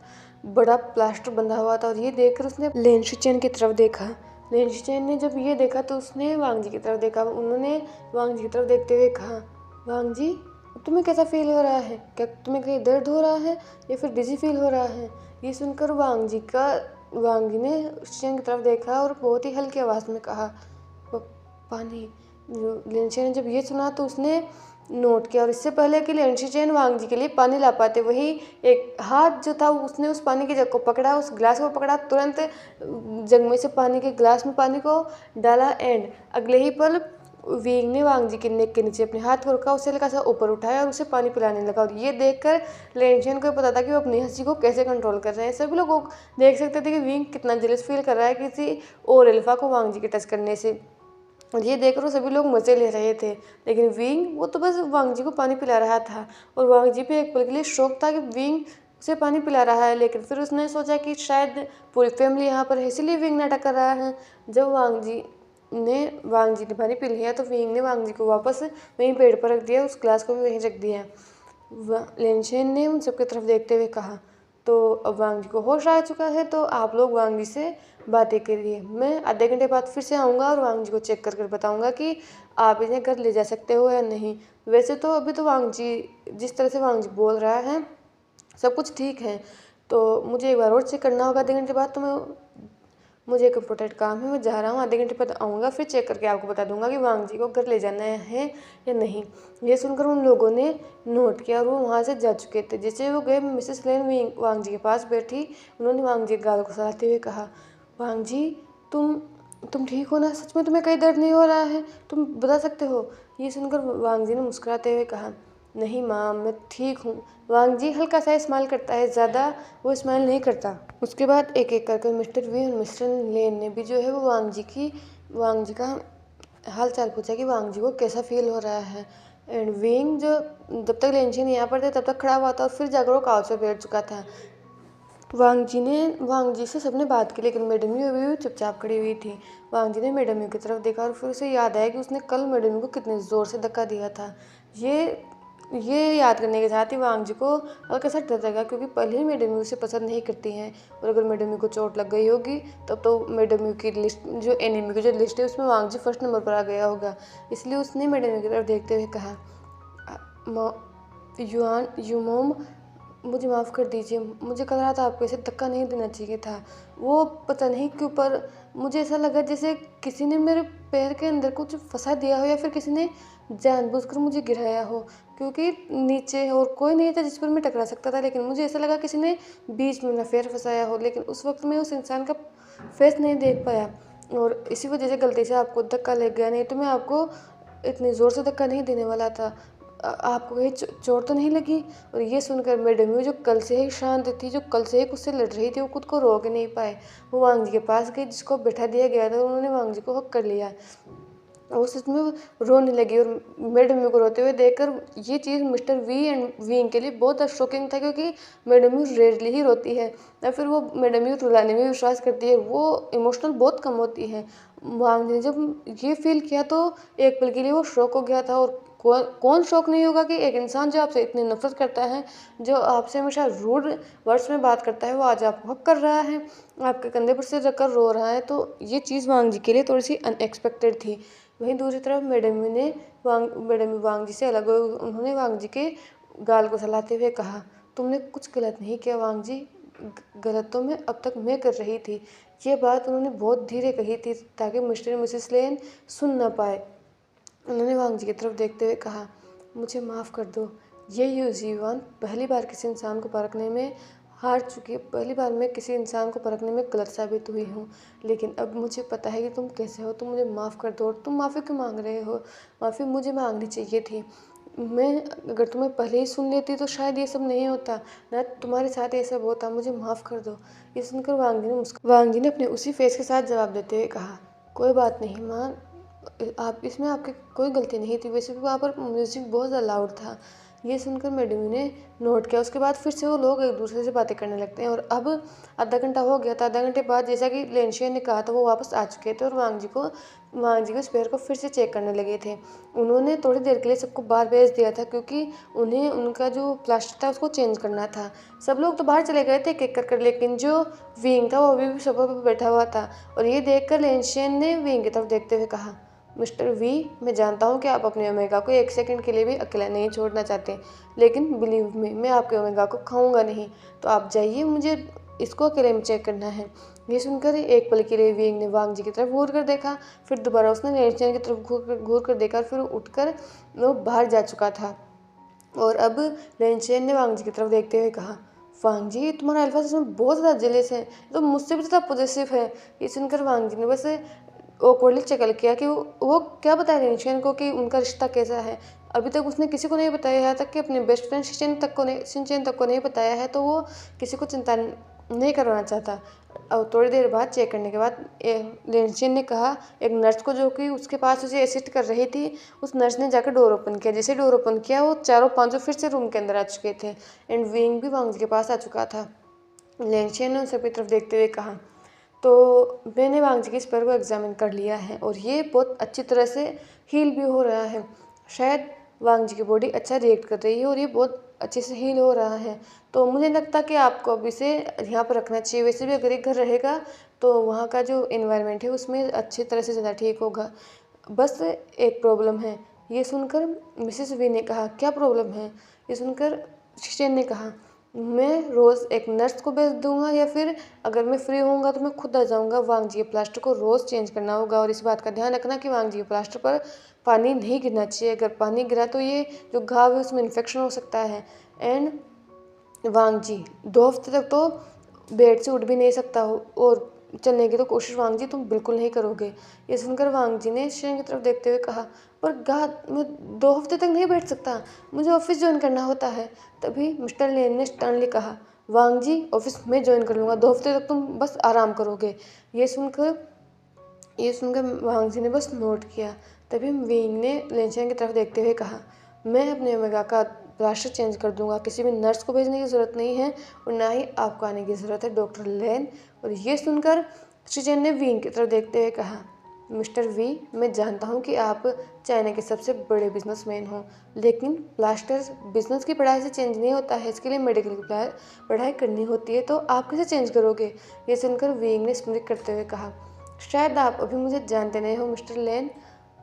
बड़ा प्लास्टर बंधा हुआ था और ये देखकर उसने लेन शिचेन की तरफ देखा। लिनचेन ने जब ये देखा तो उसने वांग जी की तरफ देखा। उन्होंने वांग जी की तरफ देखते हुए कहा, वांग जी तुम्हें कैसा फील हो रहा है? क्या तुम्हें कहीं दर्द हो रहा है या फिर डिजी फील हो रहा है? ये सुनकर वांग जी ने शिनचैन की तरफ देखा और बहुत ही हल्की आवाज़ में कहा, पानी। लिनचेन ने जब ये सुना तो उसने नोट किया और इससे पहले कि लिनचेन वांग जी के लिए पानी ला पाते वही एक हाथ जो था उसने उस पानी की जग को पकड़ा, उस ग्लास को पकड़ा, तुरंत जग में से पानी के ग्लास में पानी को डाला एंड अगले ही पल वींग ने वांग जी के नेक के नीचे अपने हाथ को रखा, उसे हल्का सा ऊपर उठाया और उसे पानी पिलाने लगा। और ये देखकर लिनचेन को पता था कि वो अपनी हंसी को कैसे कंट्रोल कर रहे हैं। सभी लोग देख सकते थे कि वींग कितना जेलस फील कर रहा है किसी और अल्फा को वांग जी के टच करने से, और ये देखकर सभी लोग मज़े ले रहे थे। लेकिन वींग वो तो बस वांग जी को पानी पिला रहा था और वांग जी पे एक पल के लिए शौक था कि वींग उसे पानी पिला रहा है। लेकिन फिर उसने सोचा कि शायद पूरी फैमिली यहाँ पर है इसीलिए वींग नाटक कर रहा है। जब वांग जी ने पानी पी लिया तो वींग ने वांग जी को वापस वहीं पेड़ पर रख दिया, उस ग्लास को भी वहीं रख दिया। लिनचेन ने उन सबकी तरफ देखते हुए कहा, तो अब वांग जी को होश आ चुका है तो आप लोग वांग जी से बातें करिए, मैं आधे घंटे बाद फिर से आऊँगा और वांग जी को चेक कर बताऊँगा कि आप इन्हें घर ले जा सकते हो या नहीं। वैसे तो अभी तो वांग जी जिस तरह से वांग जी बोल रहा है सब कुछ ठीक है, तो मुझे एक बार और चेक करना होगा आधे घंटे बाद। तो मुझे एक इम्पोर्टेंट काम है, मैं जा रहा हूँ, आधे घंटे बाद आऊँगा, फिर चेक करके आपको बता दूंगा कि वांग जी को घर ले जाना है या नहीं। ये सुनकर उन लोगों ने नोट किया और वो वहाँ से जा चुके थे। जैसे वो गए मिसेस लेन वांग जी के पास बैठी, उन्होंने वांग जी के गाल को सहलाते हुए कहा, वांग जी तुम ठीक हो ना? सच में तुम्हें कहीं दर्द नहीं हो रहा है? तुम बता सकते हो? ये सुनकर वांग जी ने मुस्कुराते हुए कहा, नहीं माँ मैं ठीक हूँ। वांग जी हल्का सा स्माइल करता है, ज़्यादा वो स्माइल नहीं करता। उसके बाद एक एक करके मिस्टर वी और मिस्टर लेन ने भी जो है वो वांग जी का हाल चाल पूछा कि वांग जी को कैसा फील हो रहा है। एंड विंग जो जब तक लेनचेन यहाँ पर थे तब तक खड़ा हुआ था और फिर जाकर वो काउच पर बैठ चुका था। वांग जी से सबने बात की लेकिन मैडम यू अभी भी चुपचाप खड़ी हुई थी। वांग जी ने मैडम यू की तरफ देखा और फिर उसे याद आया कि उसने कल मैडम यू को कितने ज़ोर से धक्का दिया था। ये याद करने के साथ ही वांग जी को हल्का सा डर लगा क्योंकि पहले ही मैडम यू उसे पसंद नहीं करती हैं और अगर मैडम यू को चोट लग गई होगी तब तो मैडम यू की लिस्ट जो एनिमी की जो लिस्ट है उसमें वांग जी फर्स्ट नंबर पर आ गया होगा। इसलिए उसने मैडम यू की तरफ देखते हुए कहा, यू मोम मुझे माफ़ कर दीजिए, मुझे कल रात आपको ऐसे धक्का नहीं देना चाहिए था। वो पता नहीं क्यों पर मुझे ऐसा लगा जैसे किसी ने मेरे पैर के अंदर कुछ फंसा दिया हो या फिर किसी ने जानबूझकर मुझे गिराया हो, क्योंकि नीचे और कोई नहीं था जिस पर मैं टकरा सकता था। लेकिन मुझे ऐसा लगा किसी ने बीच में मेरा पैर फंसाया हो, लेकिन उस वक्त मैं उस इंसान का फेस नहीं देख पाया और इसी वजह से गलती से आपको धक्का लग गया। नहीं तो मैं आपको इतनी ज़ोर से धक्का नहीं देने वाला था। आपको कहीं चोट तो नहीं लगी? और ये सुनकर मैडम जो कल से ही शांत थी, जो कल से ही उससे लड़ रही थी, वो खुद को रोक नहीं पाए। वो वांग जी के पास गई जिसको बैठा दिया गया था, उन्होंने वांग जी को हक कर लिया और सच में रोने लगी। और मैडम को रोते हुए देखकर ये चीज़ मिस्टर वी एंड वीइंग के लिए बहुत शॉकिंग था क्योंकि मैडम रेयरली ही रोती है या फिर वो मैडम रुलाने में विश्वास करती है, वो इमोशनल बहुत कम होती है। वांग ने जब ये फील किया तो एक पल के लिए वो शॉक हो गया था। और कौन शौक नहीं होगा कि एक इंसान जो आपसे इतनी नफरत करता है, जो आपसे हमेशा रूड वर्ड्स में बात करता है, वो आज आपको हक कर रहा है, आपके कंधे पर सिर रखकर रो रहा है। तो ये चीज़ वांग जी के लिए थोड़ी सी अनएक्सपेक्टेड थी। वहीं दूसरी तरफ मैडम वांग जी से अलग हुए, उन्होंने वांग जी के गाल को सहलाते हुए कहा, तुमने कुछ गलत नहीं किया वांग जी, गलत तो मैं कर रही थी। ये बात उन्होंने बहुत धीरे कही थी ताकि मिस्टर मिसेस लेन सुन ना पाए। उन्होंने वांग जी की तरफ देखते हुए कहा, मुझे माफ़ कर दो, ये युजीवान पहली बार किसी इंसान को परखने में हार चुकी है, पहली बार मैं किसी इंसान को परखने में गलत साबित हुई हूँ। लेकिन अब मुझे पता है कि तुम कैसे हो, तुम मुझे माफ़ कर दो। और तुम माफ़ी क्यों मांग रहे हो? माफ़ी मुझे मांगनी चाहिए थी। मैं अगर तुम्हें पहले ही सुन लेती तो शायद ये सब नहीं होता, ना तुम्हारे साथ ये सब होता। मुझे माफ़ कर दो। ये सुनकर वांग जी ने अपने उसी फेस के साथ जवाब देते हुए कहा, कोई बात नहीं माँ, आप इसमें आपकी कोई गलती नहीं थी। वैसे भी वहाँ पर म्यूज़िक बहुत ज़्यादा लाउड था, ये सुनकर मेडमी ने नोट किया। उसके बाद फिर से वो लोग एक दूसरे से बातें करने लगते हैं। और अब आधा घंटा हो गया था। आधा घंटे बाद जैसा कि लेनशियन ने कहा था वो वापस आ चुके थे और वांग जी के स्पेयर को फिर से चेक करने लगे थे। उन्होंने थोड़ी देर के लिए सबको बाहर भेज दिया था क्योंकि उन्हें उनका जो प्लास्टर था उसको चेंज करना था। सब लोग तो बाहर चले गए थे एक एक कर, लेकिन जो विंग था वो अभी भी सोफे पर बैठा हुआ था। और ये देखकर लेनशियन ने विंग की तरफ देखते हुए कहा, मिस्टर वी, मैं जानता हूँ कि आप अपने ओमेगा को एक सेकंड के लिए भी अकेला नहीं छोड़ना चाहते, लेकिन बिलीव मी, मैं आपके ओमेगा को खाऊंगा नहीं। तो आप जाइए, मुझे इसको अकेले में चेक करना है। ये सुनकर एक पल के लिए विंग ने वांग जी की तरफ घूर कर देखा। फिर दोबारा उसने लेनशियन की तरफ घूर कर देखा और फिर उठकर वो बाहर जा चुका था। और अब लेनशियन ने वांग जी की तरफ देखते हुए कहा, वांग जी, तुम्हारा अल्फा सच बहुत ज़्यादा जेलस है, तो मुझसे भी ज़्यादा पॉजिटिव है। ये सुनकर वांग जी ने बस ऑकवर्डली चकल किया कि वो क्या बताए लेनशियन को कि उनका रिश्ता कैसा है। अभी तक उसने किसी को नहीं बताया, यहाँ तक कि अपने बेस्ट फ्रेंड शिनचेन तक को नहीं बताया है। तो वो किसी को चिंता नहीं करवाना चाहता। और थोड़ी देर बाद चेक करने के बाद लेनशियन ने कहा एक नर्स को, जो कि उसके पास उसे असिस्ट कर रही थी, उस नर्स ने जाकर डोर ओपन किया। जैसे डोर ओपन किया वो चारों पांचों फिर से रूम के अंदर आ चुके थे। एंड विंग भी वांग जी के पास आ चुका था। लेनशियन ने उन सबकी तरफ देखते हुए कहा, तो मैंने वांग जी के स्पेयर को एग्जामिन कर लिया है और ये बहुत अच्छी तरह से हील भी हो रहा है। शायद वांग जी की बॉडी अच्छा रिएक्ट कर रही है और ये बहुत अच्छे से हील हो रहा है। तो मुझे लगता कि आपको अब इसे यहाँ पर रखना चाहिए। वैसे भी अगर एक घर रहेगा तो वहाँ का जो इन्वायरमेंट है उसमें अच्छी तरह से ज़्यादा ठीक होगा। बस एक प्रॉब्लम है। ये सुनकर मिसेस वी ने कहा, क्या प्रॉब्लम है? ये सुनकर शिशेन ने कहा, मैं रोज़ एक नर्स को भेज दूंगा या फिर अगर मैं फ्री होऊंगा तो मैं खुद आ जाऊंगा। वांग जी के प्लास्टर को रोज़ चेंज करना होगा और इस बात का ध्यान रखना कि वांग जी के प्लास्टर पर पानी नहीं गिरना चाहिए। अगर पानी गिरा तो ये जो घाव है उसमें इन्फेक्शन हो सकता है। एंड वांग जी 2 हफ्ते तक तो बेड से उठ भी नहीं सकता हो और चलने की तो कोशिश वांग जी तुम बिल्कुल नहीं करोगे। ये सुनकर वांग जी ने शिन की तरफ देखते हुए कहा, पर मैं 2 हफ्ते तक नहीं बैठ सकता, मुझे ऑफिस ज्वाइन करना होता है। तभी मिस्टर लेन ने स्टर्नली कहा, वांग जी, ऑफिस में ज्वाइन कर लूँगा, 2 हफ्ते तक तुम बस आराम करोगे। ये सुनकर वांग जी ने बस नोट किया। तभी विंग ने लेनशियन की तरफ देखते हुए कहा, मैं अपने ओमेगा का प्लास्टर चेंज कर दूंगा, किसी भी नर्स को भेजने की ज़रूरत नहीं है और ना ही आपको आने की ज़रूरत है, डॉक्टर लेन। और ये सुनकर शिचेन ने विंग की तरफ देखते हुए कहा, मिस्टर वी, मैं जानता हूँ कि आप चाइना के सबसे बड़े बिजनेसमैन हो, लेकिन प्लास्टर बिजनेस की पढ़ाई से चेंज नहीं होता है, इसके लिए मेडिकल की पढ़ाई करनी होती है। तो आप कैसे चेंज करोगे? ये सुनकर विंग ने स्मित करते हुए कहा, शायद आप अभी मुझे जानते नहीं हो मिस्टर लेन,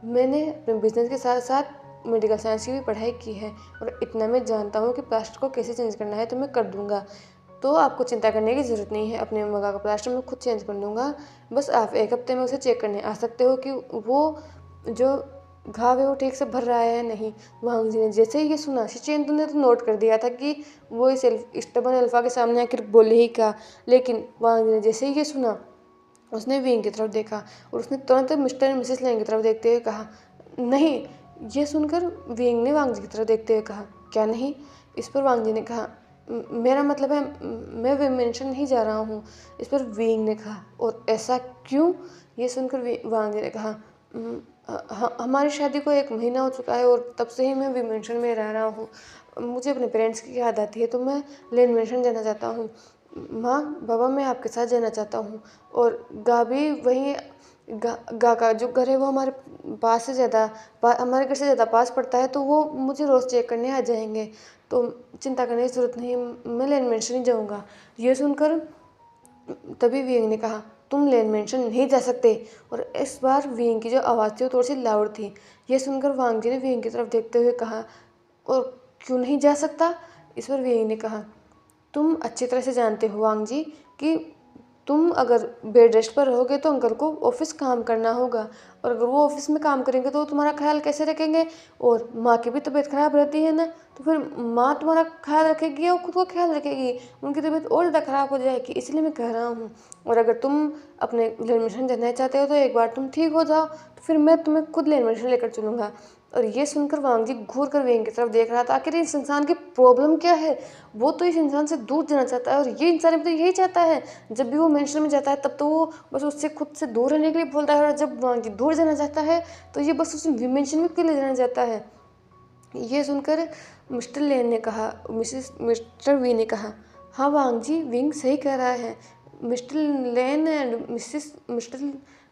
मैंने अपने बिजनेस के साथ साथ मेडिकल साइंस की भी पढ़ाई की है और इतना मैं जानता हूँ कि प्लास्टर को कैसे चेंज करना है तो मैं कर दूंगा। तो आपको चिंता करने की ज़रूरत नहीं है, अपने ओमेगा का प्लास्टर मैं खुद चेंज कर दूंगा। बस आप 1 हफ्ते में उसे चेक करने आ सकते हो कि वो जो घाव है वो ठीक से भर रहा है या नहीं। वांग जी ने जैसे ही ये सुना, शिचेन ने तो नोट कर दिया था कि वो इस स्टबन अल्फा के सामने आकर बोले ही क्या, लेकिन वांग जी ने जैसे ही ये सुना उसने विंग की तरफ देखा और उसने तुरंत मिस्टर एंड मिसेस लेंग की तरफ देखते हुए कहा, नहीं। ये सुनकर विंग ने वांग जी की तरफ देखते हुए कहा, क्या नहीं? इस पर वांग जी ने कहा, मेरा मतलब है मैं वे मेंशन नहीं जा रहा हूँ। इस पर विंग ने कहा, और ऐसा क्यों? ये सुनकर वांग जी ने कहा, हमारी शादी को 1 महीना हो चुका है और तब से ही मैं वी मेंशन में रह रहा हूँ। मुझे अपने पेरेंट्स की याद आती है तो मैं लेन मेंशन जाना चाहता हूँ। माँ बाबा, मैं आपके साथ जाना चाहता हूँ। और गा भी वहीं गा का जो घर है वो हमारे पास से ज़्यादा हमारे घर से ज़्यादा पास पड़ता है, तो वो मुझे रोज़ चेक करने आ जाएंगे। तो चिंता करने की ज़रूरत नहीं है, मैं लेन मेंशन ही जाऊँगा। ये सुनकर तभी विंग ने कहा, तुम लेन मेंशन नहीं जा सकते। और इस बार विंग की जो आवाज़ थी वो थोड़ी सी लाउड थी। ये सुनकर वांग जी ने विंग की तरफ देखते हुए कहा, और क्यों नहीं जा सकता? इस पर विंग ने कहा, तुम अच्छी तरह से जानते हो वांग जी कि तुम अगर बेड रेस्ट पर रहोगे तो अंकल को ऑफिस काम करना होगा, और अगर वो ऑफिस में काम करेंगे तो वो तुम्हारा ख्याल कैसे रखेंगे? और माँ की भी तबीयत खराब रहती है ना, तो फिर माँ तुम्हारा ख्याल रखेगी या वो खुद को ख्याल रखेगी? उनकी तबीयत और ज़्यादा खराब हो जाएगी, इसलिए मैं कह रहा हूँ। और अगर तुम अपने एडमिशन जाना चाहते हो तो एक बार तुम ठीक हो जाओ तो फिर मैं तुम्हें खुद एडमिशन लेकर चलूँगा। और ये सुनकर वांग जी घूर कर वेंग की तरफ देख रहा था, आखिर इस इंसान की प्रॉब्लम क्या है? वो तो इस इंसान से दूर जाना चाहता है और ये इंसान भी तो यही चाहता है। जब भी वो मेंशन में जाता है तब तो वो बस उससे खुद से दूर रहने के लिए बोलता है, और जब वांग जी दूर जाना चाहता है तो ये बस उसे मेंशन में क्यों ले जाना चाहता है? ये सुनकर मिस्टर लेन ने कहा मिस्टर वी ने कहा, हाँ वांग जी, विंग सही कह रहा है। मिस्टर लेन एंड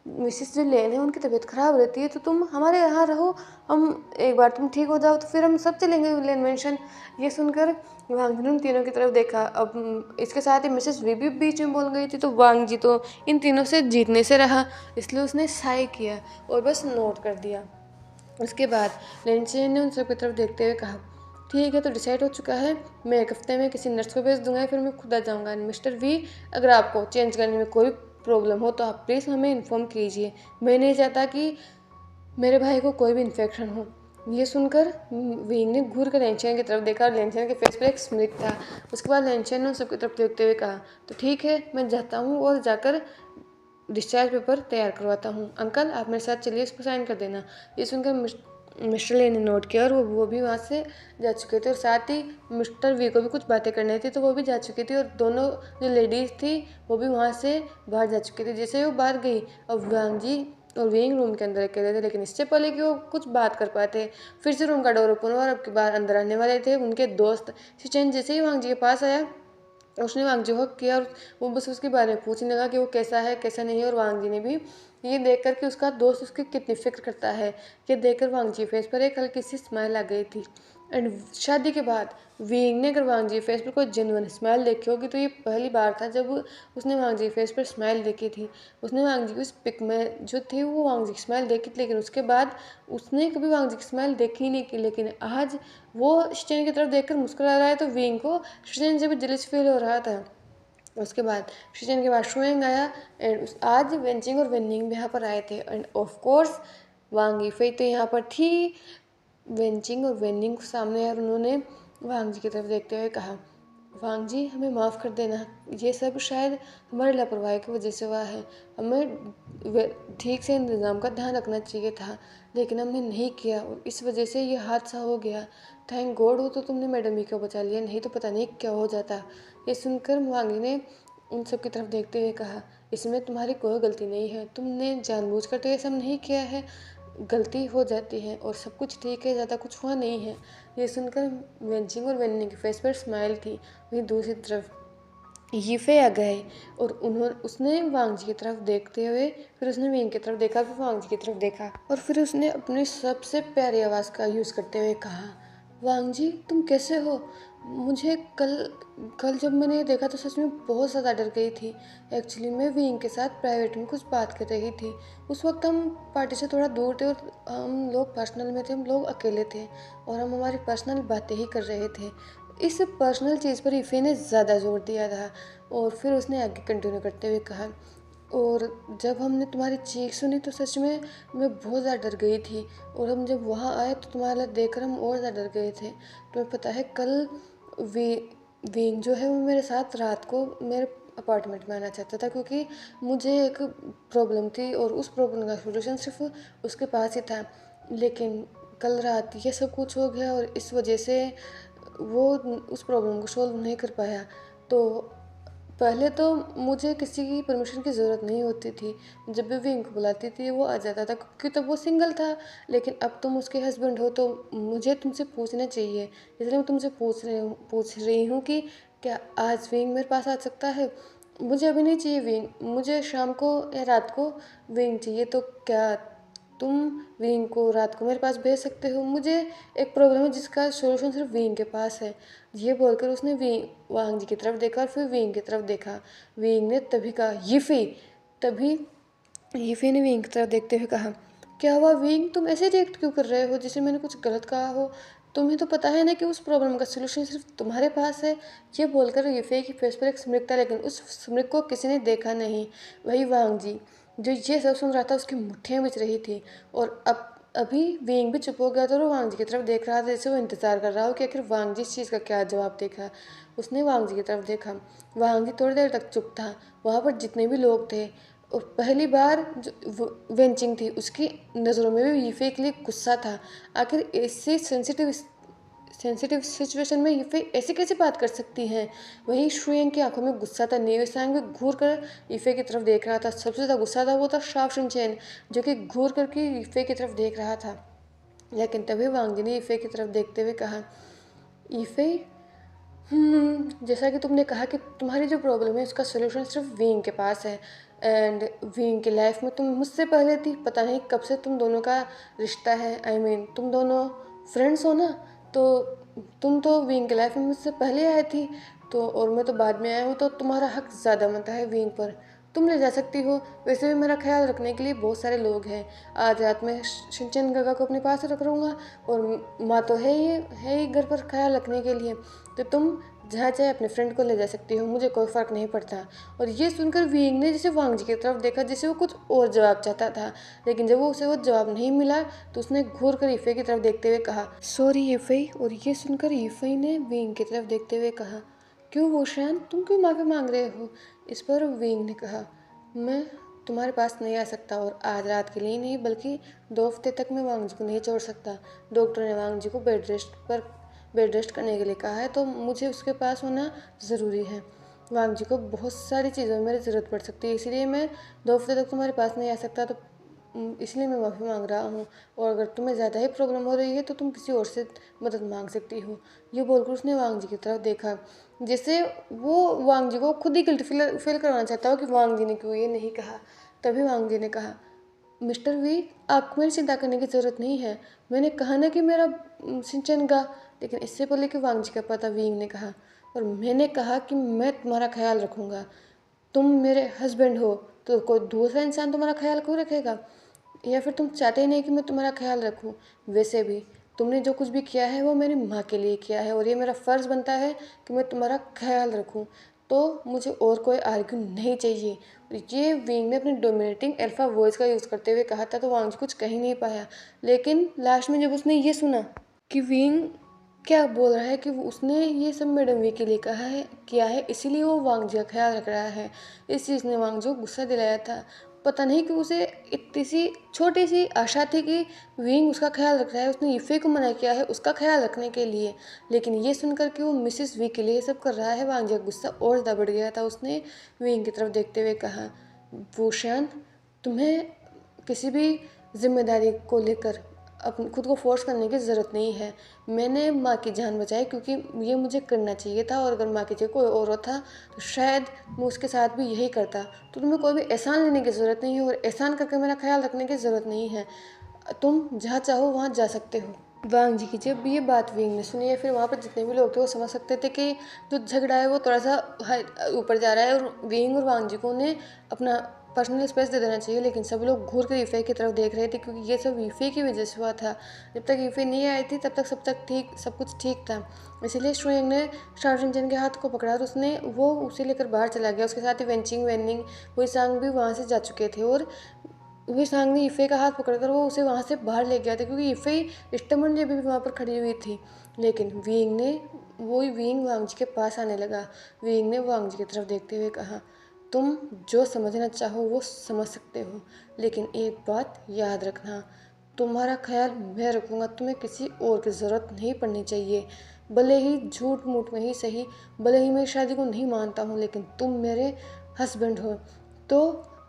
मिसिस जो लेन है उनकी तबीयत खराब रहती है, तो तुम हमारे यहाँ रहो, हम एक बार तुम ठीक हो जाओ तो फिर हम सब चलेंगे लेन मेंशन। ये सुनकर वांग जी ने उन तीनों की तरफ देखा। अब इसके साथ ही मिसेस वी भी बीच में बोल गई थी, तो वांग जी तो इन तीनों से जीतने से रहा, इसलिए उसने साई किया और बस नोट कर दिया। उसके बाद लेंचेन ने उन सब की तरफ देखते हुए कहा, ठीक है, तो डिसाइड हो चुका है, मैं एक हफ्ते में किसी नर्स को भेज दूंगा, फिर मैं खुद आ जाऊँगा। मिस्टर वी, अगर आपको चेंज करने में कोई प्रॉब्लम हो तो आप प्लीज़ हमें इन्फॉर्म कीजिए, मैं नहीं चाहता कि मेरे भाई को कोई भी इन्फेक्शन हो। ये सुनकर विंग ने घूर कर लेंचेन की तरफ देखा और लेंचेन के फेस पर एक स्मित था। उसके बाद लेंचेन ने उन सबकी तरफ देखते हुए कहा, तो ठीक है, मैं जाता हूँ और जाकर डिस्चार्ज पेपर तैयार करवाता हूँ। अंकल, आप मेरे साथ चलिए, इस पर साइन कर देना। ये सुनकर मिस्टर ले ने नोट किया और वो भी वहाँ से जा चुके थे, और साथ ही मिस्टर वी को भी कुछ बातें करनी थी, तो वो भी जा चुकी थी, और दोनों जो लेडीज़ थी वो भी वहाँ से बाहर जा चुकी थी। जैसे वो बाहर गई और वांग जी और विंग रूम के अंदर अकेले थे, लेकिन इससे पहले कि वो कुछ बात कर पाते, फिर से रूम का डोर ओपन हुआ और अब की बार अंदर आने वाले थे उनके दोस्त शिचेन। जैसे ही वांग जी के पास आया, उसने वांग जी को किया और वो बस उसके बारे में पूछने लगा कि वो कैसा है कैसा नहीं है। और वांग जी ने भी ये देखकर कि उसका दोस्त उसकी कितनी फिक्र करता है, ये देखकर वांग जी फेस पर एक हल्की सी स्माइल आ गई थी। एंड शादी के बाद विंग ने अगर वांग जी फेस पर कोई जेन्युइन स्माइल देखी होगी तो ये पहली बार था जब उसने वांग जी फेस पर स्माइल देखी थी। उसने वांग जी की उस पिक में जो थी वो वांग जी की स्माइल देखी थी, लेकिन उसके बाद उसने कभी वांग जी की स्माइल देखी ही नहीं की। लेकिन आज वो शिचेन की तरफ देखकर मुस्कुरा रहा है, तो विंग को शिचेन से भी जेलस फील हो रहा था। उसके बाद शिचेन के बाद शुएंग आया, एंड आज वेंचिंग और वेनिंग भी यहाँ पर आए थे, एंड ऑफ कोर्स वांग यीफेई तो यहाँ पर थी। वेंचिंग और वेनिंग को सामने आए और उन्होंने वांग जी की तरफ देखते हुए कहा, वांग जी, हमें माफ़ कर देना, ये सब शायद हमारी लापरवाही की वजह से हुआ है, हमें ठीक से इंतज़ाम का ध्यान रखना चाहिए था, लेकिन हमने नहीं किया और इस वजह से ये हादसा हो गया। थैंक गॉड हो तो तुमने मैडम ही को बचा लिया, नहीं तो पता नहीं क्या हो जाता। ये सुनकर वांग जी ने उन सब की तरफ देखते हुए कहा, इसमें तुम्हारी कोई गलती नहीं है, तुमने जानबूझकर तो ये सब नहीं किया है, गलती हो जाती है और सब कुछ ठीक है, ज़्यादा कुछ हुआ नहीं है। ये सुनकर वेंचिंग और वेनिंग के फेस पर स्माइल थी। वहीं दूसरी तरफ यीफे आ गए और उसने वांग जी की तरफ देखते हुए फिर उसने विंग की तरफ देखा, फिर वांग जी की तरफ देखा और फिर उसने अपनी सबसे प्यारी आवाज़ का यूज़ करते हुए कहा, वांग जी, तुम कैसे हो? मुझे कल कल जब मैंने ये देखा तो सच में बहुत ज़्यादा डर गई थी। एक्चुअली मैं विंग के साथ प्राइवेट में कुछ बात कर रही थी। उस वक्त हम पार्टी से थोड़ा दूर थे और हम लोग पर्सनल में थे, हम लोग अकेले थे और हम हमारी पर्सनल बातें ही कर रहे थे। इस पर्सनल चीज़ पर इफ़े ने ज़्यादा जोर दिया था और फिर उसने आगे कंटिन्यू करते हुए कहा, और जब हमने तुम्हारी चीख सुनी तो सच में मैं बहुत ज़्यादा डर गई थी, और हम जब वहाँ आए तो तुम्हारा देखकर हम और ज़्यादा डर गए थे। तुम्हें पता है, कल वी विंग जो है वो मेरे साथ रात को मेरे अपार्टमेंट में आना चाहता था, क्योंकि मुझे एक प्रॉब्लम थी और उस प्रॉब्लम का सलूशन सिर्फ उसके पास ही था। लेकिन कल रात ये सब कुछ हो गया और इस वजह से वो उस प्रॉब्लम को सॉल्व नहीं कर पाया। तो पहले तो मुझे किसी की परमिशन की ज़रूरत नहीं होती थी, जब भी विंग को बुलाती थी वो आ जाता था, क्योंकि तब वो सिंगल था। लेकिन अब तुम उसके हस्बैंड हो तो मुझे तुमसे पूछना चाहिए, इसलिए मैं तुमसे पूछ रही हूँ कि क्या आज विंग मेरे पास आ सकता है? मुझे अभी नहीं चाहिए विंग, मुझे शाम को या रात को विंग चाहिए। तो क्या तुम विंग को रात को मेरे पास भेज सकते हो? मुझे एक प्रॉब्लम है जिसका सॉल्यूशन सिर्फ विंग के पास है। ये बोलकर उसने वांग जी की तरफ देखा और फिर विंग की तरफ देखा। विंग ने तभी कहा, यीफी। तभी यीफी ने विंग की तरफ देखते हुए कहा, क्या हुआ विंग, तुम ऐसे रिएक्ट क्यों कर रहे हो जैसे मैंने कुछ गलत कहा हो? तुम्हें तो पता है ना कि उस प्रॉब्लम का सलूशन सिर्फ तुम्हारे पास है। ये बोलकर यीफी की फेस पर एक स्मित था, लेकिन उस स्मित को किसी ने देखा नहीं। वही वांग जी जो ये सब सुन रहा था उसकी मुट्ठियाँ बिछ रही थी, और अब अभी विंग भी चुप हो गया था और वो वांग जी की तरफ देख रहा था, जैसे वो इंतज़ार कर रहा हो कि आखिर वांग जी इस चीज़ का क्या जवाब देगा। उसने वांग जी की तरफ देखा। वांग जी थोड़ी देर तक चुप था। वहाँ पर जितने भी लोग थे, और पहली बार जो वेंचिंग थी उसकी नज़रों में भी यीफे के लिए गुस्सा था। आखिर ऐसी सेंसिटिव सिचुएशन में यीफे ऐसे कैसे बात कर सकती हैं? वहीं शुएंग की आंखों में गुस्सा था। नेवेसांग भी घूर कर यीफे की तरफ देख रहा था। सबसे ज़्यादा गुस्सा था वो था शाओ शिनचैन, जो कि घूर करके यीफे की तरफ देख रहा था। लेकिन तभी वांग जी ने ईफे की तरफ देखते हुए कहा, ईफे, जैसा कि तुमने कहा कि तुम्हारी जो प्रॉब्लम है उसका सोल्यूशन सिर्फ विंग के पास है, एंड विंग की लाइफ में तुम मुझसे पहले थी, पता नहीं कब से तुम दोनों का रिश्ता है, आई मीन तुम दोनों फ्रेंड्स हो ना, तो तुम तो विंग की लाइफ में मुझसे पहले आई थी, तो और मैं तो बाद में आया हूँ, तो तुम्हारा हक ज़्यादा बनता है विंग पर, तुम ले जा सकती हो। वैसे भी मेरा ख्याल रखने के लिए बहुत सारे लोग हैं, आज रात में शिनचैन गगा को अपने पास रख लूँगा, और माँ तो है ही घर पर ख्याल रखने के लिए, तो तुम जहाँ चाहे अपने फ्रेंड को ले जा सकती हो, मुझे कोई फ़र्क नहीं पड़ता। और ये सुनकर विंग ने जैसे वांग जी की तरफ देखा, जैसे वो कुछ और जवाब चाहता था, लेकिन जब वो उसे वो जवाब नहीं मिला तो उसने घूर कर ईफे की तरफ देखते हुए कहा, सॉरी ईफे। और ये सुनकर ईफे ने विंग की तरफ देखते हुए कहा, क्यों वोशान, तुम क्यों माफ़ी मांग रहे हो? इस पर विंग ने कहा, मैं तुम्हारे पास नहीं आ सकता, और आज रात के लिए नहीं बल्कि 2 हफ्ते तक मैं वांग जी को नहीं छोड़ सकता। डॉक्टर ने वांग जी को बेड रेस्ट करने के लिए कहा है, तो मुझे उसके पास होना ज़रूरी है। वांग जी को बहुत सारी चीज़ों में मेरी ज़रूरत पड़ सकती है, इसीलिए मैं 2 हफ्ते तक तुम्हारे पास नहीं आ सकता, तो इसलिए मैं माफ़ी मांग रहा हूँ, और अगर तुम्हें ज़्यादा ही प्रॉब्लम हो रही है तो तुम किसी और से मदद मांग सकती हो। ये बोलकर उसने वांग जी की तरफ देखा, जैसे वो वांग जी को खुद ही गिल्ट फील करवाना चाहता हो कि वांग जी ने क्यों ये नहीं कहा। तभी वांग जी ने कहा, मिस्टर वी, आपको मेरी चिंता करने की ज़रूरत नहीं है, मैंने कहा ना कि मेरा सिंचन गा। लेकिन इससे पहले कि वांग जी का पता, विंग ने कहा, और मैंने कहा कि मैं तुम्हारा ख्याल रखूँगा, तुम मेरे हस्बैंड हो, तो कोई दूसरा इंसान तुम्हारा ख्याल क्यों रखेगा? या फिर तुम चाहते ही नहीं कि मैं तुम्हारा ख्याल रखूं? वैसे भी तुमने जो कुछ भी किया है वो मेरी माँ के लिए किया है, और ये मेरा फ़र्ज़ बनता है कि मैं तुम्हारा ख्याल रखूं, तो मुझे और कोई आर्ग्यू नहीं चाहिए। ये विंग ने अपनी डोमिनेटिंग अल्फा वॉइस का यूज़ करते हुए कहा था, तो वांग कुछ कह ही नहीं पाया। लेकिन लास्ट में जब उसने ये सुना कि विंग क्या बोल रहा है कि उसने ये सब मैडम वी के लिए कहा है, किया है, इसीलिए वो वांग जी का ख्याल रख रहा है, इस चीज़ ने वांग जी को गुस्सा दिलाया था। पता नहीं कि उसे इतनी सी छोटी सी आशा थी कि विंग उसका ख्याल रख रहा है, उसने ईफे को मना किया है उसका ख्याल रखने के लिए, लेकिन ये सुनकर कि वो मिसिस वी के लिए सब कर रहा है, वांग जी का गुस्सा और ज़्यादा बढ़ गया था। उसने विंग की तरफ देखते हुए कहा, भूषण, तुम्हें किसी भी जिम्मेदारी को लेकर अपने खुद को फोर्स करने की ज़रूरत नहीं है। मैंने माँ की जान बचाई क्योंकि ये मुझे करना चाहिए था, और अगर माँ की जगह कोई और होता तो शायद मैं उसके साथ भी यही करता। तो तुम्हें कोई भी एहसान लेने की ज़रूरत नहीं है, और एहसान करके मेरा ख्याल रखने की ज़रूरत नहीं है। तुम जहाँ चाहो वहाँ जा सकते हो। वांग जी की जब ये बात विंग ने सुनी, या फिर वहाँ पर जितने भी लोग थे वो समझ सकते थे कि जो झगड़ा है वो थोड़ा सा ऊपर जा रहा है, और विंग और वांग जी को उन्हें अपना पर्सनल स्पेस दे देना चाहिए। लेकिन सब लोग घूर कर ईफे की तरफ देख रहे थे, क्योंकि ये सब ईफे की वजह से हुआ था। जब तक ईफे नहीं आई थी तब तक सब कुछ ठीक था। इसीलिए श्रोइंग ने शाओजिन के हाथ को पकड़ा, और उसने वो उसे लेकर बाहर चला गया। उसके साथ ही वेंचिंग वेनिंग हुई सांग भी वहाँ से जा चुके थे, और हुई सांग ने ईफे का हाथ पकड़कर वो उसे वहाँ से बाहर ले गया था, क्योंकि ईफे स्टमन भी वहाँ पर खड़ी हुई थी। लेकिन विंग वांग जी के पास आने लगा। विंग ने वांग जी की तरफ देखते हुए कहा, तुम जो समझना चाहो वो समझ सकते हो, लेकिन एक बात याद रखना, तुम्हारा ख्याल मैं रखूँगा, तुम्हें किसी और की ज़रूरत नहीं पड़नी चाहिए। भले ही झूठ मूठ में ही सही, भले ही मैं शादी को नहीं मानता हूँ, लेकिन तुम मेरे हस्बैंड हो, तो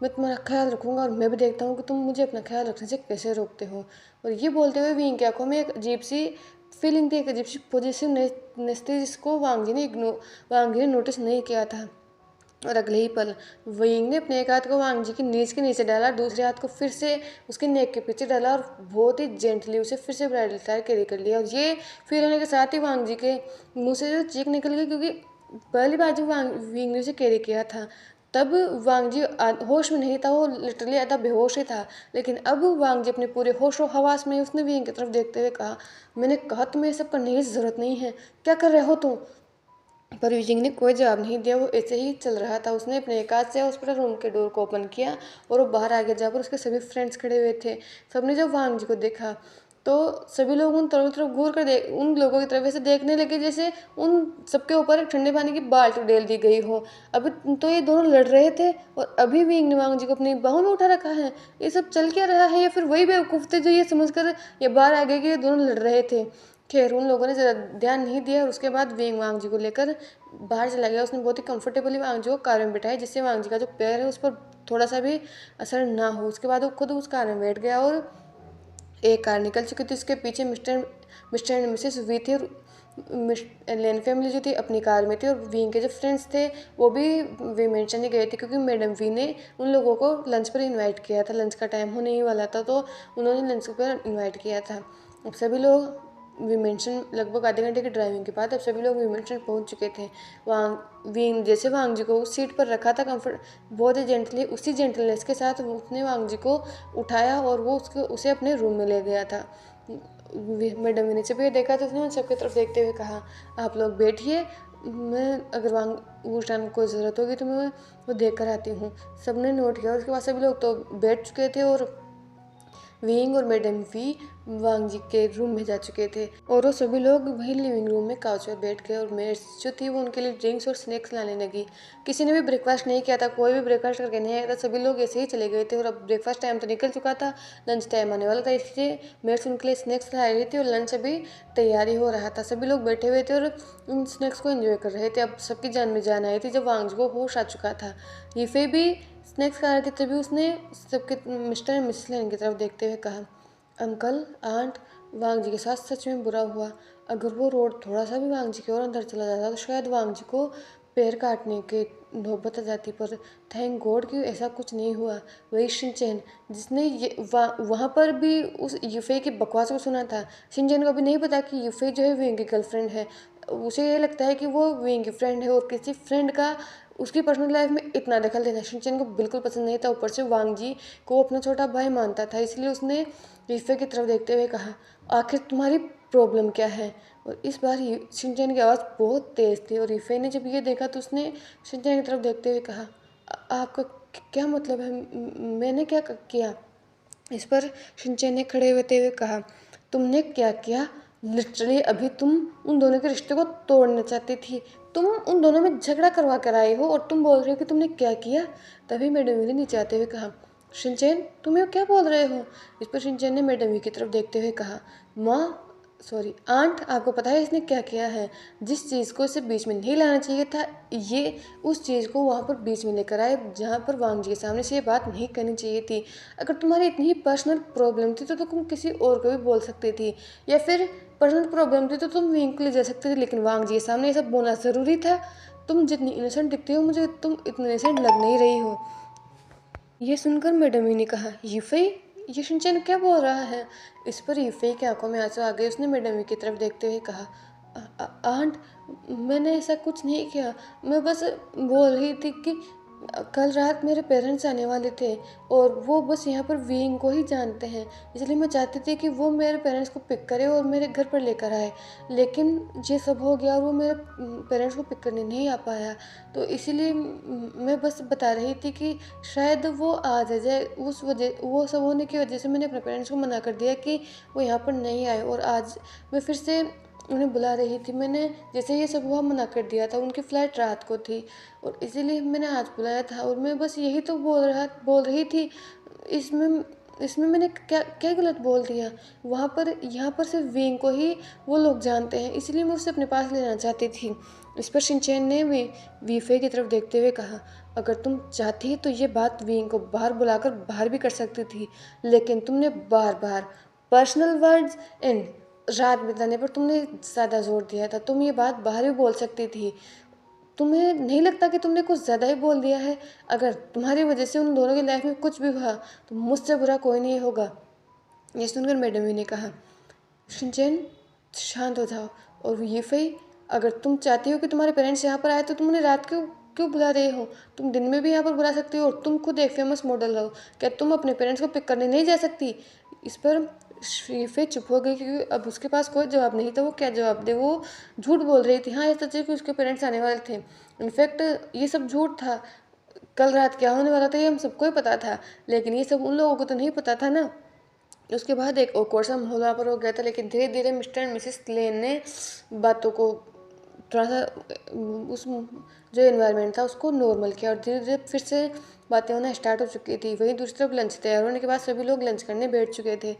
मैं तुम्हारा ख्याल रखूँगा, और मैं भी देखता हूँ कि तुम मुझे अपना ख्याल रखने से कैसे रोकते हो। और ये बोलते हुए विंग की आंखों में एक अजीब सी फीलिंग थी, एक अजीब सी पॉजिटिवनेस थी, जिसको वांग जी ने नोटिस नहीं किया था। और अगले ही पल विंग ने अपने एक हाथ को वांग जी की नीज के नीचे डाला, दूसरे हाथ को फिर से उसके नेक के पीछे डाला, और बहुत ही जेंटली उसे फिर से ब्राइडल टायर कैरी कर लिया। और ये फील होने के साथ ही वांग जी के मुंह से जो चीख निकल गई, क्योंकि पहली बार जब विंग ने उसे कैरी किया था तब वांग जी होश में नहीं था, वो लिटरली आधा बेहोश ही था। लेकिन अब वांग जी अपने पूरे होश और हवास में उसने विंग की तरफ देखते हुए कहा, मैंने कहा तुम्हें ये सब करने की ज़रूरत नहीं है, क्या कर रहे हो तुम? पर यूजिंग ने कोई जवाब नहीं दिया, वो ऐसे ही चल रहा था। उसने अपने एक हाथ से हॉस्पिटल रूम के डोर को ओपन किया, और वो बाहर आ गया, जहाँ पर उसके सभी फ्रेंड्स खड़े हुए थे। सबने जब वांग जी को देखा तो सभी लोग उन तरफ घूर कर उन लोगों की तरफ ऐसे देखने लगे जैसे उन सबके ऊपर एक ठंडे पानी की बाल्टी डाल दी गई हो। अभी तो ये दोनों लड़ रहे थे, और अभी विंग ने वांग जी को अपनी बाहों में उठा रखा है। ये सब चल क्या रहा है? या फिर वही बेवकूफ़ थे जो ये समझकर ये बाहर आ गए कि ये दोनों लड़ रहे थे? खैर, उन लोगों ने ज़्यादा ध्यान नहीं दिया, और उसके बाद विंग वांग जी को लेकर बाहर चला गया। उसने बहुत ही कंफर्टेबली वांग जी को कार में बिठाया, जिससे वांग जी का जो पैर है उस पर थोड़ा सा भी असर ना हो। उसके बाद वो खुद उस कार में बैठ गया, और एक कार निकल चुकी थी, उसके पीछे मिस्टर एंड मिसेस वी थे और लेन फैमिली जो थी अपनी कार में थी, और वी के जो फ्रेंड्स थे वो भी वी मेंशन गए थे, क्योंकि मैडम वी ने उन लोगों को लंच पर इनवाइट किया था। लंच का टाइम होने ही वाला था तो उन्होंने लंच पर इनवाइट किया था। अब सभी लोग वी मेंशन लगभग आधे घंटे की ड्राइविंग के बाद अब सभी लोग वी मेंशन पहुँच चुके थे। वी जैसे वांग जी को उस सीट पर रखा था कंफर्ट बहुत ही जेंटली, उसी जेंटलनेस के साथ उसने वांग जी को उठाया और वो उसे अपने रूम में ले गया था। मैडम ने जब ये देखा तो उसने उन सबकी तरफ देखते हुए कहा, आप लोग बैठिए, मैं अगर उस टाइम कोई ज़रूरत होगी तो मैं वो देख कर आती हूँ। सबने नोट किया। उसके बाद सभी लोग तो बैठ चुके थे और विंग और मैडम वी वांग जी के रूम में जा चुके थे, और वो सभी लोग वही लिविंग रूम में काउच पर बैठ गए, और मेड्स जो थी वो उनके लिए ड्रिंक्स और स्नैक्स लाने लगी। किसी ने भी ब्रेकफास्ट नहीं किया था, कोई भी ब्रेकफास्ट करके नहीं आया था, सभी लोग ऐसे ही चले गए थे। और अब ब्रेकफास्ट टाइम तो निकल चुका था, लंच टाइम आने वाला था, इसलिए मेड्स उनके लिए स्नैक्स ला रही थी और लंच अभी तैयारी हो रहा था। सभी लोग बैठे हुए थे और उन स्नैक्स को एंजॉय कर रहे थे। अब सबकी जान में जान आई थी जब वांग जी को होश आ चुका था। ये फिर भी स्नैक्स खा रहे थे, तभी उसने सबके मिस्टर एंड मिसेस लेन की तरफ देखते हुए कहा, अंकल आंट, वांग जी के साथ सच में बुरा हुआ। अगर वो रोड थोड़ा सा भी वांग जी की ओर अंदर चला जाता तो शायद वांग जी को पैर काटने के नौबत आ जाती, पर थैंक गॉड कि ऐसा कुछ नहीं हुआ। वही शिनचैन जिसने ये वहाँ पर भी उस यूफे की बकवास को सुना था। शिनचैन को अभी नहीं पता कि यूफे जो है विंग की गर्लफ्रेंड है। उसे ये लगता है कि वो विंग की फ्रेंड है, और किसी फ्रेंड का उसकी पर्सनल लाइफ में इतना दखल देना शिनचैन को बिल्कुल पसंद नहीं था। ऊपर से वांग जी को अपना छोटा भाई मानता था, इसलिए उसने यूफे की तरफ देखते हुए कहा, आखिर तुम्हारी प्रॉब्लम क्या है। और इस बार शिनचैन की आवाज़ बहुत तेज़ थी, और यूफे ने जब ये देखा तो उसने शिनचैन की तरफ देखते हुए कहा, आपका क्या मतलब है, मैंने क्या किया। इस पर शिनचैन ने खड़े होते हुए कहा, तुमने क्या किया, लिटरली अभी तुम उन दोनों के रिश्ते को तोड़ना चाहती थी, तुम उन दोनों में झगड़ा करवा कर आई हो और तुम बोल रहे हो कि तुमने क्या किया। तभी मैडम ने नीचे आते हुए कहा, शिनचैन तुम ये क्या बोल रहे हो। इस पर शिनचैन ने मैडम की तरफ देखते हुए कहा, माँ सॉरी आंट, आपको पता है इसने क्या किया है। जिस चीज़ को इसे बीच में नहीं लाना चाहिए था, ये उस चीज़ को वहाँ पर बीच में लेकर आए जहाँ पर वांग जी के सामने से ये बात नहीं करनी चाहिए थी। अगर तुम्हारी इतनी ही पर्सनल प्रॉब्लम थी तो तुम किसी और को भी बोल सकती थी, या फिर पर्सनल प्रॉब्लम थी तो तुम विंग को ले जा सकती थी, लेकिन वांग जी के सामने ये सब बोलना ज़रूरी था। तुम जितनी इनोसेंट दिखती हो मुझे तुम इतनी इनोसेंट लग नहीं रही हो। ये सुनकर मैडम ही ने कहा, यूफई ये शिनचैन क्या बोल रहा है। इस पर यूफई की आंखों में आंसू आ गए। उसने मैडम की तरफ देखते हुए कहा, आंट मैंने ऐसा कुछ नहीं किया, मैं बस बोल रही थी कि कल रात मेरे पेरेंट्स आने वाले थे और वो बस यहाँ पर विंग को ही जानते हैं, इसलिए मैं चाहती थी कि वो मेरे पेरेंट्स को पिक करे और मेरे घर पर लेकर आए, लेकिन ये सब हो गया और वो मेरे पेरेंट्स को पिक करने नहीं आ पाया। तो इसीलिए मैं बस बता रही थी कि शायद वो आ जाए, उस वजह वो सब होने की वजह से मैंने अपने पेरेंट्स को मना कर दिया कि वो यहाँ पर नहीं आए, और आज मैं फिर से उन्हें बुला रही थी। मैंने जैसे ये सब हुआ मना कर दिया था, उनकी फ़्लाइट रात को थी और इसीलिए मैंने आज बुलाया था, और मैं बस यही तो बोल रही थी। इसमें इसमें मैंने क्या क्या गलत बोल दिया। वहाँ पर यहाँ पर सिर्फ विंग को ही वो लोग जानते हैं, इसलिए मैं उसे अपने पास लेना चाहती थी। इस पर शिनचैन ने वीफे की तरफ देखते हुए कहा, अगर तुम चाहती तो ये बात विंग को बाहर बुलाकर बाहर भी कर सकती थी, लेकिन तुमने बार बार पर्सनल वर्ड्स एंड रात बिताने पर तुमने ज़्यादा जोर दिया था। तुम ये बात बाहर भी बोल सकती थी। तुम्हें नहीं लगता कि तुमने कुछ ज़्यादा ही बोल दिया है। अगर तुम्हारी वजह से उन दोनों की लाइफ में कुछ भी हुआ तो मुझसे बुरा कोई नहीं होगा। ये सुनकर मैडम ने कहा, शिनचैन शांत हो जाओ। और ये फई, अगर तुम चाहती हो कि तुम्हारे पेरेंट्स यहाँ पर आए तो तुम उन्हें रात क्यों क्यों बुला रहे हो। तुम दिन में भी यहाँ पर बुला सकती हो, और तुम खुद एक फेमस मॉडल हो, क्या तुम अपने पेरेंट्स को पिक करने नहीं जा सकती। इस पर शीफे चुप हो गई, क्योंकि अब उसके पास कोई जवाब नहीं था। वो क्या जवाब दे, वो झूठ बोल रही थी। हाँ ये सच है कि उसके पेरेंट्स आने वाले थे, इनफैक्ट ये सब झूठ था। कल रात क्या होने वाला था ये हम सबको ही पता था, लेकिन ये सब उन लोगों को तो नहीं पता था ना। उसके बाद एक ऑकवर्ड सा माहौल वहाँ पर हो गया था, लेकिन धीरे धीरे मिस्टर एंड मिसेस लेन ने बातों को थोड़ा सा उस जो एनवायरनमेंट था उसको नॉर्मल किया, और धीरे धीरे फिर से बातें होना स्टार्ट हो चुकी थी। वहीं दूसरी तरफ लंच तैयार होने के बाद सभी लोग लंच करने बैठ चुके थे।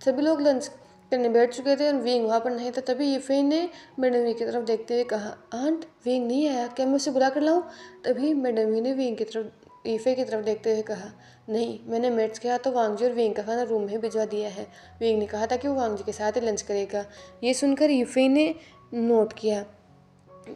सभी लोग लंच करने बैठ चुके थे और विंग वहाँ पर नहीं था। तभी यूफे ने मैडम वी की तरफ देखते हुए कहा, आंट विंग नहीं आया, क्या मैं उसे बुला कर लाऊँ। तभी मैडम वी ने विंग की तरफ ईफे की तरफ देखते हुए कहा, नहीं, मैंने मेट्स के हाथों वांगजी और विंग का खाना रूम में भिजवा दिया है। विंग ने कहा था कि वो वांगजी के साथ ही लंच करेगा। ये सुनकर ईफे ने नोट किया।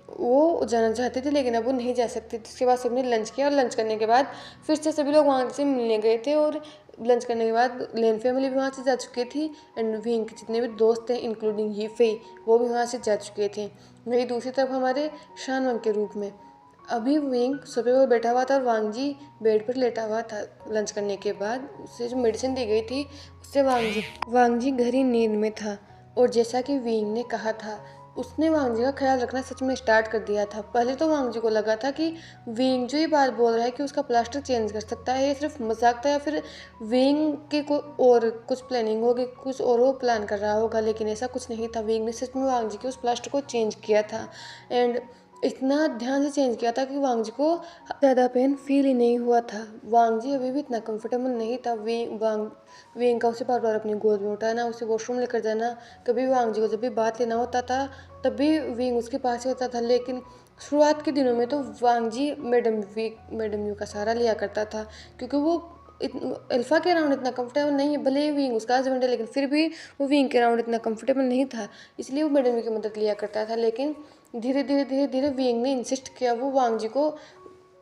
वो जाना चाहते थे लेकिन अब वो नहीं जा सकते थे। उसके बाद सबने लंच किया और लंच करने के बाद फिर से सभी लोग वहाँ से मिलने गए थे और लंच करने के बाद लेन फैमिली भी वहाँ से जा चुकी थी एंड विंग के जितने भी दोस्त थे इंक्लूडिंग यीफे वो भी वहाँ से जा चुके थे। वही दूसरी तरफ हमारे शानवंग के रूप में अभी विंग सोफे पर बैठा हुआ था और वांगजी बेड पर लेटा हुआ था। लंच करने के बाद उसे जो मेडिसिन दी गई थी उससे वांगजी गहरी नींद में था और जैसा कि विंग ने कहा था उसने वांगजी का ख्याल रखना सच में स्टार्ट कर दिया था। पहले तो वांगजी को लगा था कि विंग जो ये बात बोल रहा है कि उसका प्लास्टर चेंज कर सकता है ये सिर्फ मजाक था या फिर विंग के कोई और कुछ प्लानिंग होगी, कुछ और वो प्लान कर रहा होगा, लेकिन ऐसा कुछ नहीं था। विंग ने सच में वांगजी के उस प्लास्टर को चेंज किया था एंड इतना ध्यान से चेंज किया था कि वांगजी को ज़्यादा पेन फील ही नहीं हुआ था। वांगजी अभी भी इतना कंफर्टेबल नहीं था। विंग का उसे बार बार अपनी गोद में उठाना, उसे वॉशरूम लेकर जाना, कभी वांगजी को जब भी बात लेना होता था तब भी विंग उसके पास ही होता था। लेकिन शुरुआत के दिनों में तो वांगजी मैडम यू का सहारा लिया करता था क्योंकि वो अल्फा के अराउंड इतना कंफर्टेबल नहीं है। भले ही विंग उसका हस्बैंड है लेकिन फिर भी वो विंग के अराउंड इतना कंफर्टेबल नहीं था, इसलिए वो मैडम यू की मदद लिया करता था। लेकिन धीरे धीरे विंग ने इंसिस्ट किया, वो वांगजी को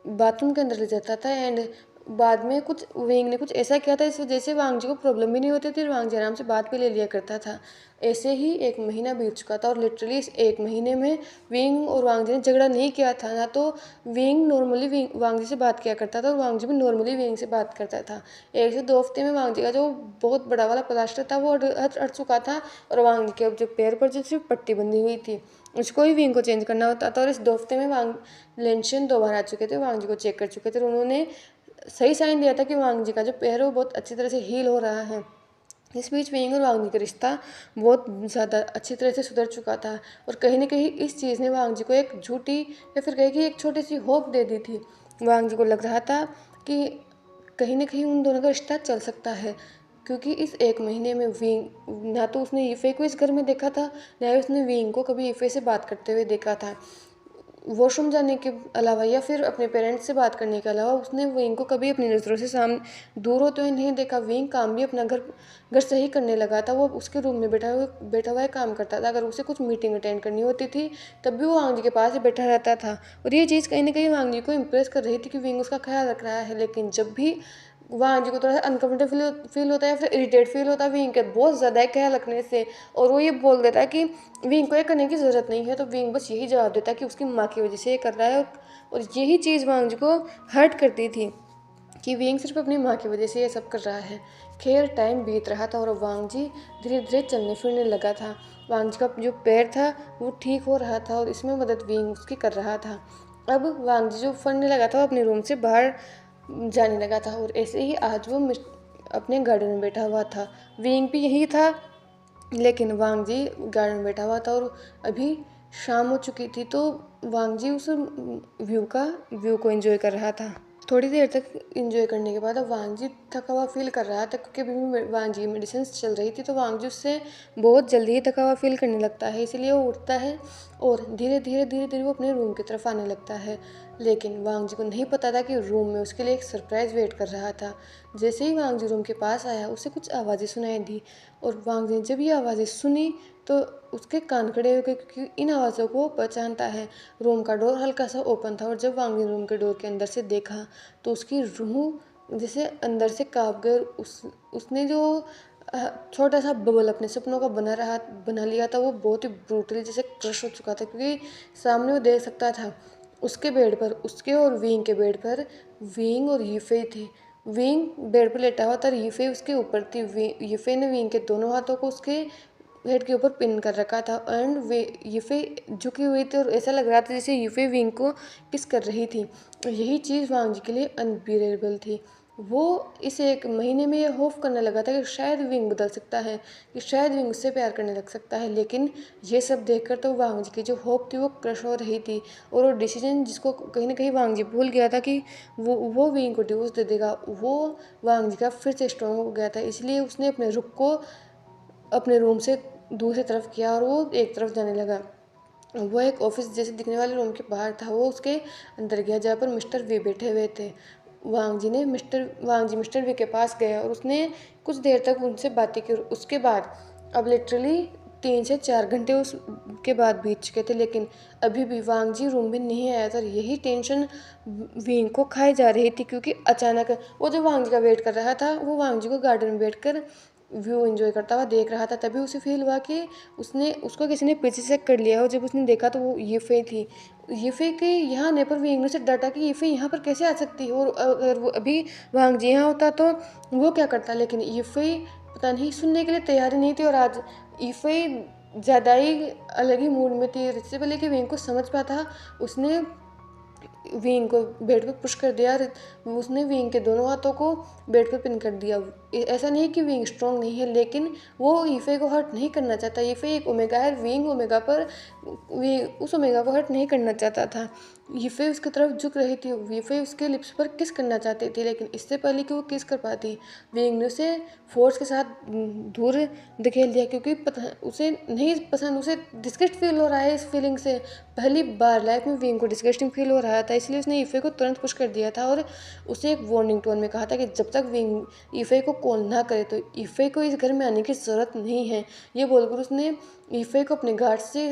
बाथरूम के अंदर ले जाता था एंड बाद में कुछ विंग ने कुछ ऐसा किया था इस वजह से वांगजी को प्रॉब्लम भी नहीं होती थी और वांगजी आराम से बात भी ले लिया करता था। ऐसे ही 1 महीना बीत चुका था और लिटरली इस 1 महीने में विंग और वांगजी ने झगड़ा नहीं किया था। ना तो विंग नॉर्मली वांगजी से बात किया करता था और वांगजी भी नॉर्मली विंग से बात करता था। 1 से 2 हफ्ते में वांगजी का जो बहुत बड़ा वाला प्लास्टर था वो हट चुका था और वांगजी के अब जो पैर पर जो सिर्फ पट्टी बंधी हुई थी उसको ही विंग को चेंज करना होता था। और इस 2 हफ्ते में लेंशन 2 बार आ चुके थे, वांगजी को चेक कर चुके थे और उन्होंने सही साइन दिया था कि वांगजी का जो पैर है वो बहुत अच्छी तरह से हील हो रहा है। इस बीच विंग और वांगजी का रिश्ता बहुत ज़्यादा अच्छी तरह से सुधर चुका था और कहीं ना कहीं इस चीज़ ने वांगजी को एक झूठी या फिर कहीं कि एक छोटी सी होप दे दी थी। वांगजी को लग रहा था कि कहीं ना कहीं उन दोनों का रिश्ता चल सकता है क्योंकि इस 1 महीने में विंग ना तो उसने यीफे को इस घर में देखा था ना ही उसने विंग को कभी यीफे से बात करते हुए देखा था। वॉशरूम जाने के अलावा या फिर अपने पेरेंट्स से बात करने के अलावा उसने विंग को कभी अपनी नज़रों से सामने दूर होते हुए नहीं देखा। विंग काम भी अपना घर सही करने लगा था। वो उसके रूम में बैठा हुआ काम करता था। अगर उसे कुछ मीटिंग अटेंड करनी होती थी तब भी वो वांगजी के पास ही बैठा रहता था और ये चीज़ कहीं ना कहीं वांगजी को इम्प्रेस कर रही थी कि विंग उसका ख्याल रख रहा है। लेकिन जब भी वांगजी को थोड़ा सा अनकम्फर्टेबल फील होता है या फिर इरिटेट फील होता है विंग के बहुत ज़्यादा ख्याल रखने से और वो ये बोल देता है कि विंग को ये करने की ज़रूरत नहीं है, तो विंग बस यही जवाब देता है कि उसकी माँ की वजह से ये कर रहा है। और यही चीज़ वांगजी को हर्ट करती थी कि विंग सिर्फ अपनी माँ की वजह से ये सब कर रहा है। खैर टाइम बीत रहा था और वांगजी धीरे धीरे चलने फिरने लगा था। वांगजी का जो पैर था वो ठीक हो रहा था और इसमें मदद विंग उसकी कर रहा था। अब वांगजी जो फड़ने लगा था वो अपने रूम से बाहर जाने लगा था और ऐसे ही आज वो अपने गार्डन में बैठा हुआ था। विंग भी यही था लेकिन वांगजी गार्डन में बैठा हुआ था और अभी शाम हो चुकी थी तो वांगजी उस व्यू को एंजॉय कर रहा था। थोड़ी देर तक एंजॉय करने के बाद अब वांगजी थका हुआ फील कर रहा था क्योंकि अभी वांगजी की मेडिसिन चल रही थी तो वांगजी उससे बहुत जल्दी ही थका हुआ फील करने लगता है, इसलिए वो उठता है और धीरे धीरे वो अपने रूम की तरफ आने लगता है। लेकिन वांगजी को नहीं पता था कि रूम में उसके लिए एक सरप्राइज़ वेट कर रहा था। जैसे ही वांगजी रूम के पास आया उसे कुछ आवाज़ें सुनाई दी और वांगजी ने जब ये आवाज़ें सुनी तो उसके कान खड़े हो गए क्योंकि इन आवाज़ों को पहचानता है। रूम का डोर हल्का सा ओपन था और जब वांगजी रूम के डोर के अंदर से देखा तो उसकी रूह जैसे अंदर से काँप गई। उसने जो छोटा सा बबल अपने सपनों का बना लिया था वो बहुत ही ब्रूटली जैसे क्रश हो चुका था क्योंकि सामने वो देख सकता था उसके बेड पर, उसके और विंग के बेड पर विंग और यीफे थे। विंग बेड पर लेटा हुआ था और यीफे उसके ऊपर थी। यीफे ने विंग के दोनों हाथों को उसके हेड के ऊपर पिन कर रखा था एंड यीफे झुकी हुई थी और ऐसा लग रहा था जैसे यीफे विंग को किस कर रही थी। यही चीज़ वांगजी के लिए अनबिलीवेबल थी। वो इस 1 महीने में ये होप करने लगा था कि शायद विंग बदल सकता है, कि शायद विंग उससे प्यार करने लग सकता है। लेकिन ये सब देखकर तो वांगजी की जो होप थी वो क्रश हो रही थी और वो डिसीजन जिसको कहीं ना कहीं वांगजी भूल गया था कि वो विंग को डिवोर्स दे देगा, वो वांगजी का फिर से स्ट्रॉन्ग हो गया था। इसलिए उसने अपने रुख को अपने रूम से दूसरी तरफ किया और वो एक तरफ जाने लगा। वो एक ऑफिस जैसे दिखने वाले रूम के बाहर था, वो उसके अंदर गया जहाँ पर मिस्टर वी बैठे हुए थे। वांग जी मिस्टर वी के पास गया और उसने कुछ देर तक उनसे बातें की। और उसके बाद अब लिटरली 3 से 4 घंटे उसके बाद बीत चुके थे, लेकिन अभी भी वांग जी रूम में नहीं आया था। यही टेंशन विंग को खाई जा रही थी, क्योंकि अचानक वो जो वांग जी का वेट कर रहा था वो वांग जी को गार्डन में बैठकर व्यू एंजॉय करता हुआ देख रहा था। तभी उसे फील हुआ कि उसको किसी ने पीछे से कर लिया हो। जब उसने देखा तो वो यीफे थी। यीफे के यहाँ आने पर विंग ने उसे डांटा कि यीफे यहाँ पर कैसे आ सकती है, और अगर वो अभी वांग जी यहाँ होता तो वो क्या करता। लेकिन यीफे पता नहीं सुनने के लिए तैयार ही नहीं थी, और आज यीफे ज़्यादा ही अलग ही मूड में थी। इससे पहले कि विंग को समझ पाता उसने विंग को बेड पर पुश कर दिया। उसने विंग के दोनों हाथों को बेड पर पिन कर दिया। ऐसा नहीं कि विंग स्ट्रांग नहीं है, लेकिन वो यीफे को हर्ट नहीं करना चाहता। यीफे एक ओमेगा है, विंग ओमेगा पर उस ओमेगा को हर्ट नहीं करना चाहता था। यीफे उसकी तरफ झुक रही थी। यीफे उसके लिप्स पर किस करना चाहती थी, लेकिन इससे पहले कि वो किस कर पाती विंग ने उसे फोर्स के साथ दूर धकेल दिया, क्योंकि उसे नहीं पसंद, उसे डिस्गस्ट फील हो रहा है इस फीलिंग से। पहली बार लाइफ में विंग को डिस्गस्टिंग फील हो रहा था, इसलिए उसने यीफे को तुरंत पुश कर दिया था और उसे एक वार्निंग टोन में कहा था कि जब तक विंग यीफे को कॉल ना करे तो यीफे को इस घर में आने की ज़रूरत नहीं है। ये बोलकर उसने यीफे को अपने गार्ड से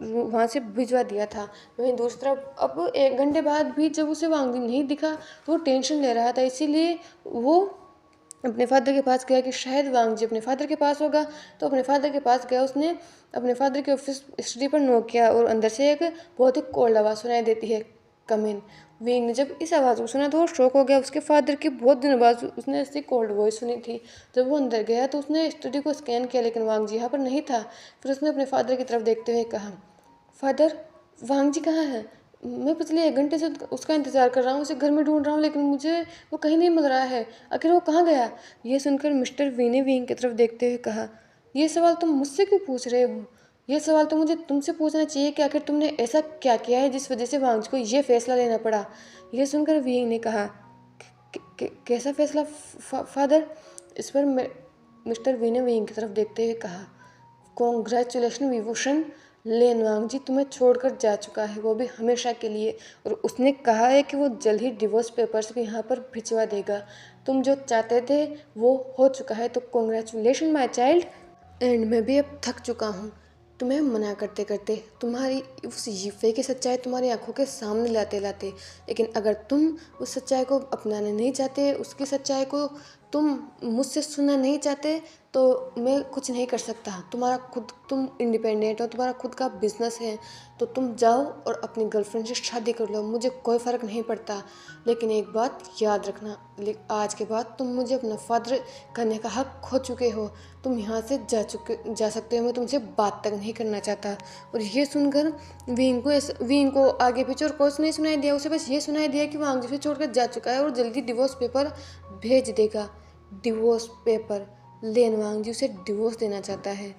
वहाँ से भिजवा दिया था। वहीं दूसरी तरफ अब 1 घंटे बाद भी जब उसे वांग नहीं दिखा तो वो टेंशन ले रहा था, इसीलिए वो अपने फादर के पास गया कि शायद वांग जी अपने फादर के पास होगा। तो अपने फादर के पास गया, उसने अपने फादर के ऑफिस स्टडी पर नॉक किया और अंदर से एक बहुत ही कोल्ड आवाज़ सुनाई देती है, कम इन। विंग ने जब इस आवाज़ को सुना तो वो शॉक हो गया। उसके फादर की बहुत दिनों बाद उसने ऐसी कोल्ड वॉइस सुनी थी। जब वो अंदर गया तो उसने स्टडी को स्कैन किया, लेकिन वांग जी यहाँ पर नहीं था। फिर उसने अपने फादर की तरफ देखते हुए कहा, फादर वांग जी कहाँ है? मैं पिछले 1 घंटे से उसका इंतज़ार कर रहा हूँ, उसे घर में ढूंढ रहा हूँ, लेकिन मुझे वो कहीं नहीं मिल रहा है। आखिर वो कहाँ गया? ये सुनकर मिस्टर वी ने विंग की तरफ देखते हुए कहा, ये सवाल तुम मुझसे क्यों पूछ रहे हो? ये सवाल तो मुझे तुमसे पूछना चाहिए कि आखिर तुमने ऐसा क्या किया है जिस वजह से वांग जी को ये फैसला लेना पड़ा। यह सुनकर विंग ने कहा, कैसा फैसला फादर? इस पर मिस्टर वी ने विंग की तरफ देखते हुए कहा, कॉन्ग्रेचुलेशन विभूषण, लेन वांग जी तुम्हें छोड़कर जा चुका है, वो भी हमेशा के लिए। और उसने कहा है कि वो जल्द ही डिवोर्स पेपर्स भी यहाँ पर भिजवा देगा। तुम जो चाहते थे वो हो चुका है, तो कॉन्ग्रेचुलेशन माय चाइल्ड। एंड मैं भी अब थक चुका हूँ तुम्हें मना करते करते, तुम्हारी उस यीफे की सच्चाई तुम्हारी आंखों के सामने लाते लाते। लेकिन अगर तुम उस सच्चाई को अपनाना नहीं चाहते, उसकी सच्चाई को तुम मुझसे सुनना नहीं चाहते, तो मैं कुछ नहीं कर सकता। तुम इंडिपेंडेंट हो, तुम्हारा खुद का बिजनेस है, तो तुम जाओ और अपनी गर्लफ्रेंड से शादी कर लो, मुझे कोई फ़र्क नहीं पड़ता। लेकिन एक बात याद रखना, आज के बाद तुम मुझे अपना फादर करने का हक खो चुके हो। तुम यहाँ से जा सकते हो, मैं तुमसे बात तक नहीं करना चाहता। और ये सुनकर विंग को आगे पीछे और कुछ नहीं सुनाई दिया। उसे बस ये सुनाई दिया कि वांग जी से छोड़कर जा चुका है और जल्दी डिवोर्स पेपर भेज देगा। डिवोर्स पेपर, लेन वांग जी उसे डिवोर्स देना चाहता है।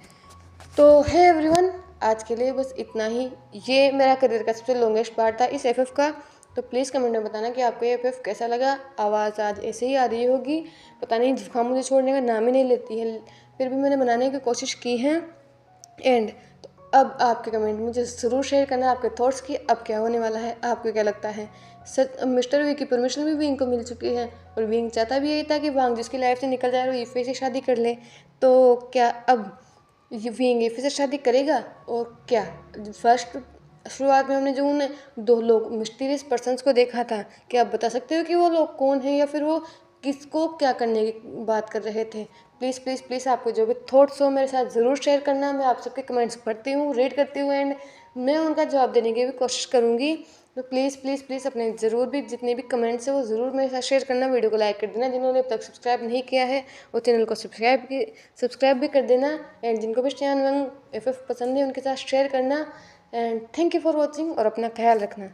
तो है एवरीवन, आज के लिए बस इतना ही। ये मेरा करियर का सबसे लॉन्गेस्ट पार्ट था इस एफएफ का। तो प्लीज़ कमेंट में बताना कि आपको ये एफएफ कैसा लगा। आवाज़ आज ऐसे ही आ रही होगी, पता नहीं, जुकाम मुझे छोड़ने का नाम ही नहीं लेती है, फिर भी मैंने बनाने की कोशिश की है। एंड तो अब आपके कमेंट मुझे ज़रूर शेयर करना, आपके थॉट्स की अब क्या होने वाला है, आपको क्या लगता है। मिस्टर वी की परमिशन भी विंग को मिल चुकी है और विंग चाहता भी यही था कि वांग जिसकी लाइफ से निकल जाए और यीफे से शादी कर ले। तो क्या अब विंग यीफे से शादी करेगा? और क्या शुरुआत में हमने जो उन 2 लोग मिस्टीरियस पर्सन्स को देखा था, क्या आप बता सकते हो कि वो लोग कौन हैं या फिर वो किसको क्या करने की बात कर रहे थे? प्लीज़ प्लीज़ प्लीज़ आपको जो भी थॉट्स हो मेरे साथ ज़रूर शेयर करना। मैं आप सबके कमेंट्स पढ़ती हूँ, रीड करती हूँ, एंड मैं उनका जवाब देने की भी कोशिश करूँगी। तो प्लीज़ प्लीज़ प्लीज़ अपने ज़रूर भी जितने भी कमेंट्स हैं वो ज़रूर मेरे साथ शेयर करना। वीडियो को लाइक कर देना, जिन्होंने अब तक सब्सक्राइब नहीं किया है वो चैनल को सब्सक्राइब भी कर देना। एंड जिनको भी स्टैन वन एफएफ पसंद है उनके साथ शेयर करना। And thank you for watching और अपना ख्याल रखना।